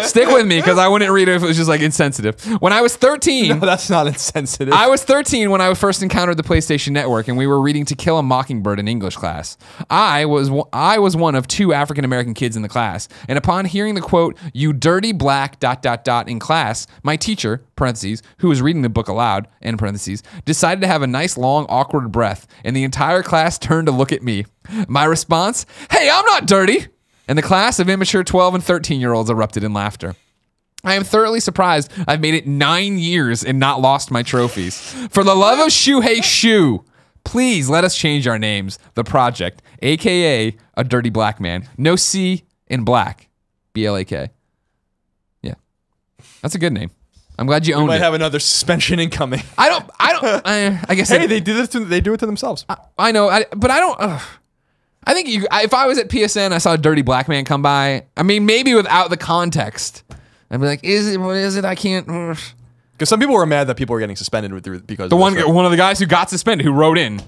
Stick with me because I wouldn't read it if it was just like insensitive. When I was 13, No, that's not insensitive. I was 13 when I first encountered the PlayStation Network, and we were reading To Kill a Mockingbird in English class. I was one of 2 African American kids in the class, and upon hearing the quote, "You dirty black ... in class, my teacher (parentheses) who was reading the book aloud (end parentheses) decided to have a nice long awkward breath, and the entire class turned to look at me. My response: "Hey, I'm not dirty." And the class of immature 12 and 13-year-olds erupted in laughter. I am thoroughly surprised I've made it 9 years and not lost my trophies. For the love of Shuhei Shu, please let us change our names. The Project, a.k.a. a dirty black man. No C in black. B-L-A-K. Yeah. That's a good name. I'm glad you owned it. Might have another suspension incoming. I guess. Hey, they do it to themselves. I know, but I don't... I think if I was at PSN, I saw a dirty black man come by. I mean, maybe without the context, I'd be like, "Is it? What is it? I can't." Because some people were mad that people were getting suspended because The one of the guys who got suspended, who wrote in,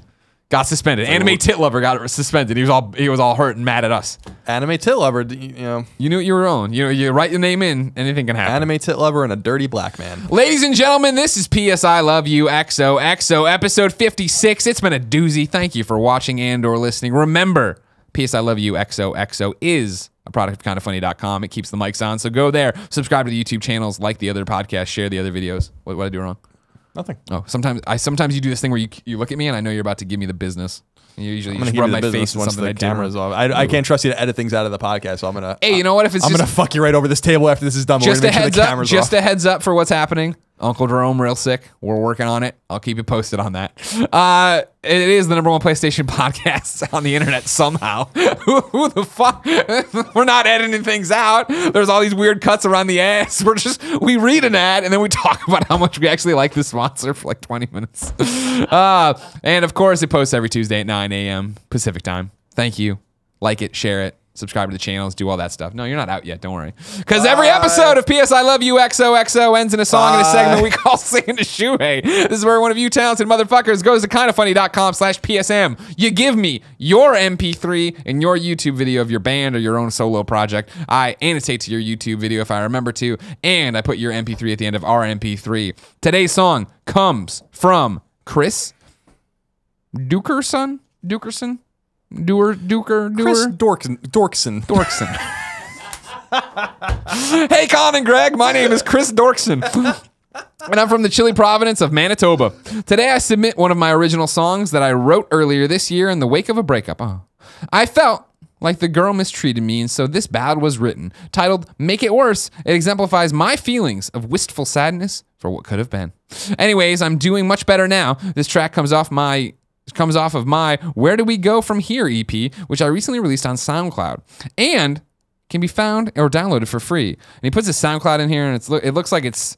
got suspended. Anime Tit Lover got suspended. He was all hurt and mad at us. Anime Tit Lover, you know. You knew what you were on. You write your name in, anything can happen. Anime Tit Lover and a dirty black man. Ladies and gentlemen, this is PS I Love You XOXO episode 56. It's been a doozy. Thank you for watching and or listening. Remember, PS I Love You XOXO is a product of kindoffunny.com. It keeps the mics on, so go there. Subscribe to the YouTube channels, like the other podcasts, share the other videos. What did I do wrong? Nothing. Oh, sometimes you do this thing where you look at me and I know you're about to give me the business. And you usually just rub my face with something I do. Camera's off. I can't trust you to edit things out of the podcast, so I'm gonna. Hey, you know what? If I'm gonna fuck you right over this table after this is done. Just a heads up. Just a heads up for what's happening. Uncle Jerome real sick. We're working on it. I'll keep you posted on that. It is the #1 PlayStation podcast on the internet somehow. Who the fuck? We're not editing things out. There's all these weird cuts around the ass. We read an ad and then we talk about how much we actually like the sponsor for like 20 minutes. And of course, it posts every Tuesday at 9 a.m. Pacific time. Thank you. Like it, share it. Subscribe to the channels, do all that stuff. No, you're not out yet. Don't worry. Because every episode of PS I Love You XOXO ends in a song in a segment we call Singing to Shuhei. This is where one of you talented motherfuckers goes to kindoffunny.com/PSM. You give me your MP3 and your YouTube video of your band or your own solo project. I annotate to your YouTube video if I remember to, and I put your MP3 at the end of our MP3. Today's song comes from Chris Dukerson? Chris Dorkson. Hey, Colin and Greg, my name is Chris Dorkson, and I'm from the chilly province of Manitoba. Today I submit one of my original songs that I wrote earlier this year in the wake of a breakup. I felt like the girl mistreated me, and so this ballad was written. Titled Make It Worse, it exemplifies my feelings of wistful sadness for what could have been. Anyways, I'm doing much better now. This track comes off of my Where Do We Go From Here EP, which I recently released on SoundCloud, and can be found or downloaded for free. And he puts his SoundCloud in here, and it looks like it's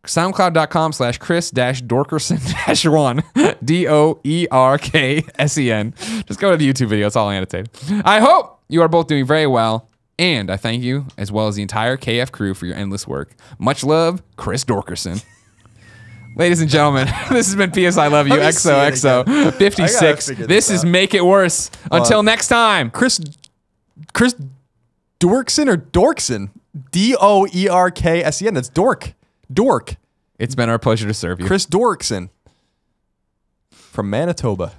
soundcloud.com/Chris-Dorkerson-1, Dorkersen. Just go to the YouTube video. It's all annotated. I hope you are both doing very well, and I thank you, as well as the entire KF crew, for your endless work. Much love, Chris Dorkerson. Ladies and gentlemen, this has been PS I Love You XOXO 56. This is Make It Worse. Until next time. Chris Dorkson or Dorkson? Dorksen. That's Dork. It's been our pleasure to serve you. Chris Dorkson from Manitoba.